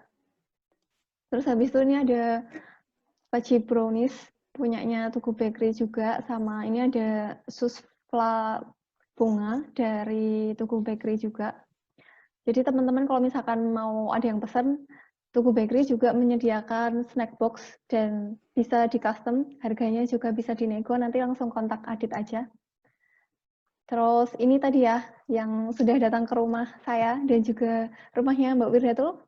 Terus habis itu ini ada Paci brownies punyanya Tugu Bakery juga, sama ini ada susfla bunga dari Tugu Bakery juga. Jadi teman-teman kalau misalkan mau ada yang pesan, Tugu Bakery juga menyediakan snack box dan bisa di custom, harganya juga bisa dinego, nanti langsung kontak Adit aja. Terus ini tadi ya, yang sudah datang ke rumah saya dan juga rumahnya Mbak Wirdatul.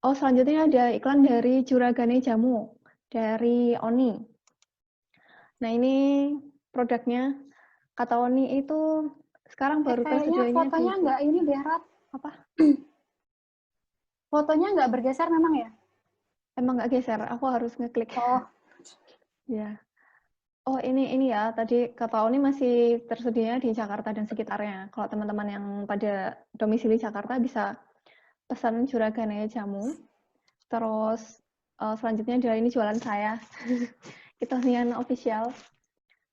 Oh, selanjutnya ada iklan dari Juragane Jamu dari Oni. Nah, ini produknya. Kata Oni itu sekarang baru Kayaknya tersedianya fotonya di nggak ini deh, Rat. apa? Fotonya nggak bergeser memang ya? Emang nggak geser, aku harus ngeklik. Oh, Ya. Oh, ini ya, tadi kata Oni masih tersedia di Jakarta dan sekitarnya. Kalau teman-teman yang pada domisili Jakarta bisa pesan Juragane Jamu. Terus selanjutnya adalah ini jualan saya. Kitonian official.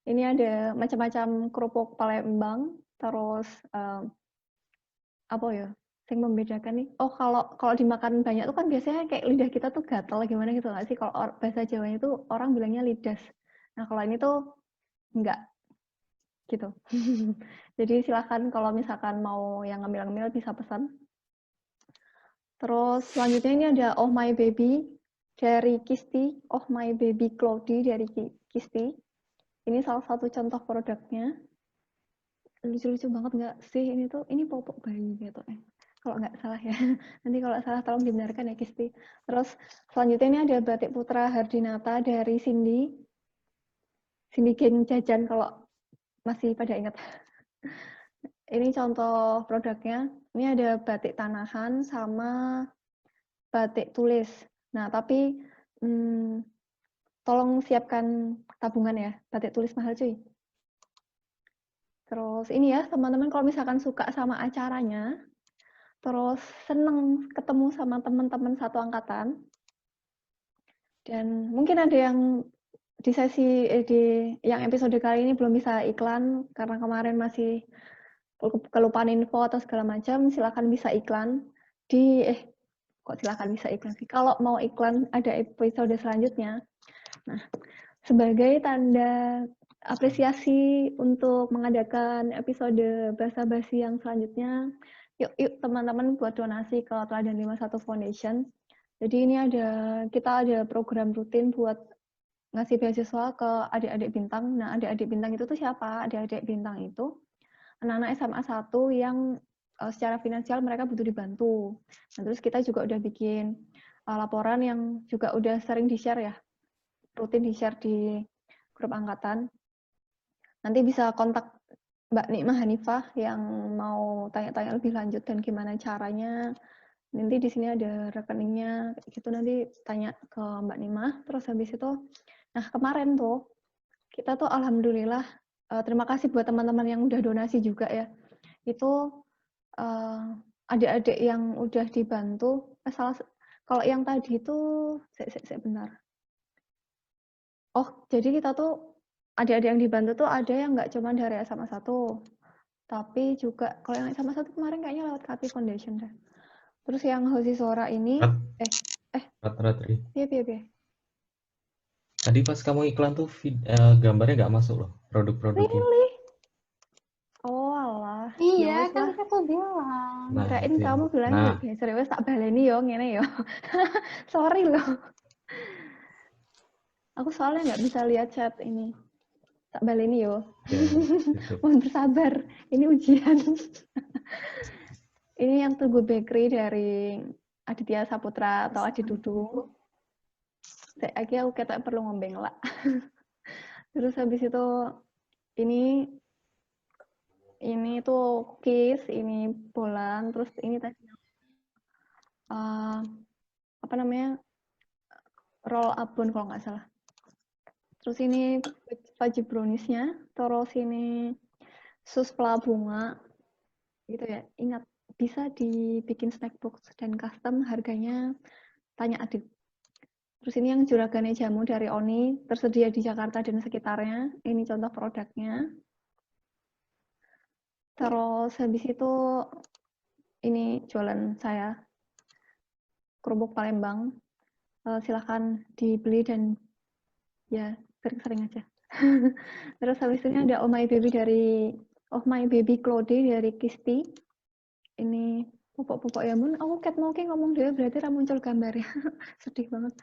Ini ada macam-macam kerupuk Palembang, terus apa ya? Yang membedakan nih. Oh, kalau dimakan banyak tuh kan biasanya kayak lidah kita tuh gatel gimana gitu nggak sih? Kalau bahasa Jawanya itu orang bilangnya lidas. Nah, kalau ini tuh enggak gitu. Jadi silakan kalau misalkan mau yang ngemil-ngemil bisa pesan. Terus selanjutnya ini ada Oh My Baby dari Kisti, Oh My Baby Cloudy dari Kisti. Ini salah satu contoh produknya. Lucu-lucu banget nggak sih ini popok bayi gitu kalau nggak salah ya. Nanti kalau salah tolong dibenarkan ya Kisti. Terus selanjutnya ini ada batik Putra Hardinata dari Cindy Geng Jajan kalau masih pada ingat. Ini contoh produknya. Ini ada batik tanahan sama batik tulis. Nah, tapi tolong siapkan tabungan ya. Batik tulis mahal cuy. Terus ini ya, teman-teman kalau misalkan suka sama acaranya, terus seneng ketemu sama teman-teman satu angkatan, dan mungkin ada yang di sesi di yang episode kali ini belum bisa iklan karena kemarin masih kelupaan info atau segala macam, silakan bisa iklan di kok silakan bisa iklan sih. Kalau mau iklan ada episode selanjutnya. Nah, sebagai tanda apresiasi untuk mengadakan episode basa-basi yang selanjutnya, yuk teman-teman buat donasi ke Teladan 51 Foundation. Jadi ini kita ada program rutin buat ngasih beasiswa ke adik-adik bintang. Nah, adik-adik bintang itu tuh siapa? Adik-adik bintang itu anak-anak SMA 1 yang secara finansial mereka butuh dibantu. Nah, terus kita juga udah bikin laporan yang juga udah sering di-share ya, rutin di-share di grup angkatan. Nanti bisa kontak Mbak Nikmah Hanifah yang mau tanya-tanya lebih lanjut dan gimana caranya. Nanti di sini ada rekeningnya, gitu nanti tanya ke Mbak Nikmah. Terus habis itu, nah kemarin tuh kita tuh alhamdulillah terima kasih buat teman-teman yang udah donasi juga ya. Itu adik-adik yang udah dibantu. Kalau yang tadi itu, benar. Oh, jadi kita tuh adik-adik yang dibantu tuh ada yang nggak cuma dari SMA 1, tapi juga kalau yang SMA 1 kemarin kayaknya lewat Kati Foundation deh. Terus yang Hosi Sora ini, iya. Tadi pas kamu iklan tuh gambarnya nggak masuk loh, produk-produknya. Really? Oh alah. iya, Yowes kan lah. tadi aku bilang. Nah, Kirain itu kamu yang- bilang nah, serius tak baleni yo, ngene yo. Sorry loh. Aku soalnya nggak bisa lihat chat ini. Tak baleni yo. ya, gitu. Mohon bersabar. Ini ujian. Ini yang Tugu Bakery dari Aditya Saputra atau Adi Dudung. Saya aku kata perlu ngombeng lah. Terus habis itu ini tuh cookies, ini bolan, terus ini tadi apa namanya roll abon kalau nggak salah. Terus ini Paci browniesnya, terus ini sus pela bunga, gitu ya. Ingat bisa dibikin snack box dan custom, harganya tanya Adit. Terus ini yang juragane jamu dari Oni, tersedia di Jakarta dan sekitarnya. Ini contoh produknya. Terus habis itu ini jualan saya, kerupuk Palembang. Silahkan dibeli dan ya sering-sering aja. Terus habis ini ada Oh My Baby dari Oh My Baby Clode dari Kisti. Ini pupuk-pupuk ya mun. Aku ket mau ngomong dia berarti ra muncul gambarnya. Sedih banget.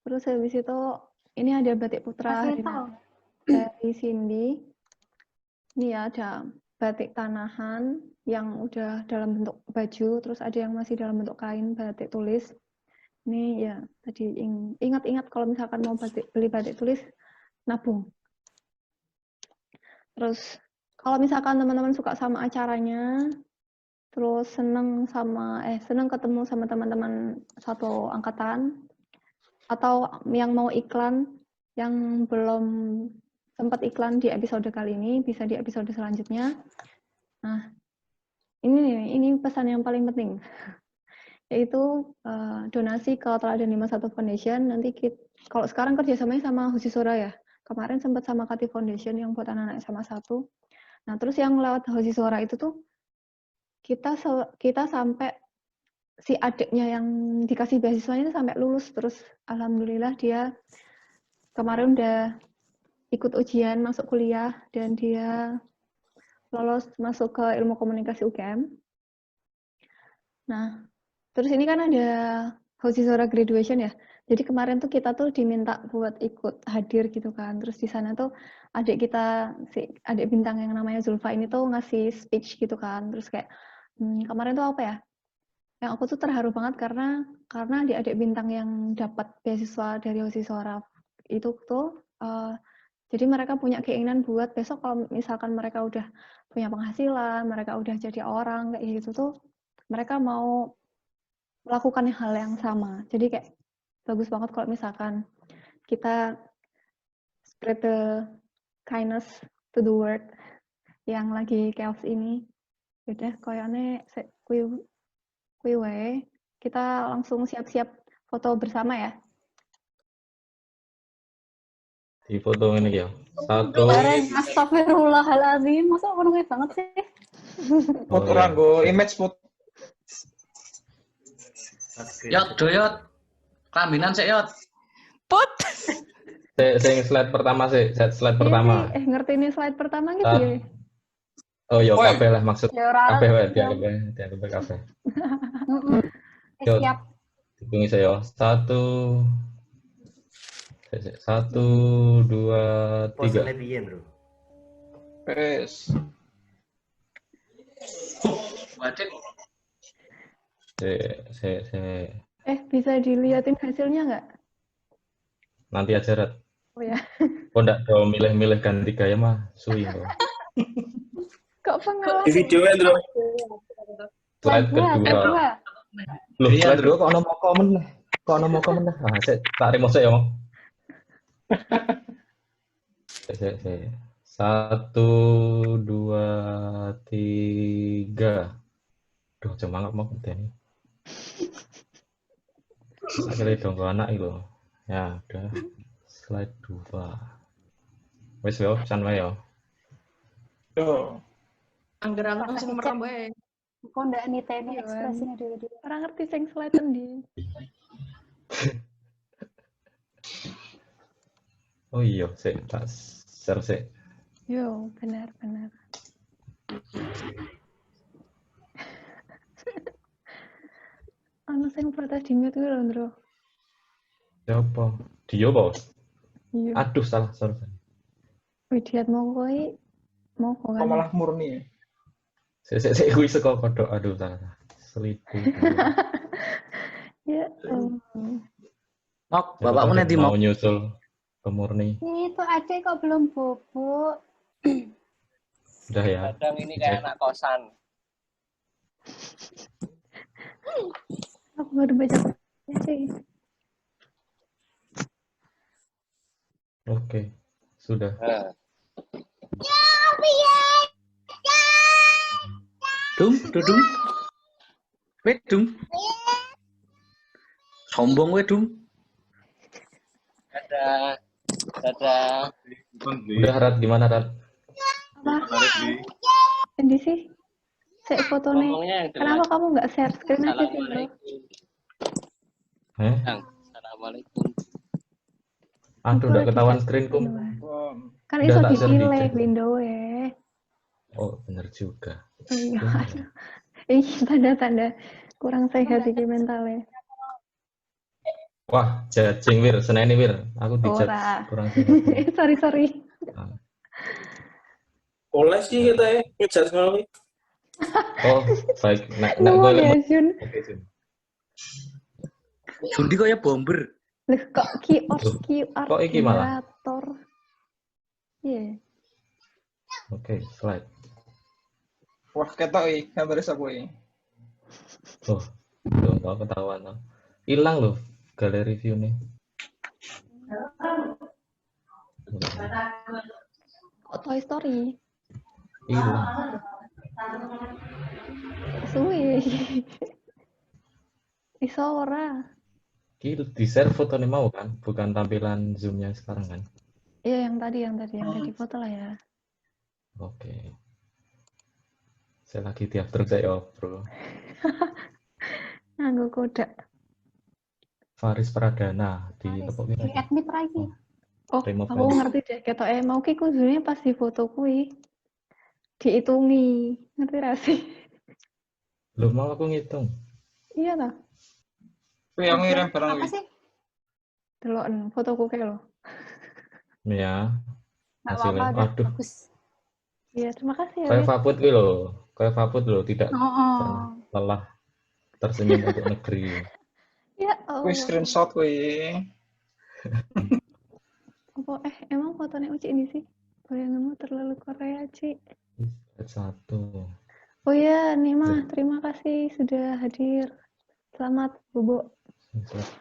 Terus habis itu ini ada batik putra dari Cindy. Ini ya ada batik tanahan yang udah dalam bentuk baju, terus ada yang masih dalam bentuk kain batik tulis. Ini ya tadi ingat-ingat kalau misalkan mau beli batik tulis, nabung. Terus kalau misalkan teman-teman suka sama acaranya, terus seneng ketemu sama teman-teman satu angkatan, atau yang mau iklan yang belum sempat iklan di episode kali ini, bisa di episode selanjutnya. Nah, ini pesan yang paling penting, yaitu donasi ke Teladan 51 Foundation. Nanti kalau sekarang kerjasamanya sama Hosisora ya. Kemarin sempat sama Kati Foundation yang buat anak-anak SMA 1. Nah, terus yang lewat Hosisora itu tuh kita sampai si adiknya yang dikasih beasiswanya itu sampai lulus, terus alhamdulillah dia kemarin udah ikut ujian masuk kuliah dan dia lolos masuk ke ilmu komunikasi UGM. Nah, terus ini kan ada Hosisora graduation ya. Jadi kemarin tuh kita tuh diminta buat ikut hadir gitu kan. Terus di sana tuh adik kita, si adik bintang yang namanya Zulfa ini tuh ngasih speech gitu kan. Terus kayak kemarin tuh apa ya? Yang aku tuh terharu banget karena adik bintang yang dapat beasiswa dari Hosisora itu tuh jadi mereka punya keinginan buat besok kalau misalkan mereka udah punya penghasilan, mereka udah jadi orang kayak gitu tuh, mereka mau melakukan hal yang sama. Jadi kayak bagus banget kalau misalkan kita spread the kindness to the world yang lagi chaos ini. Udah koyone kui wae. Kita langsung siap-siap foto bersama ya. Di foto ini ya. Satu. Astagfirullahaladzim, masa orang kayak banget sih? Foto ranggo image foto. Yot, doyot. Kelaminan sih, Yot. Put. Sing slide pertama sih, slide pertama. Ngerti ini slide pertama gitu ya. Oh iya, kabeh lah maksud. Ya ora Kabeh wae ya. dianggap kabeh. Siap. Hitungi saya. 1, 2, 3. Posenya piye, Bro? Wes. Waduh. Bisa dilihatin hasilnya nggak? Nanti aja, Rat. Oh ya. Kok nggak mau milih-milih ganti gaya mah, suwi kok. Kok pengalaman? Di videonya, Bro. Slide kedua. Loh, slide kedua kok ono komen nih. Kok ono komen nih? Ah, saya tak remote saya, Om. 1, 2, 3. Duh, semangat mau ini. Akhirnya dong ke anak itu. Ya, udah. Slide 2. Wes yo, pesan wae yo. Yo. Anggeran langsung merambah. Kok ndak niteni ekspresinya dulu. Orang ngerti sing slide endi. Oh iya, tak share sih. Yo, benar. Anu sing protes di mute lho, Bro. Siapa? Dio, Bos. Iya. Aduh, salah, sorry. Widiat mau kok kan. Malah murni. Saya kuwi saka kodok. Aduh, salah. Selipu. Ya. Nok, bapakmu nanti mau nyusul ke Murni. Itu adik kok belum bubuk. Udah ya. Kadang ini kayak anak kosan. Aku baru baca sih. Oke, sudah. Dudung. Wedung. Sombong wedung. Dadah. Udah Rat, gimana Rat? Apa? Ini sih. Saya foto nih. Ngomongnya yang jelas. Kenapa kamu nggak share screen aja sih, bro? Heh? Assalamualaikum. Aduh, udah ketahuan screenku. Kan Udah iso tak share di dipilih chat. window Oh, bener juga. Oh iya, aduh. Ih, tanda-tanda kurang sehat iki mentalnya. Wah, jajing Wir, seneni Wir. Aku dijat Ora. kurang sehat. Sorry. Ah. Oleh sih kita ya, ngejat ngono. Oh, baik. Nek gue Nuwun ya, Jun. Oke, Jun. Jundi kaya bomber. Loh, kok QR Kok iki malah? generator? Iya. Oke, slide. Wah, ketok iki gambar aku iki. Oh, belum tahu ketahuan. Hilang loh galeri view nih. Kok Toy Story? Hilang. Suwe. Iso ora? Ki di share foto nih mau kan, bukan tampilan zoomnya sekarang kan? Iya, yang tadi foto lah ya. Oke. Saya lagi tiap terus saya bro. Nganggo kodak. Faris Pradana di tepuk Di kiri. admit lagi. Oh, Remove aku file. ngerti deh. Ketok mau ki kudune pas di foto kui dihitungi. Ngerti ra sih? Belum mau aku ngitung. Iya ta? Kuwi yang ngirim barang Apa iki. sih? Deloken fotoku kayak lo. Ya, Nggak hasilnya. apa-apa, udah Aduh, bagus. Iya, terima kasih ya. kayak Wit. Faput gitu loh. Kayak Faput loh, tidak Oh. lelah tersenyum untuk negeri. Ya Kuwi Allah. screenshot kuwi. Apa emang fotonya Uci ini sih? Bayanganmu terlalu Korea, Ci. Satu. Oh ya, Nima, terima kasih sudah hadir. Selamat, Bobo. Slide